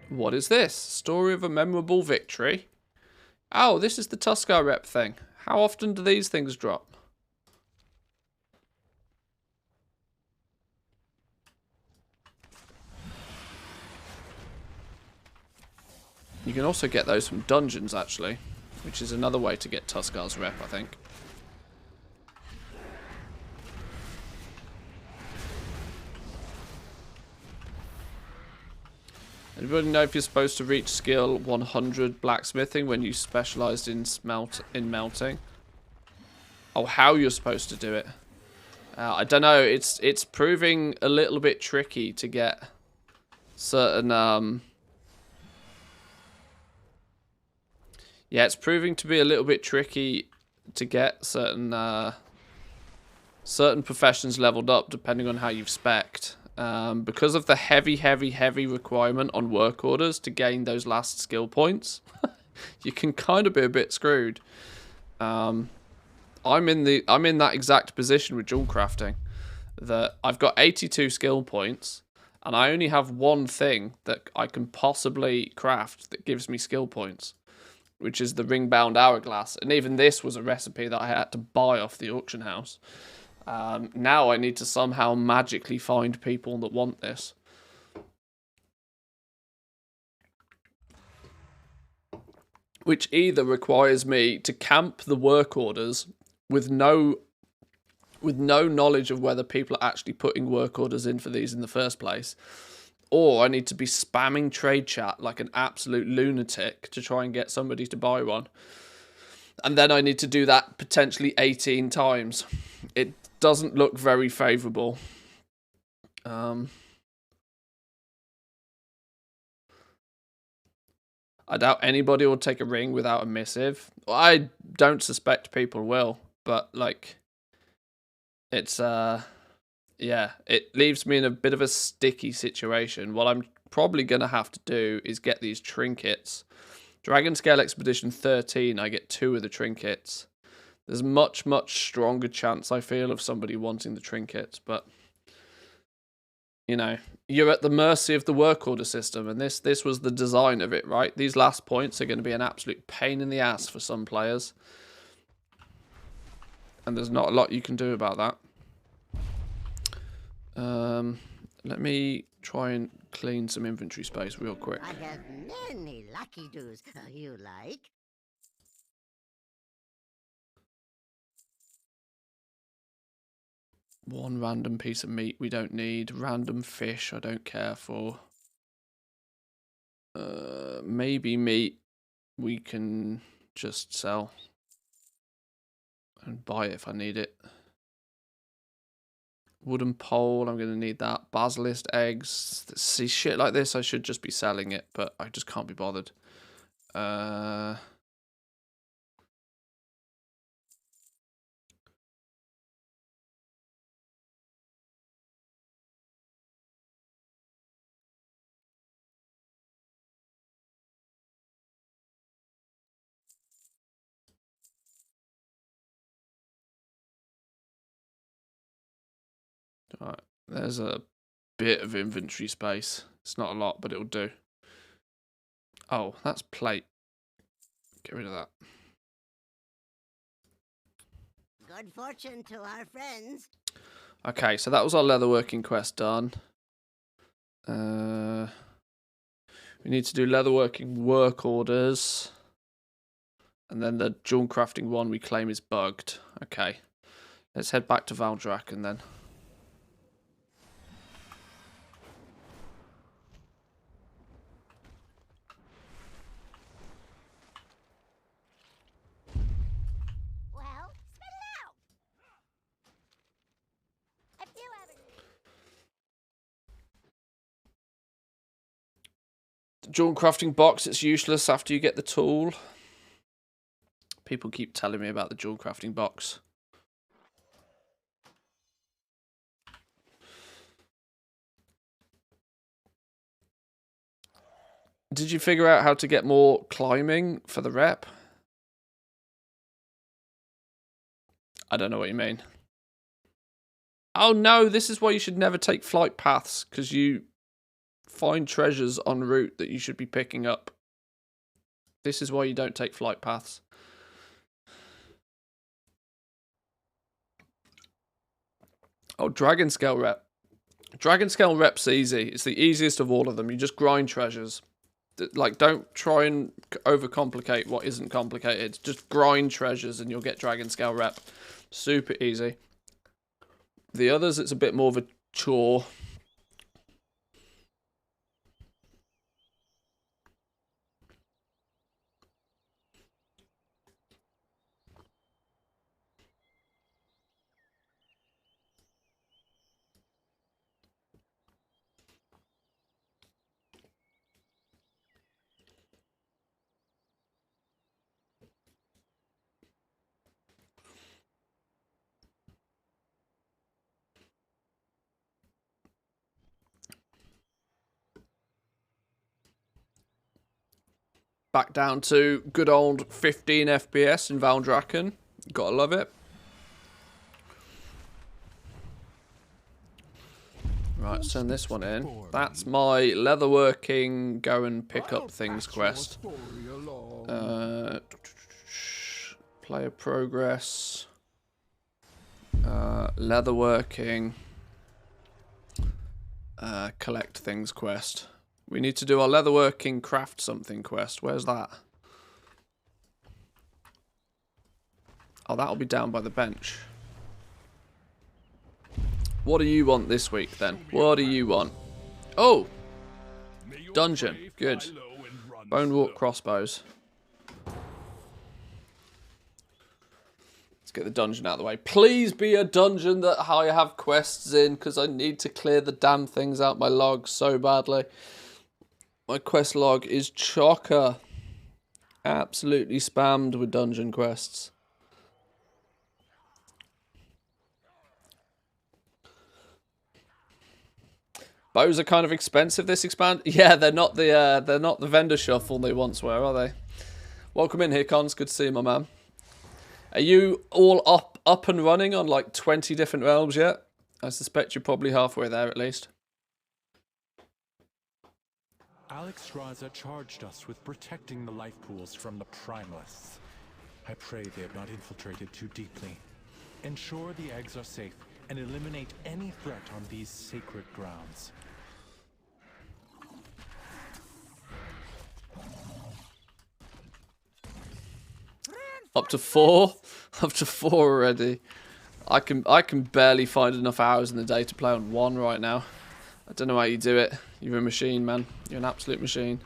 What is this? Story of a memorable victory. Oh, this is the Tuskar rep thing. How often do these things drop? You can also get those from dungeons, actually. Which is another way to get Tuskar's rep, I think. Anybody know if you're supposed to reach skill 100 blacksmithing when you specialised in melting? Oh, how you're supposed to do it? I don't know. It's proving a little bit tricky to get certain yeah, it's proving to be a little bit tricky to get certain certain professions leveled up depending on how you've spec'd. Because of the heavy requirement on work orders to gain those last skill points, you can kind of be a bit screwed. I'm in that exact position with jewel crafting, that I've got 82 skill points and I only have one thing that I can possibly craft that gives me skill points, which is the ring-bound hourglass. And even this was a recipe that I had to buy off the auction house. Now I need to somehow magically find people that want this. Which either requires me to camp the work orders with no knowledge of whether people are actually putting work orders in for these in the first place, or I need to be spamming trade chat like an absolute lunatic to try and get somebody to buy one. And then I need to do that potentially 18 times. It doesn't look very favourable. I doubt anybody will take a ring without a missive. I don't suspect people will, but like, it's yeah, it leaves me in a bit of a sticky situation. What I'm probably going to have to do is get these trinkets. Dragon Scale Expedition 13, I get 2 of the trinkets. There's much stronger chance, I feel, of somebody wanting the trinkets, but you know, you're at the mercy of the work order system, and this was the design of it, right? These last points are going to be an absolute pain in the ass for some players, and there's not a lot you can do about that. Let me try and clean some inventory space real quick. I have many lucky doos. You like? One random piece of meat we don't need. Random fish I don't care for. Maybe meat we can just sell and buy it if I need it. Wooden pole, I'm going to need that. Basilisk eggs. See, shit like this, I should just be selling it, but I just can't be bothered. Right, there's a bit of inventory space. It's not a lot, but it'll do. Oh, that's plate. Get rid of that. Good fortune to our friends. Okay, so that was our leatherworking quest done. We need to do leatherworking work orders. And then the jewel crafting one we claim is bugged. Okay. Let's head back to Valdrakken then. Well, spit it out. If you ever The jewel crafting box, it's useless after you get the tool. People keep telling me about the jewel crafting box. Did you figure out how to get more climbing for the rep? I don't know what you mean. Oh no, this is why you should never take flight paths, because you find treasures en route that you should be picking up. This is why you don't take flight paths. Oh, Dragon Scale rep. Dragon Scale rep's easy. It's the easiest of all of them. You just grind treasures. Like, don't try and overcomplicate what isn't complicated. Just grind treasures and you'll get Dragon Scale rep. Super easy. The others, it's a bit more of a chore. Back down to good old 15 FPS in Valdrakken. Gotta love it. Right, send this one in. That's my leatherworking go and pick up things quest. Player progress. Leatherworking. Collect things quest. We need to do our leatherworking craft something quest. Where's that? Oh, that'll be down by the bench. What do you want this week then? What do you want? Oh! Dungeon. Good. Bone walk crossbows. Let's get the dungeon out of the way. Please be a dungeon that I have quests in, because I need to clear the damn things out my log so badly. My quest log is chocker. Absolutely spammed with dungeon quests. Bows are kind of expensive this expand. Yeah, they're not the vendor shuffle they once were, are they? Welcome in here, Cons. Good to see you, my man. Are you all up and running on like 20 different realms yet? I suspect you're probably halfway there at least. Alex Raza charged us with protecting the life pools from the primalists. I pray they have not infiltrated too deeply. Ensure the eggs are safe and eliminate any threat on these sacred grounds. Up to 4? Up to 4 already. I can barely find enough hours in the day to play on 1 right now. I don't know how you do it. You're a machine, man. You're an absolute machine.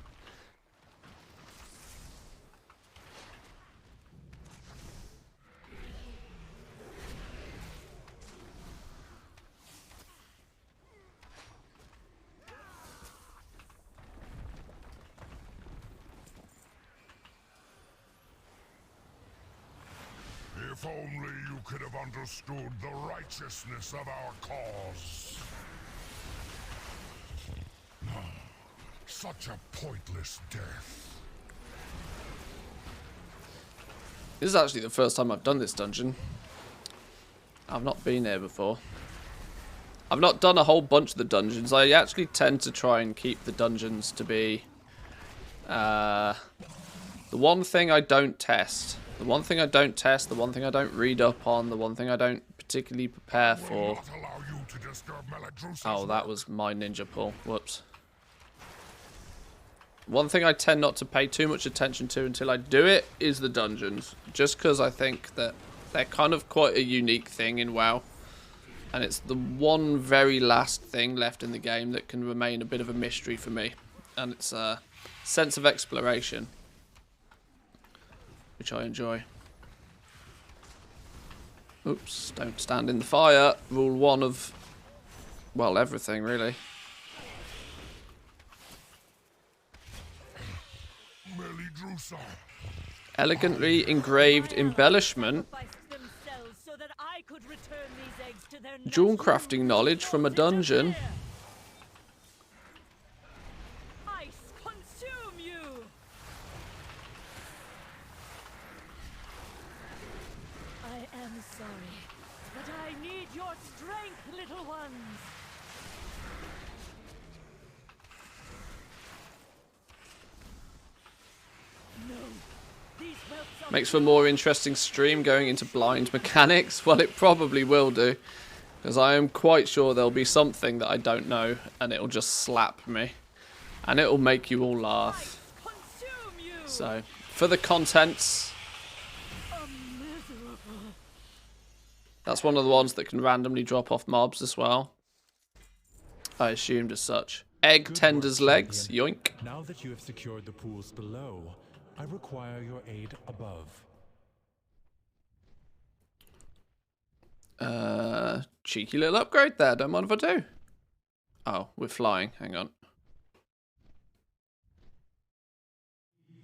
If only you could have understood the righteousness of our cause. Such a pointless death. This is actually the first time I've done this dungeon. I've not been here before. I've not done a whole bunch of the dungeons. I actually tend to try and keep the dungeons to be the one thing I don't test. The one thing I don't test, the one thing I don't read up on, the one thing I don't particularly prepare for. Oh, that was my ninja pull. Whoops. One thing I tend not to pay too much attention to until I do it is the dungeons. Just because I think that they're kind of quite a unique thing in WoW. And it's the one very last thing left in the game that can remain a bit of a mystery for me. And it's a sense of exploration, which I enjoy. Oops, don't stand in the fire. Rule 1 of, well, everything, really. Elegantly engraved embellishment. Jewel crafting knowledge from a dungeon. Ice consume you. I am sorry, but I need your strength, little ones. No. These belts are Makes for a more interesting stream going into blind mechanics. Well, it probably will do. Because I am quite sure there'll be something that I don't know, and it'll just slap me. And it'll make you all laugh. consume you. So, for the contents, that's one of the ones that can randomly drop off mobs as well. I assumed as such. Egg Good tender's work, legs, champion. yoink. Now that you have secured the pools below, I require your aid above. Cheeky little upgrade there, don't mind if I do. Oh, we're flying, hang on.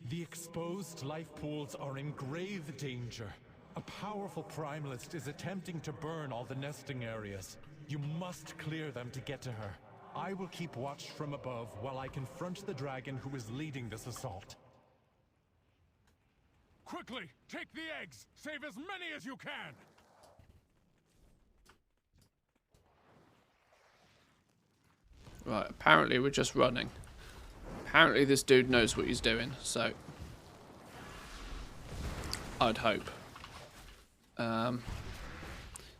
The exposed life pools are in grave danger. A powerful primalist is attempting to burn all the nesting areas. You must clear them to get to her. I will keep watch from above while I confront the dragon who is leading this assault. Quickly, take the eggs! Save as many as you can! Right, apparently we're just running. Apparently this dude knows what he's doing, so I'd hope.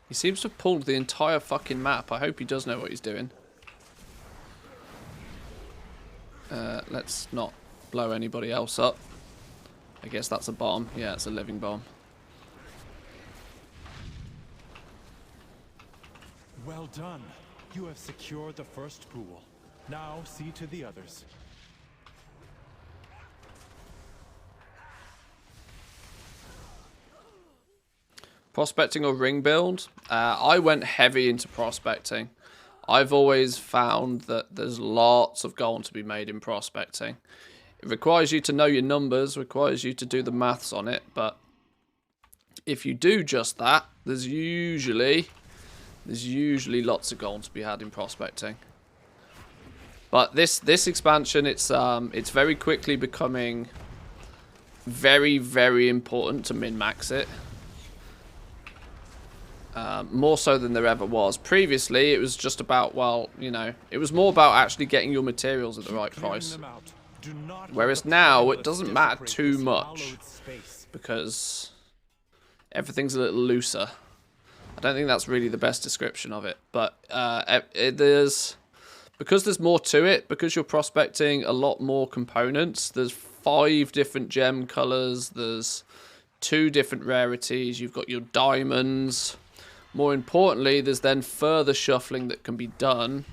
He seems to have pulled the entire fucking map. I hope he does know what he's doing. Let's not blow anybody else up. I guess that's a bomb. Yeah, it's a living bomb. Well done. You have secured the first pool. Now see to the others. Prospecting or ring build? I went heavy into prospecting. I've always found that there's lots of gold to be made in prospecting. It requires you to know your numbers, requires you to do the maths on it, but if you do just that, there's usually lots of gold to be had in prospecting. But this expansion, it's very quickly becoming very, very important to min-max it. More so than there ever was. Previously, it was just about, well, you know, it was more about actually getting your materials at the right price. Whereas now, it doesn't matter too much because everything's a little looser. I don't think that's really the best description of it, but because there's more to it, because you're prospecting a lot more components, there's 5 different gem colors, there's 2 different rarities, you've got your diamonds. More importantly, there's then further shuffling that can be done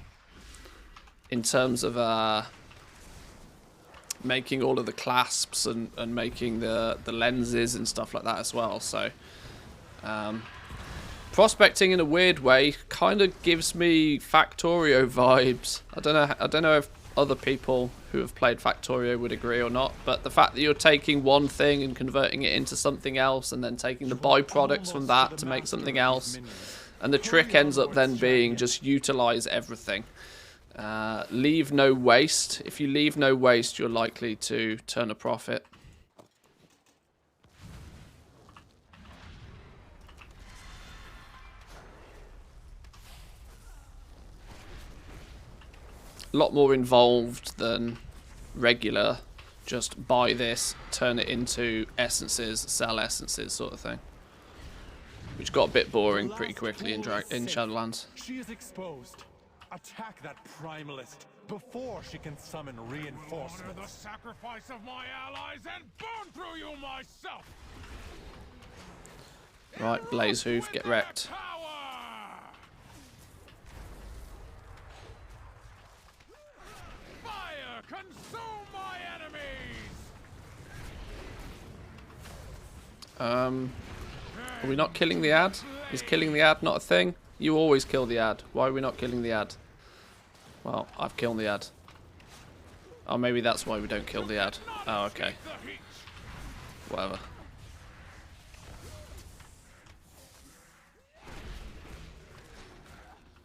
in terms of making all of the clasps and making the lenses and stuff like that as well. So prospecting in a weird way kind of gives me Factorio vibes. I don't know other people who have played Factorio would agree or not, but the fact that you're taking one thing and converting it into something else and then taking the byproducts from that to make something else, and the trick ends up then being just utilize everything. Leave no waste. If you leave no waste, you're likely to turn a profit. A lot more involved than regular just buy this, turn it into essences, sell essences sort of thing, which got a bit boring pretty quickly in Shadowlands. She is exposed. Attack that primalist before she can summon reinforcements. Honor the sacrifice of my allies and burn through you myself. Right, Blazehoof, get wrecked. Fire, consume my enemies. Are we not killing the ad? Is killing the ad not a thing? You always kill the ad. Why are we not killing the ad? Well, I've killed the ad. Oh, maybe that's why we don't kill the ad. Oh, okay. Whatever.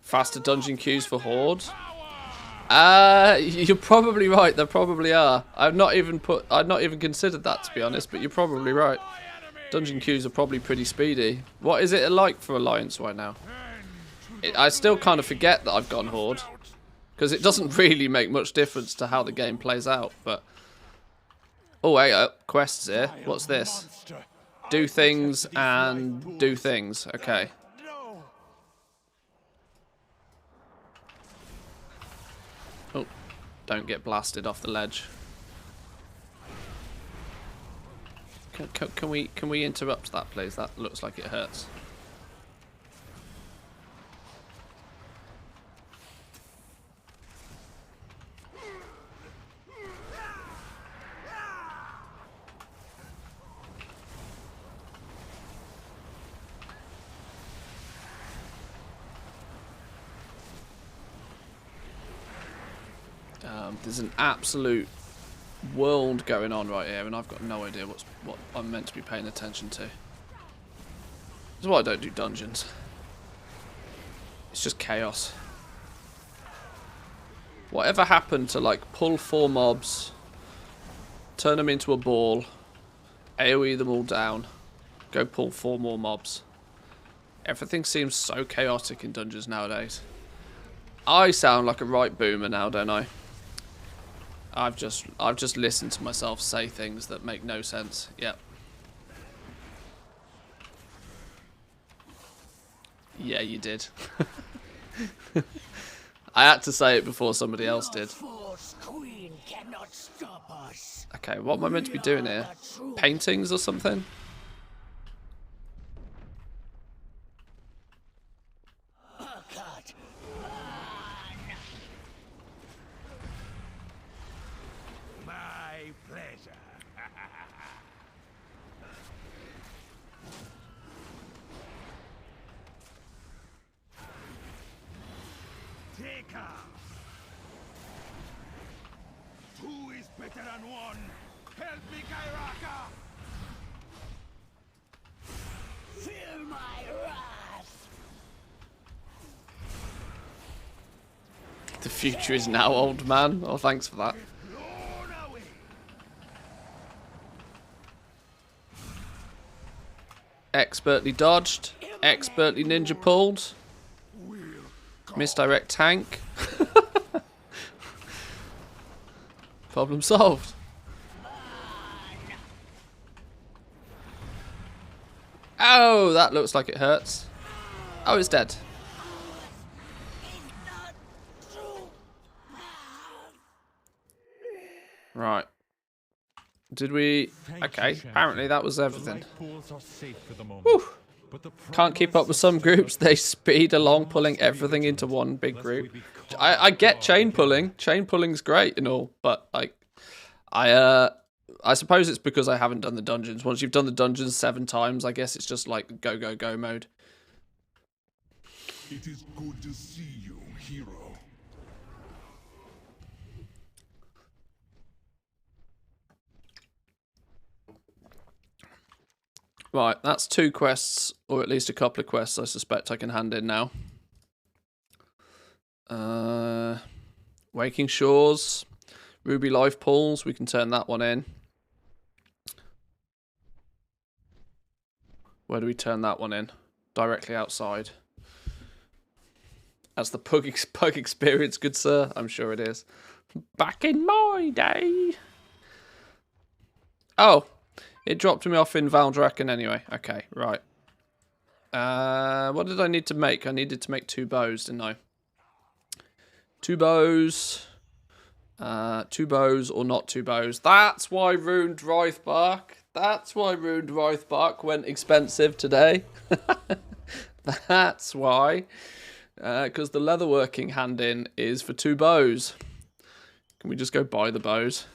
Faster dungeon queues for Horde? You're probably right. There probably are. I've not even considered that, to be honest. But you're probably right. Dungeon queues are probably pretty speedy. What is it like for Alliance right now? I still kind of forget that I've gone Horde, because it doesn't really make much difference to how the game plays out. But oh, hey, quests here. What's this? Do things and do things. Okay. Oh, don't get blasted off the ledge. Can we interrupt that, please? That looks like it hurts. There's an absolute world going on right here, and I've got no idea what I'm meant to be paying attention to. That's why I don't do dungeons. It's just chaos. Whatever happened to like pull 4 mobs, turn them into a ball, AoE them all down, go pull 4 more mobs. Everything seems so chaotic in dungeons nowadays. I sound like a right boomer now, don't I? I've just listened to myself say things that make no sense. Yep. Yeah, you did. I had to say it before somebody else did. Okay, what am I meant to be doing here? Paintings or something? Two is better than one. Help me, Kairaka. Feel my wrath. The future is now, old man. Oh, thanks for that. Expertly dodged. Expertly ninja pulled. Misdirect tank. Problem solved. Oh, that looks like it hurts. Oh, it's dead. Right. Did we... Okay, apparently that was everything. Whew. Can't keep up with some groups. They speed along, pulling everything into one big group. I get chain pulling. Chain pulling's great and all, but like, I suppose it's because I haven't done the dungeons. Once you've done the dungeons 7 times, I guess it's just like go go go mode. It is good to see you, hero. Right, that's 2 quests, or at least a couple of quests I suspect I can hand in now. Waking Shores, Ruby Life Pools, we can turn that one in. Where do we turn that one in? Directly outside. That's the pug experience, good sir. I'm sure it is. Back in my day. Oh, it dropped me off in Valdrakken anyway. Okay, right. What did I need to make? I needed to make 2 bows, didn't I? 2 bows. 2 bows or not 2 bows. That's why Ruined Wraithbark. That's why Ruined Wraithbark went expensive today. That's why. Because the leatherworking hand-in is for 2 bows. Can we just go buy the bows?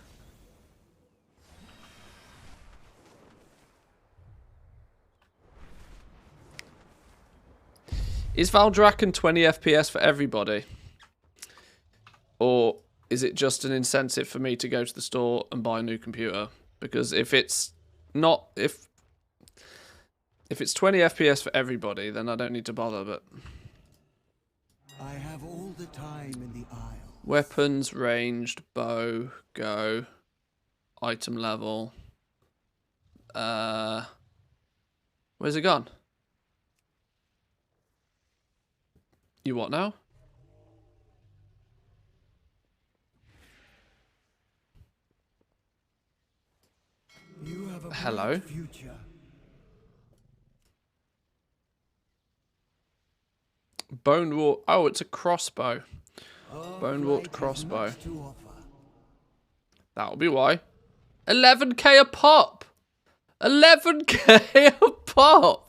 Is Valdrakken 20 FPS for everybody? Or is it just an incentive for me to go to the store and buy a new computer? Because if it's not, if it's 20 FPS for everybody, then I don't need to bother, but... I have all the time in the aisle. Weapons, ranged, bow, go, item level. Where's it gone? You what now? You have a Hello? bright future. Bonewort. Oh, it's a crossbow. Our Bonewort flight has crossbow. much to offer. That'll be why. 11k a pop! 11k a pop!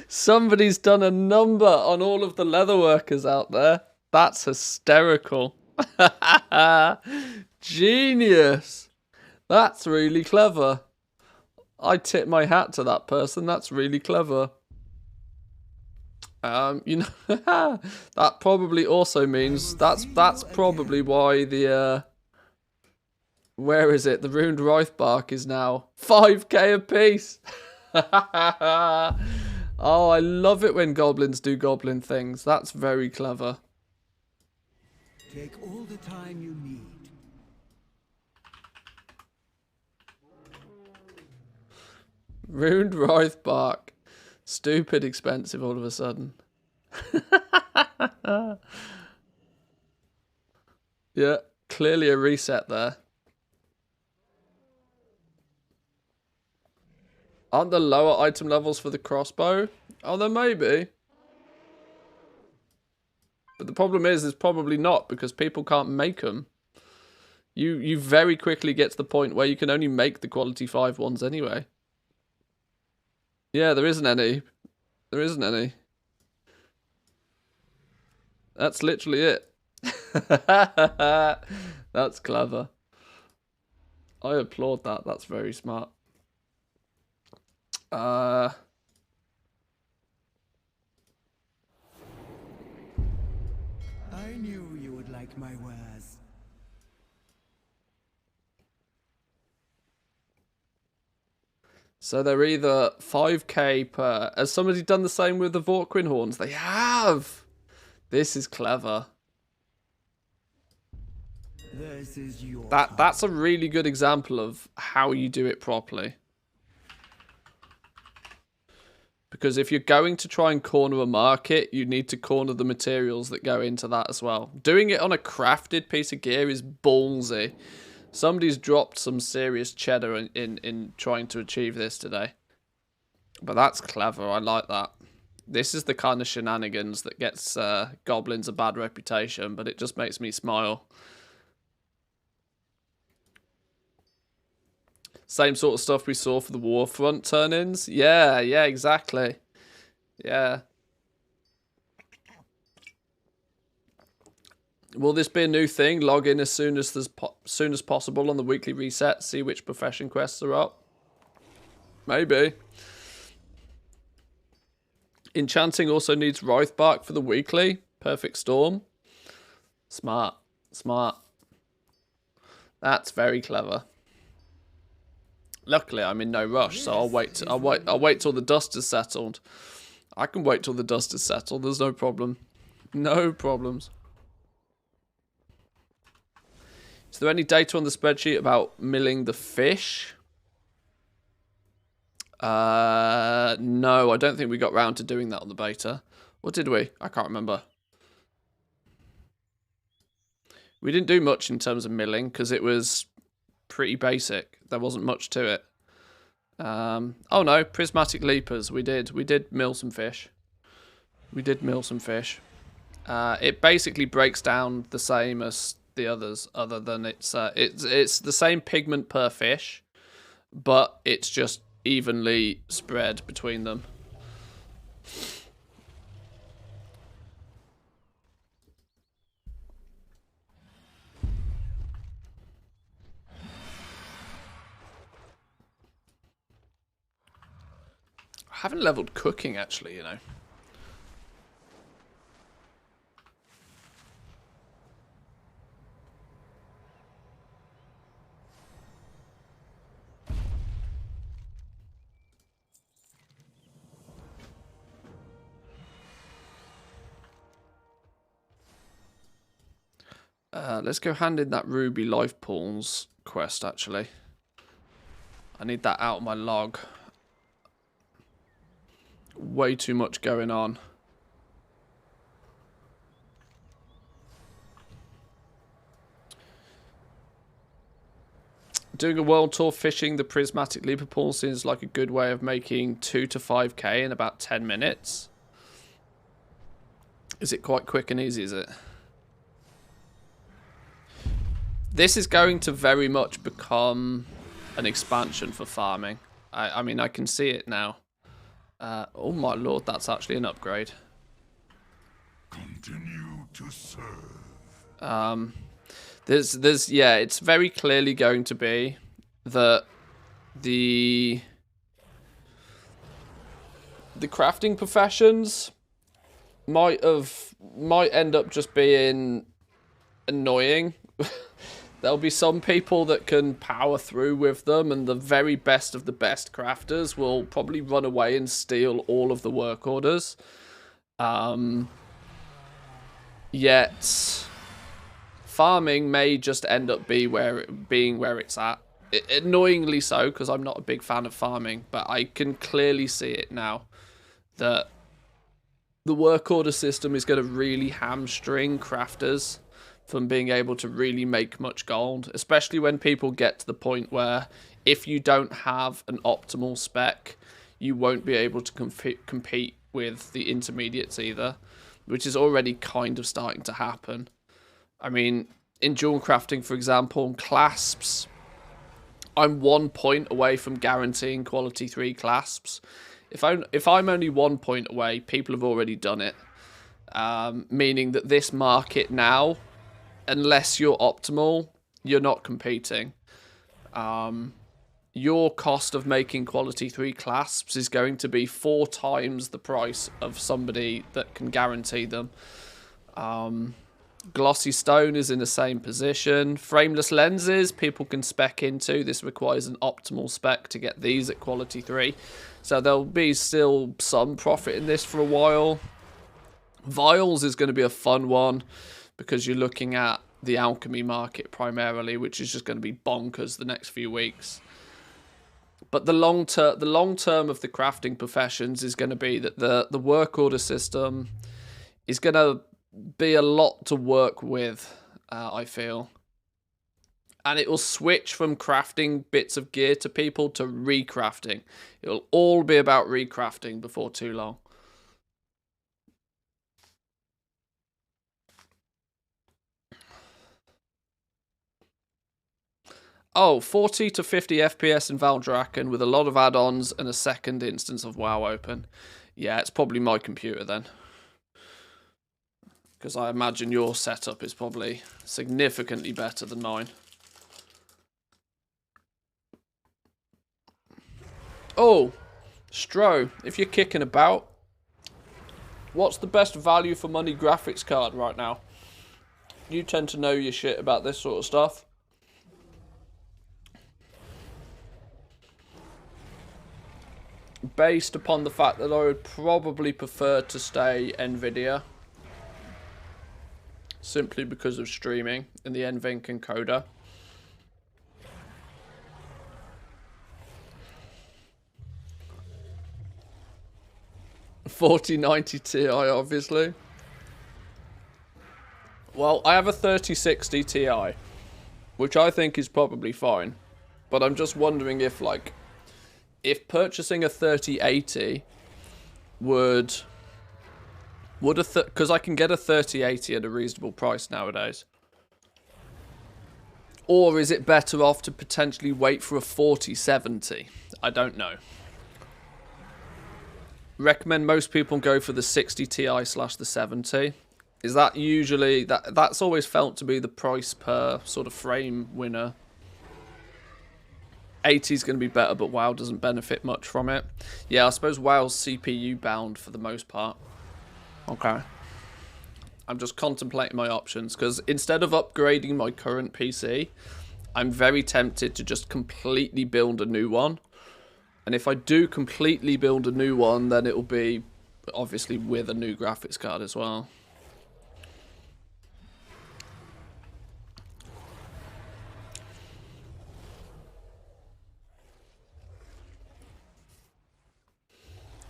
Somebody's done a number on all of the leatherworkers out there. That's hysterical. Genius. That's really clever. I tip my hat to that person. That's really clever. You know, that probably also means that's probably why the where is it? The Ruined Wraithbark is now 5k a piece. Oh, I love it when goblins do goblin things. That's very clever. Take all the time you need. Ruined Wraithbark. Stupid expensive all of a sudden. Yeah, clearly a reset there. Aren't there lower item levels for the crossbow? Oh, there may be. But the problem is, there's probably not, because people can't make them. You very quickly get to the point where you can only make the quality 5 ones anyway. Yeah, there isn't any. There isn't any. That's literally it. That's clever. I applaud that. That's very smart. I knew you would like my wares. So they're either 5k per... Has somebody done the same with the Vorkwin horns? They have! This is clever. This is your That's a really good example of how you do it properly. Because if you're going to try and corner a market, you need to corner the materials that go into that as well. Doing it on a crafted piece of gear is ballsy. Somebody's dropped some serious cheddar in trying to achieve this today. But that's clever. I like that. This is the kind of shenanigans that gets goblins a bad reputation, but it just makes me smile. Same sort of stuff we saw for the Warfront turn-ins. Yeah, exactly. Yeah. Will this be a new thing? Log in as soon as possible on the weekly reset. See which profession quests are up. Maybe. Enchanting also needs Wraithbark for the weekly. Perfect Storm. Smart. Smart. That's very clever. Luckily, I'm in no rush, so I'll wait till the dust has settled. I can wait till the dust is settled. There's no problem. No problems. Is there any data on the spreadsheet about milling the fish? No, I don't think we got round to doing that on the beta. Or did we? I can't remember. We didn't do much in terms of milling because it was pretty basic. There wasn't much to it. Oh no, prismatic leapers. We did mill some fish. We did mill some fish. It basically breaks down the same as the others, other than it's the same pigment per fish, but it's just evenly spread between them. I haven't leveled cooking actually, you know. Let's go hand in that Ruby Life Pools quest, actually. I need that out of my log. Way too much going on. Doing a world tour fishing the prismatic leaper pool seems like a good way of making 2 to 5k in about 10 minutes. Is it quite quick and easy, is it? This is going to very much become an expansion for farming. I mean, I can see it now. Oh my lord, that's actually an upgrade. Continue to serve. Yeah, it's very clearly going to be that the crafting professions might end up just being annoying. There'll be some people that can power through with them, and the very best of the best crafters will probably run away and steal all of the work orders. Yet farming may just end up being where it's at. Annoyingly so, because I'm not a big fan of farming, but I can clearly see it now that the work order system is going to really hamstring crafters from being able to really make much gold, especially when people get to the point where if you don't have an optimal spec, you won't be able to compete with the intermediates either, which is already kind of starting to happen. I mean, in jewel crafting, for example, clasps, I'm 1 point away from guaranteeing quality 3 clasps. If I'm only 1 point away, people have already done it, meaning that this market now, unless you're optimal, you're not competing. Your cost of making quality 3 clasps is going to be 4 times the price of somebody that can guarantee them. Glossy stone is in the same position. Frameless lenses, people can spec into. This requires an optimal spec to get these at quality 3. So there'll be still some profit in this for a while. Vials is going to be a fun one, because you're looking at the alchemy market primarily, which is just going to be bonkers the next few weeks. But the long term of the crafting professions is going to be that the work order system is going to be a lot to work with, I feel. And it will switch from crafting bits of gear to people to recrafting. It'll all be about recrafting before too long. Oh, 40 to 50 FPS in Valdrakken with a lot of add-ons and a second instance of WoW open. Yeah, it's probably my computer then. Because I imagine your setup is probably significantly better than mine. Oh, Stro, if you're kicking about, what's the best value for money graphics card right now? You tend to know your shit about this sort of stuff. based upon the fact that I would probably prefer to stay NVIDIA. Simply because of streaming and the NVENC encoder. $4090 Ti, obviously. Well, I have a 3060 Ti, which I think is probably fine. But I'm just wondering if, like, if purchasing a 3080 would because I can get a 3080 at a reasonable price nowadays. Or is it better off to potentially wait for a 4070? I don't know. Recommend most people go for the 60 Ti / the 70. Is that usually that's always felt to be the price per sort of frame winner. 80 is going to be better, but WoW doesn't benefit much from it. Yeah, I suppose WoW's CPU bound for the most part. Okay. I'm just contemplating my options, because instead of upgrading my current PC, I'm very tempted to just completely build a new one. And if I do completely build a new one, then it will be obviously with a new graphics card as well.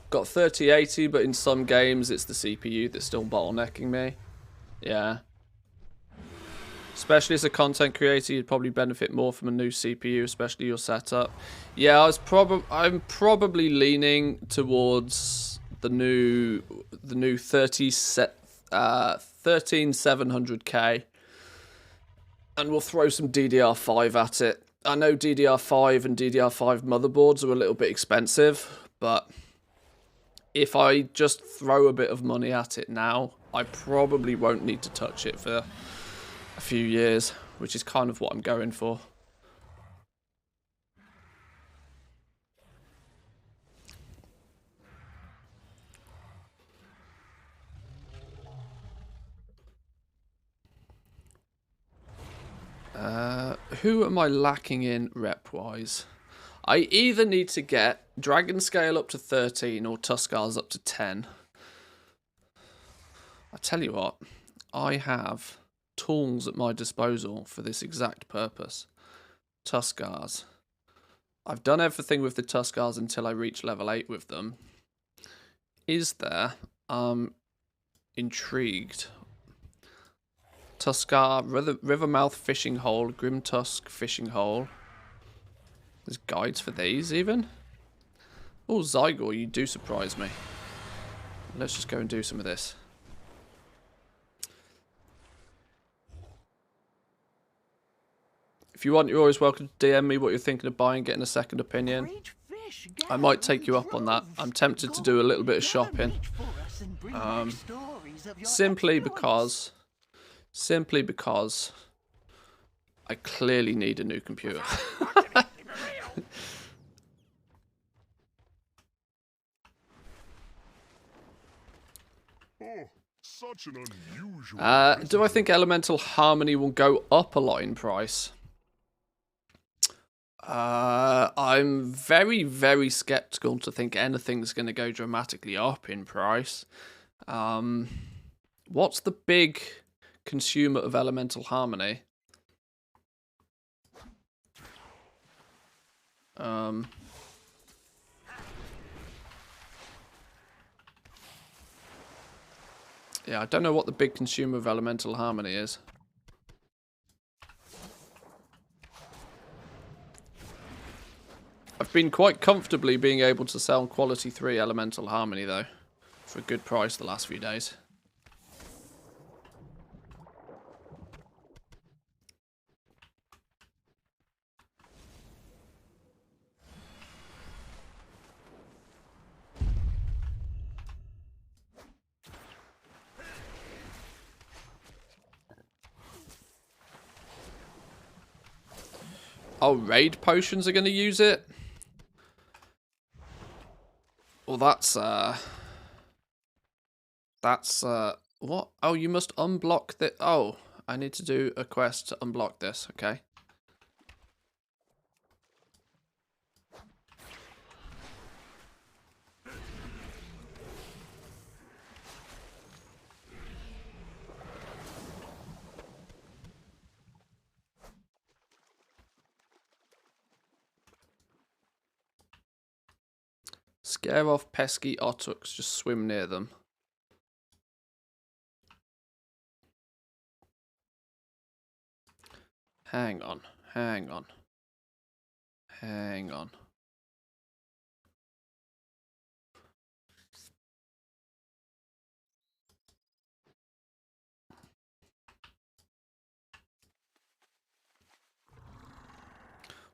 Got 3080, but in some games it's the CPU that's still bottlenecking me. Yeah. Especially as a content creator, you'd probably benefit more from a new CPU, especially your setup. Yeah, I'm probably leaning towards the new 13700K, and we'll throw some DDR5 at it. I know DDR5 and DDR5 motherboards are a little bit expensive, but if I just throw a bit of money at it now, I probably won't need to touch it for a few years, which is kind of what I'm going for. Who am I lacking in rep-wise? I either need to get Dragon Scale up to 13 or Tuskar's up to 10. I tell you what, I have tools at my disposal for this exact purpose. Tuskar's. I've done everything with the Tuskar's until I reach level 8 with them. Is there? Intrigued. Tuskar, Rivermouth Fishing Hole, Grimtusk Fishing Hole. There's guides for these even. Oh, Zygor, you do surprise me. Let's just go and do some of this. If you want, you're always welcome to DM me what you're thinking of buying, getting a second opinion. I might take you up on that. I'm tempted to do a little bit of shopping. Simply because I clearly need a new computer. Such an unusual do I think Elemental Harmony will go up a lot in price? I'm very, very skeptical to think anything's going to go dramatically up in price. What's the big consumer of Elemental Harmony? Yeah, I don't know what the big consumer of Elemental Harmony is. I've been quite comfortably being able to sell quality 3 Elemental Harmony though, for a good price the last few days. Oh, raid potions are going to use it? Well, that's, what? Oh, you must unblock the, oh, I need to do a quest to unblock this, okay. Scare off pesky ottuks. Just swim near them. Hang on. Hang on. Hang on.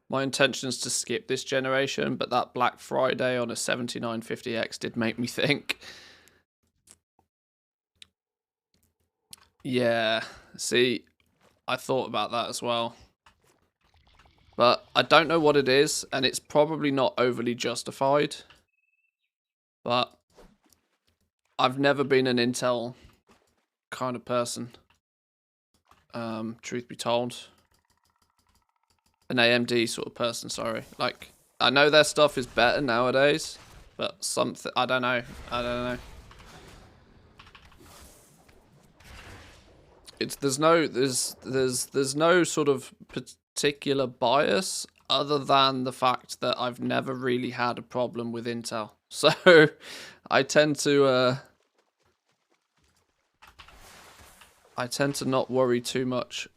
My intention is to skip this generation, but that Black Friday on a 7950X did make me think. Yeah, see, I thought about that as well. But I don't know what it is, and it's probably not overly justified. But I've never been an Intel kind of person, truth be told. An AMD sort of person, sorry. Like, I know their stuff is better nowadays, but something, I don't know. I don't know. There's no sort of particular bias other than the fact that I've never really had a problem with Intel. So I tend to not worry too much.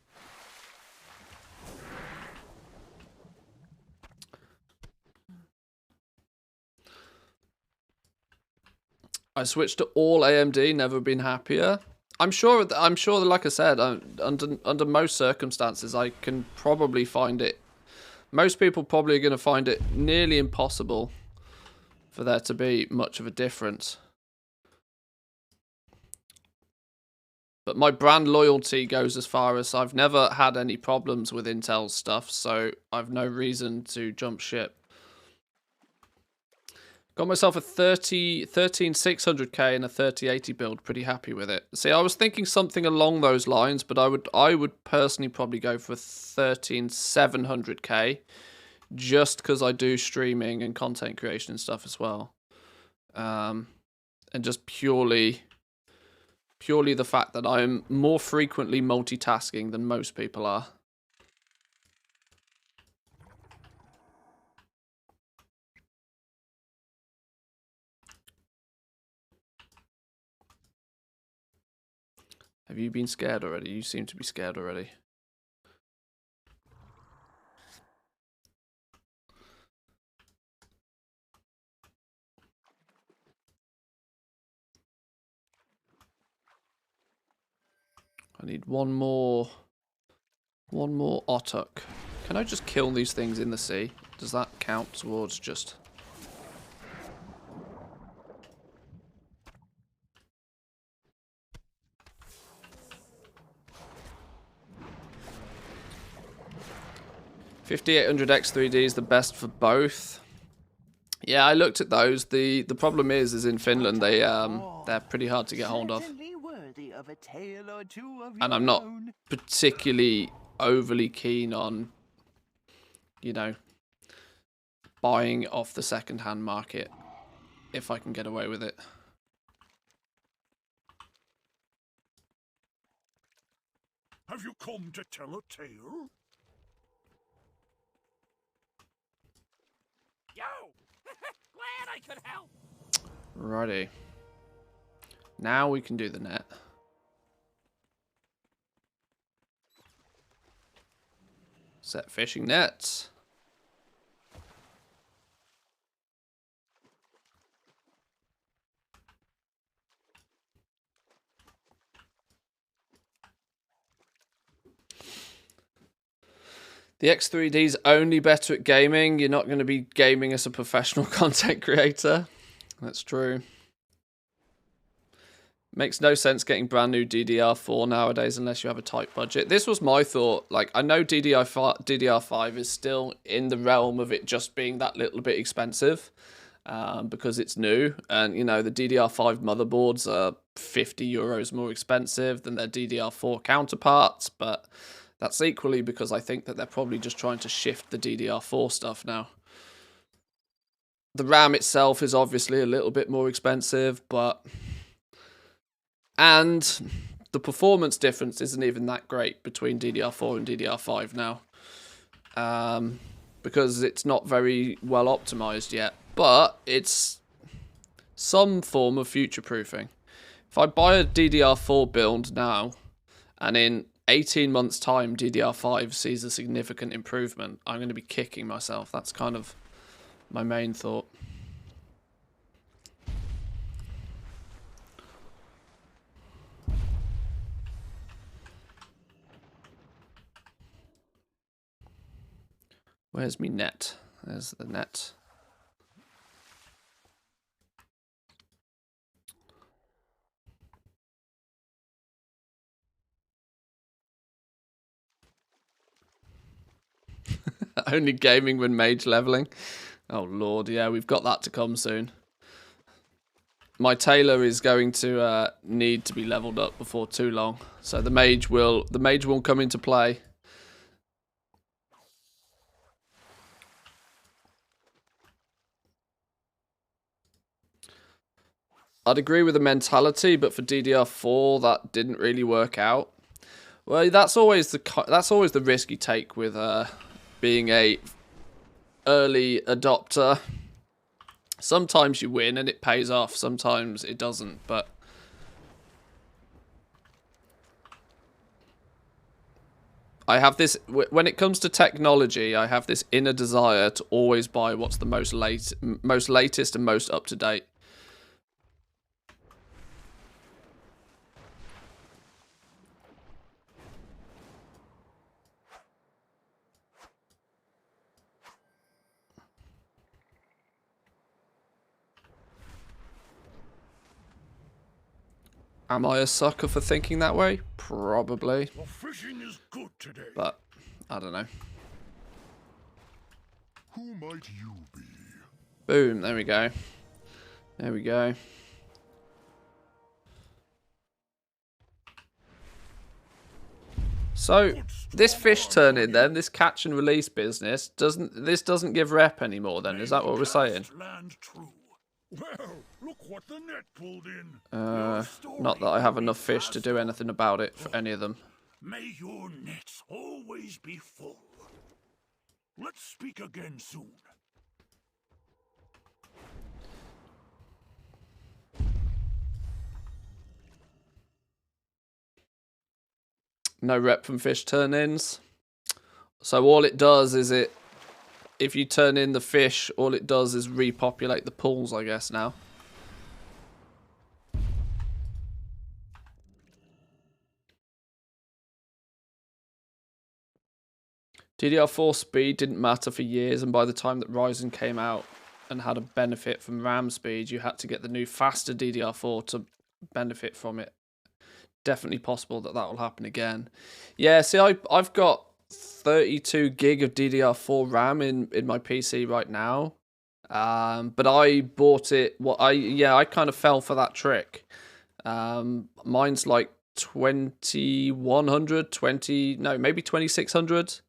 I switched to all AMD, never been happier. I'm sure that, like I said, under most circumstances, I can probably find it. Most people probably are going to find it nearly impossible for there to be much of a difference. But my brand loyalty goes as far as I've never had any problems with Intel stuff, so I've no reason to jump ship. Got myself a 13600K and a 3080 build. Pretty happy with it. See, I was thinking something along those lines, but I would personally probably go for a 13700K, just because I do streaming and content creation and stuff as well, and just purely the fact that I'm more frequently multitasking than most people are. Have you been scared already? You seem to be scared already. I need one more Ottuk. Can I just kill these things in the sea? Does that count towards just... $5800X3D is the best for both. Yeah, I looked at those. The problem is in Finland they're pretty hard to get hold of. And I'm not particularly overly keen on, you know, buying off the second-hand market if I can get away with it. Have you come to tell a tale? Yo! Glad I could help! Righty. Now we can do the net. Set fishing nets. The X3D is only better at gaming. You're not going to be gaming as a professional content creator. That's true. Makes no sense getting brand new DDR4 nowadays unless you have a tight budget. This was my thought. Like, I know DDR5 is still in the realm of it just being that little bit expensive because it's new. And, you know, the DDR5 motherboards are €50 more expensive than their DDR4 counterparts. But that's equally because I think that they're probably just trying to shift the DDR4 stuff now. The RAM itself is obviously a little bit more expensive, but... And the performance difference isn't even that great between DDR4 and DDR5 now. Because it's not very well optimized yet. But it's some form of future-proofing. If I buy a DDR4 build now, and in 18 months' time DDR5 sees a significant improvement, I'm going to be kicking myself. That's kind of my main thought. Where's me net? There's the net. Only gaming when mage leveling. Oh lord, yeah, we've got that to come soon. My tailor is going to need to be leveled up before too long, so the mage will come into play. I'd agree with the mentality, but for DDR4 that didn't really work out. Well, that's always the risk you take with being a early adopter. Sometimes you win and it pays off, sometimes it doesn't, but I have this, when it comes to technology, I have this inner desire to always buy what's the most latest and most up to date. Am I a sucker for thinking that way? Probably. The fishing is good today. But I don't know. Who might you be? Boom, there we go. There we go. So this fish turn-in then, this catch and release business, doesn't give rep anymore then, is that what we're saying? Well, look what the net pulled in. Not that I have enough fish to do anything about it for any of them. May your nets always be full. Let's speak again soon. No rep from fish turn-ins. So all it does is if you turn in the fish, all it does is repopulate the pools, I guess, now. DDR4 speed didn't matter for years, and by the time that Ryzen came out and had a benefit from RAM speed, you had to get the new faster DDR4 to benefit from it. Definitely possible that will happen again. Yeah, see, I've got 32 gig of DDR4 RAM in my PC right now, but I bought it. I kind of fell for that trick. Mine's like 2100, maybe 2600,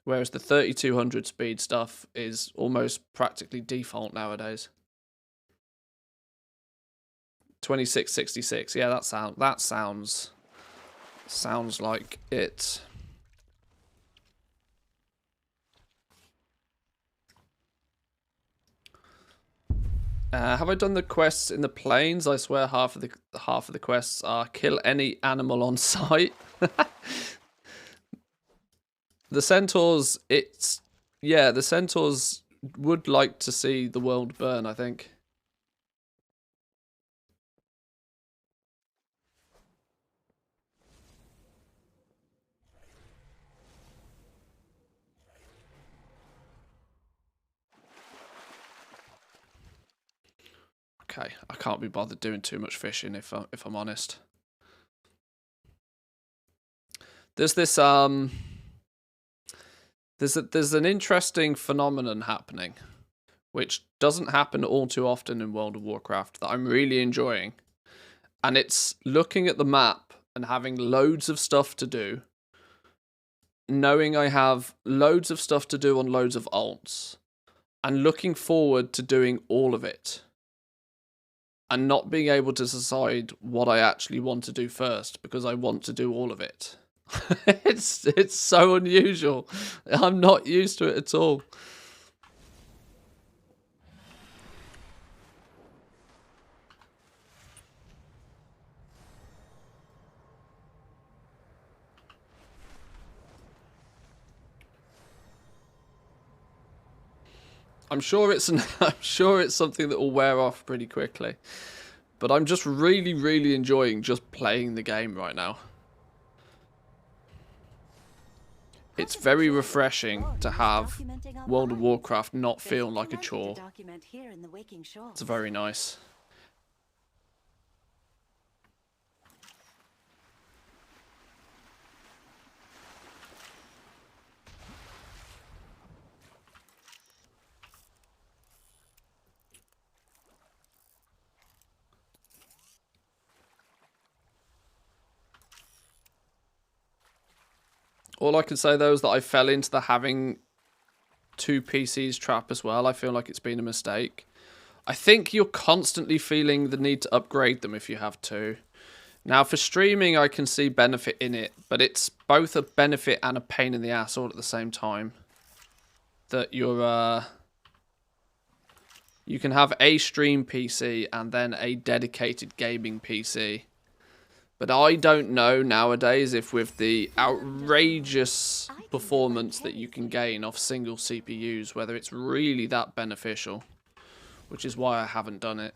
whereas the 3200 speed stuff is almost practically default nowadays. 2666. Yeah, that sounds like it. Have I done the quests in the plains? I swear half of the quests are kill any animal on sight. The centaurs, the centaurs would like to see the world burn, I think. Okay, I can't be bothered doing too much fishing if I'm honest. There's this there's an interesting phenomenon happening, which doesn't happen all too often in World of Warcraft, that I'm really enjoying, and it's looking at the map and having loads of stuff to do, knowing I have loads of stuff to do on loads of alts, and looking forward to doing all of it. And not being able to decide what I actually want to do first, because I want to do all of it. It's so unusual. I'm not used to it at all. I'm sure it's I'm sure it's something that will wear off pretty quickly. But I'm just really, really enjoying just playing the game right now. It's very refreshing to have World of Warcraft not feel like a chore. It's very nice. All I can say, though, is that I fell into the having 2 PCs trap as well. I feel like it's been a mistake. I think you're constantly feeling the need to upgrade them if you have 2. Now, for streaming, I can see benefit in it, but it's both a benefit and a pain in the ass all at the same time. That you're, you can have a stream PC and then a dedicated gaming PC. But I don't know nowadays if with the outrageous performance that you can gain off single CPUs, whether it's really that beneficial, which is why I haven't done it.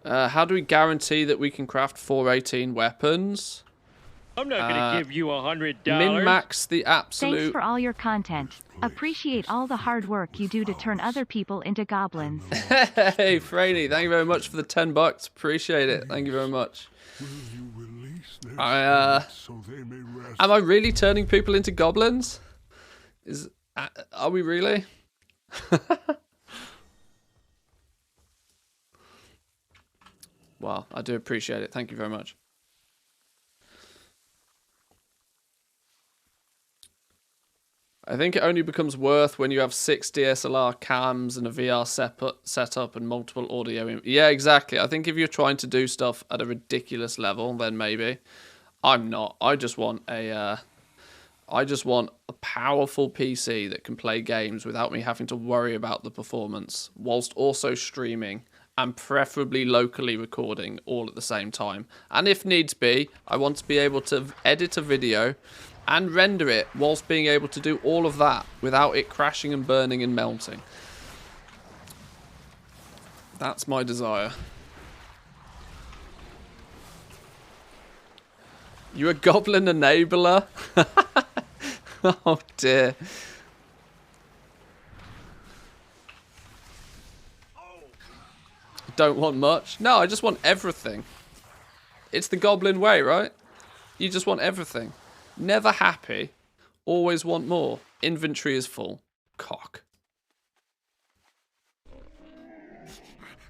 How do we guarantee that we can craft 418 weapons? I'm not gonna give you $100. Min-max the absolute... Thanks for all your content. Appreciate all the hard work you do to turn other people into goblins. Hey, Franny, thank you very much for the $10. Appreciate it. Thank you very much. Am I really turning people into goblins? Are we really? Wow, I do appreciate it. Thank you very much. I think it only becomes worth when you have 6 DSLR cams and a VR setup and multiple audio. Yeah, exactly. I think if you're trying to do stuff at a ridiculous level, then maybe. I'm not. I just want a powerful PC that can play games without me having to worry about the performance, whilst also streaming and preferably locally recording all at the same time. And if needs be, I want to be able to edit a video and render it whilst being able to do all of that without it crashing and burning and melting. That's my desire. You a goblin enabler? Oh dear. Don't want much. No, I just want everything. It's the goblin way, right? You just want everything. Never happy. Always want more. Inventory is full. Cock.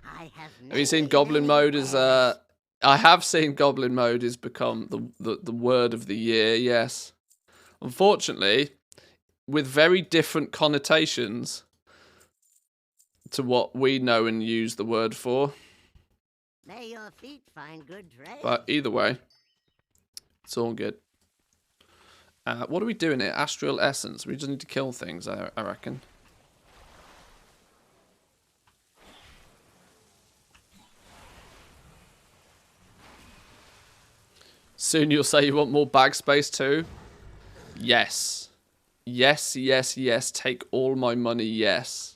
Have you seen goblin mode is I have seen goblin mode has become the word of the year, yes. Unfortunately, with very different connotations to what we know and use the word for. May your feet find good trails. But either way, it's all good. What are we doing here? Astral Essence. We just need to kill things, I reckon. Soon you'll say you want more bag space too? Yes. Yes, yes, yes. Take all my money, yes.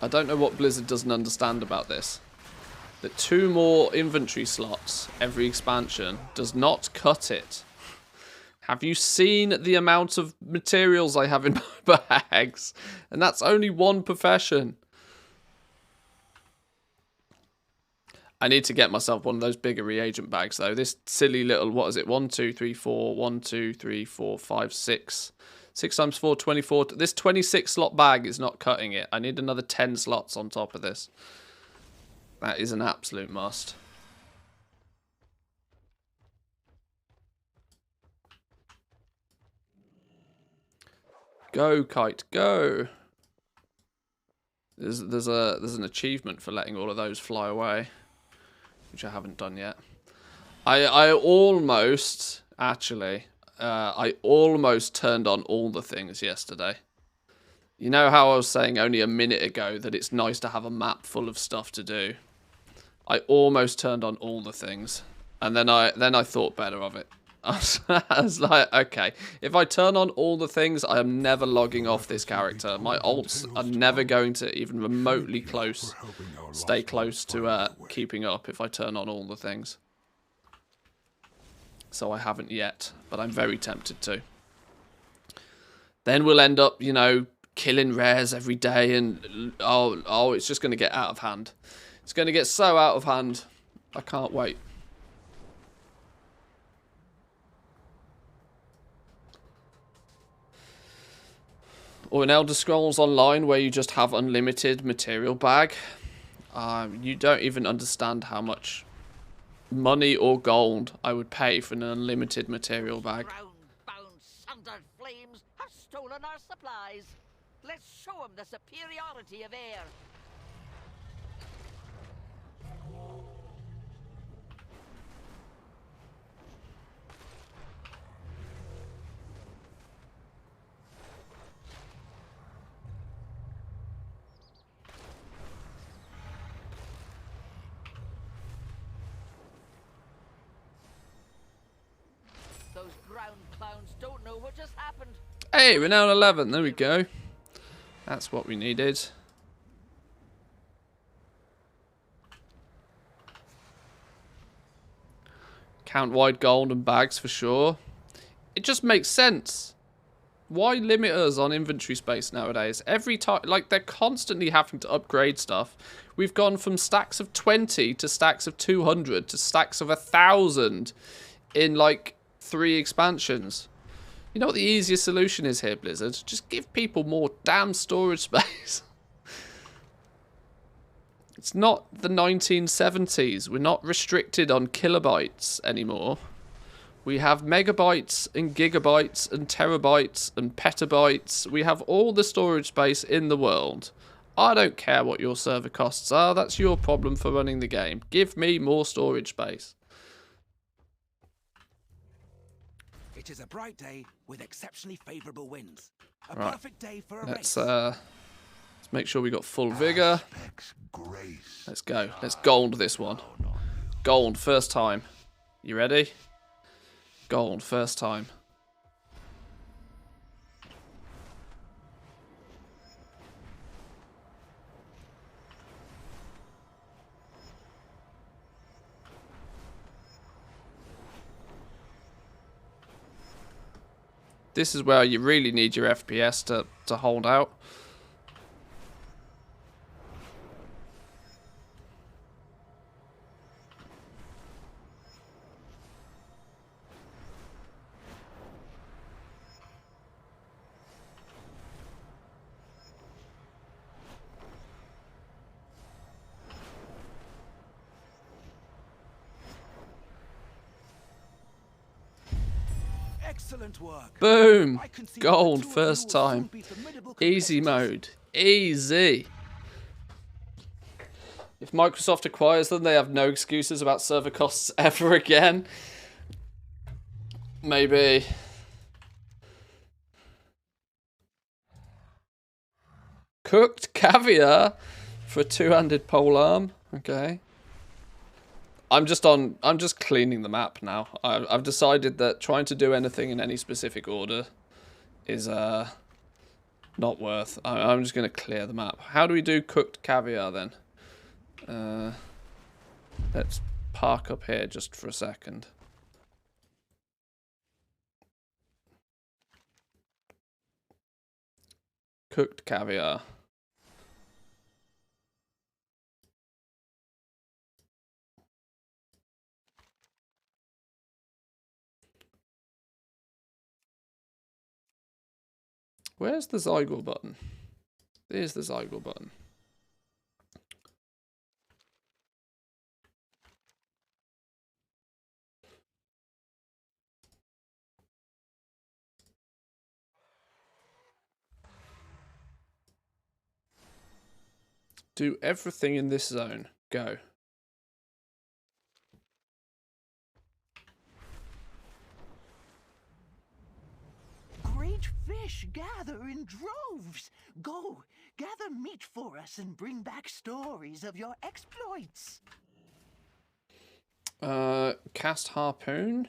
I don't know what Blizzard doesn't understand about this. That 2 more inventory slots every expansion does not cut it. Have you seen the amount of materials I have in my bags? And that's only one profession. I need to get myself one of those bigger reagent bags though. This silly little, what is it? 1, 2, 3, 4, 1, 2, 3, 4, 5, 6. 6 times 4, 24. This 26 slot bag is not cutting it. I need another 10 slots on top of this. That is an absolute must. Go, kite, go. There's an achievement for letting all of those fly away, which I haven't done yet. I almost, actually, I almost turned on all the things yesterday. You know how I was saying only a minute ago that it's nice to have a map full of stuff to do? I almost turned on all the things, and then I thought better of it. I was like, okay, if I turn on all the things, I am never logging off this character. My ults are never going to even remotely stay close to keeping up if I turn on all the things. So I haven't yet, but I'm very tempted to. Then we'll end up, you know, killing rares every day, and oh, it's just going to get out of hand. It's going to get so out of hand. I can't wait. Or in Elder Scrolls Online, where you just have unlimited material bag. You don't even understand how much money or gold I would pay for an unlimited material bag. Ground-bound sundered flames have stolen our supplies. Let's show them the superiority of air. Those ground clowns don't know what just happened. Hey, we're now at 11. There we go. That's what we needed. Count-wide gold and bags for sure. It just makes sense. Why limit us on inventory space nowadays? Every time, like, they're constantly having to upgrade stuff. We've gone from stacks of 20 to stacks of 200 to stacks of 1,000 in, like, 3 expansions. You know what the easiest solution is here, Blizzard? Just give people more damn storage space. It's not the 1970s. We're not restricted on kilobytes anymore. We have megabytes and gigabytes and terabytes and petabytes. We have all the storage space in the world. I don't care what your server costs are. That's your problem for running the game. Give me more storage space. It is a bright day with exceptionally favorable winds. A Right. perfect day for a Let's race. make sure we got full vigor. Grace. Let's go. Let's gold this one. Gold first time. You ready? Gold first time. This is where you really need your FPS to hold out. Excellent work. Boom! I can see Gold the two of you first will soon time. be formidable Easy competitors. mode. Easy. If Microsoft acquires them, they have no excuses about server costs ever again. Maybe. Cooked caviar for a two-handed polearm. Okay. I'm just cleaning the map now. I've decided that trying to do anything in any specific order is not worth. I'm just going to clear the map. How do we do cooked caviar then? Let's park up here just for a second. Cooked caviar. Where's the Zygor button? There's the Zygor button. Do everything in this zone. Go. Great fish gather in droves. Go, gather meat for us and bring back stories of your exploits. Cast harpoon.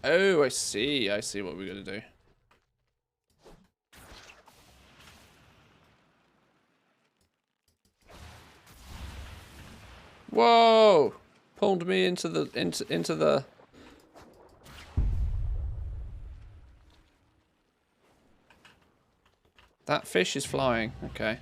Oh, I see. I see what we're gonna do. Whoa! Pulled me into the. That fish is flying. Okay.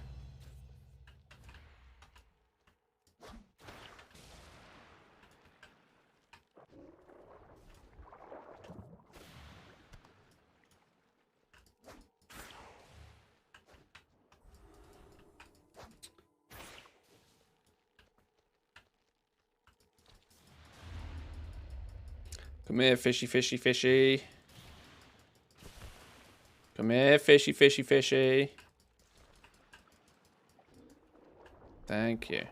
Come here, fishy, fishy, fishy. Come here, fishy, fishy, fishy. Thank you.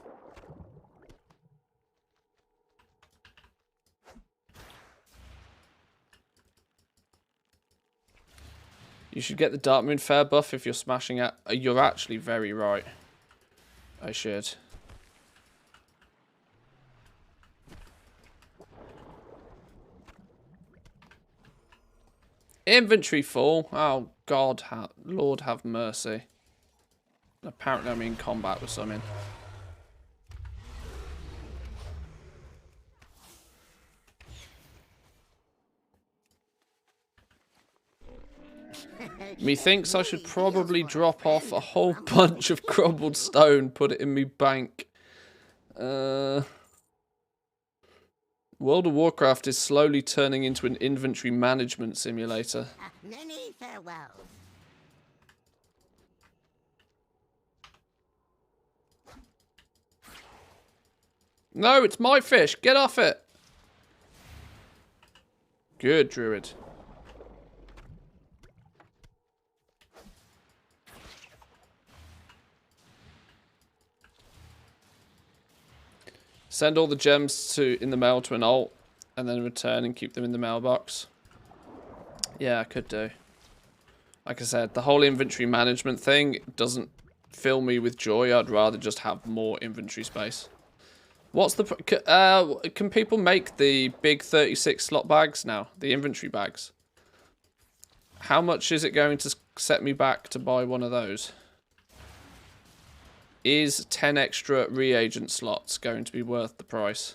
You should get the Dark Moon Fair buff if you're smashing at. You're actually very right. I should. Inventory full. Oh God, Lord have mercy. Apparently I'm in combat with something. Methinks I should probably drop off a whole bunch of crumbled stone, put it in me bank. World of Warcraft is slowly turning into an inventory management simulator. Many farewells. No, it's my fish. Get off it. Good, Druid. Send all the gems in the mail to an alt, and then return and keep them in the mailbox. Yeah, I could do. Like I said, the whole inventory management thing doesn't fill me with joy. I'd rather just have more inventory space. What's the... can people make the big 36 slot bags now? The inventory bags? How much is it going to set me back to buy one of those? Is 10 extra reagent slots going to be worth the price?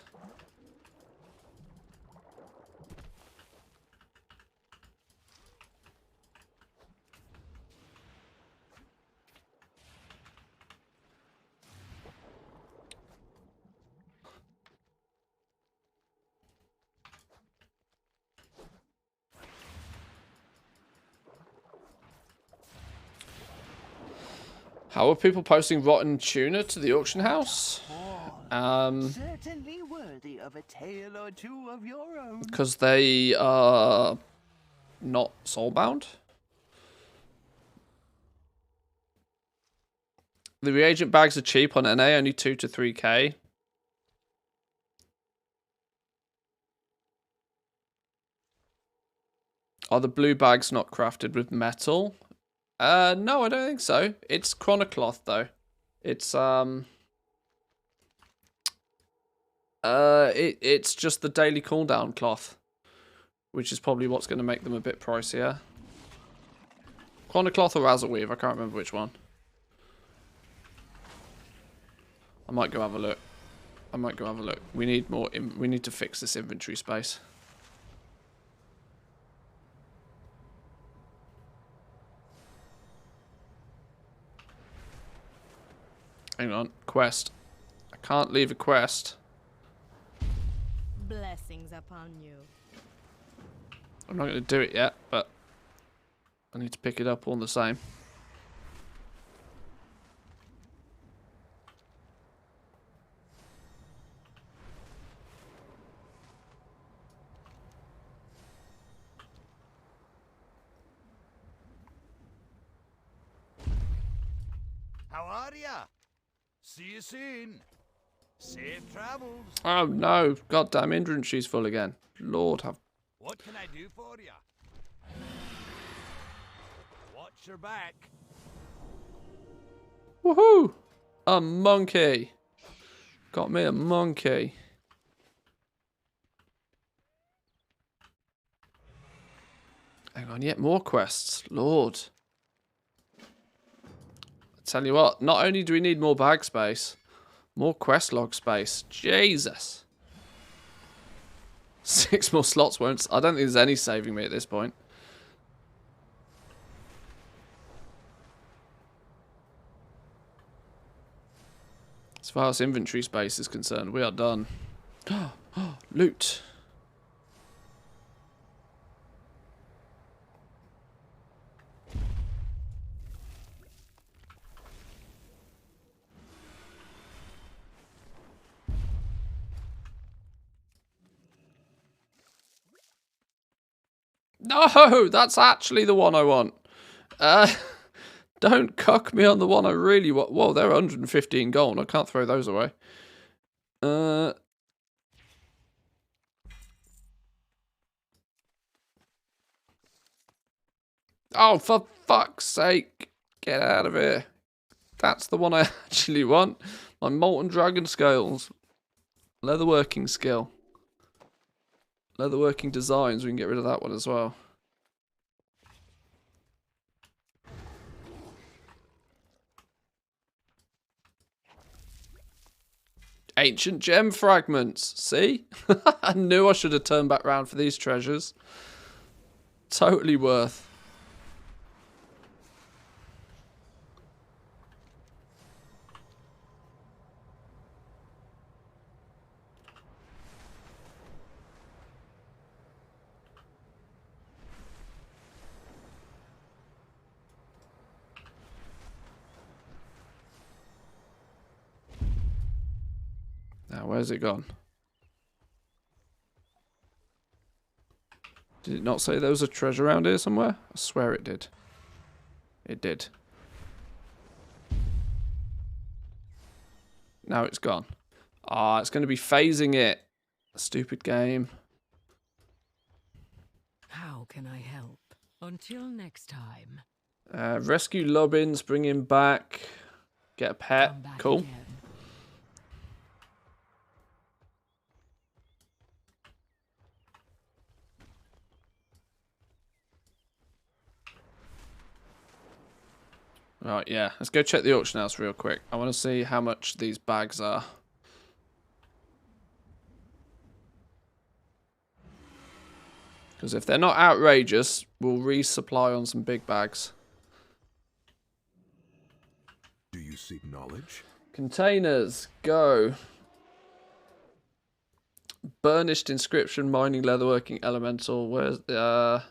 How are people posting rotten tuna to the auction house? Certainly worthy of a tale or two of your own. Because they are not soulbound. The reagent bags are cheap on NA, only 2 to 3k. Are the blue bags not crafted with metal? No, I don't think so. It's chronocloth though. It's it's just the daily cooldown cloth, which is probably what's going to make them a bit pricier. Chronocloth or Razzleweave, I can't remember which one. I might go have a look. We need more. We need to fix this inventory space. Hang on, quest. I can't leave a quest. Blessings upon you. I'm not going to do it yet, but I need to pick it up all the same. How are ya? See you soon. Safe travels. Oh no, goddamn inventory's full again. Lord have... What can I do for ya? your back. Woohoo! A monkey. Got me a monkey. Hang on, yet more quests. Lord. I tell you what, not only do we need more bag space, more quest log space. Jesus. 6 more slots won't... I don't think there's any saving me at this point. As far as inventory space is concerned, we are done. Loot. No, that's actually the one I want. Don't cuck me on the one I really want. Whoa, they're 115 gold. I can't throw those away. Oh, for fuck's sake. Get out of here. That's the one I actually want. My molten dragon scales. Leatherworking skill. Leatherworking designs. We can get rid of that one as well. Ancient gem fragments. See? I knew I should have turned back round for these treasures. Totally worth. Now, where's it gone? Did it not say there was a treasure around here somewhere? I swear it did. It did. Now it's gone. Ah, it's going to be phasing it. Stupid game. How can I help? Until next time. Rescue Lobbins, bring him back. Get a pet. Cool. Again. Right, yeah. Let's go check the auction house real quick. I want to see how much these bags are. Because if they're not outrageous, we'll resupply on some big bags. Do you seek knowledge? Containers, go. Burnished inscription, mining, leatherworking, elemental. Where's the...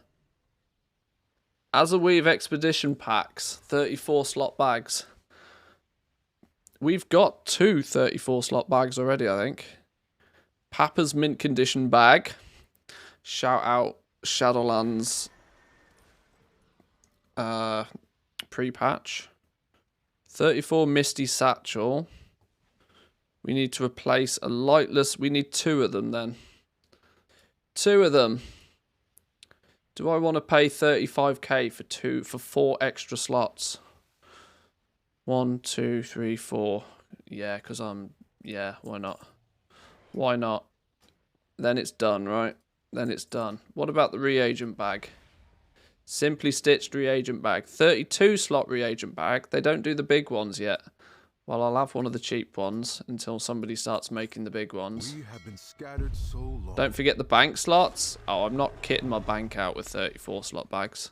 As a Weave expedition packs, 34 slot bags. We've got 2 34 slot bags already, I think. Papa's mint condition bag. Shout out Shadowlands pre-patch. 34 Misty Satchel. We need to replace a lightless. We need 2 of them then. 2 of them. Do I want to pay 35k for 4 extra slots? 1, 2, 3, 4. Yeah, because yeah, why not? Why not? Then it's done, right? Then it's done. What about the reagent bag? Simply stitched reagent bag. 32 slot reagent bag. They don't do the big ones yet. Well, I'll have one of the cheap ones until somebody starts making the big ones. We have been scattered so long. Don't forget the bank slots. Oh, I'm not kitting my bank out with 34 slot bags.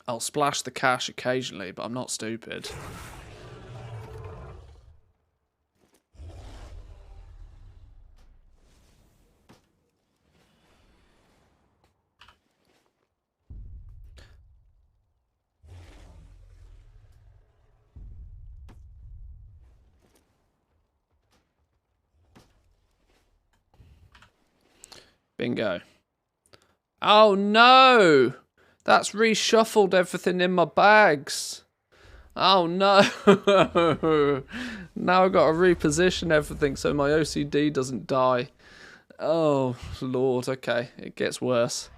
I'll splash the cash occasionally, but I'm not stupid. Bingo. Oh no! That's reshuffled everything in my bags. Oh no! Now I've got to reposition everything so my OCD doesn't die. Oh lord, okay. It gets worse.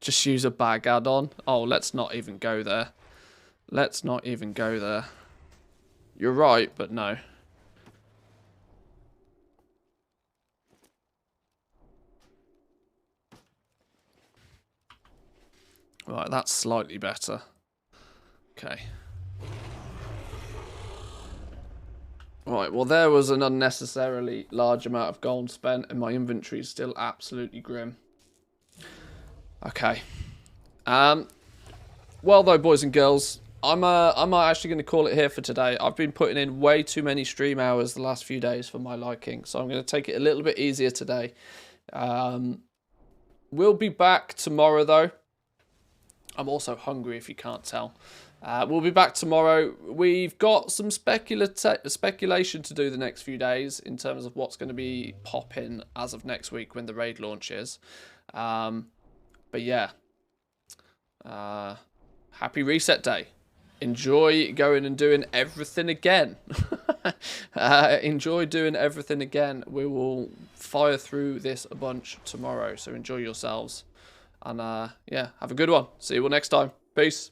Just use a bag add-on. Oh, let's not even go there. Let's not even go there. You're right, but no. Right, that's slightly better. Okay. Right, well there was an unnecessarily large amount of gold spent and my inventory is still absolutely grim. Okay. Well though, boys and girls, I'm actually going to call it here for today. I've been putting in way too many stream hours the last few days for my liking, so I'm going to take it a little bit easier today. We'll be back tomorrow though. I'm also hungry if you can't tell. We'll be back tomorrow. We've got some speculation to do the next few days in terms of what's going to be popping as of next week when the raid launches. But yeah. Happy reset day. Enjoy going and doing everything again. Enjoy doing everything again. We will fire through this a bunch tomorrow. So enjoy yourselves. And yeah, have a good one. See you all next time. Peace.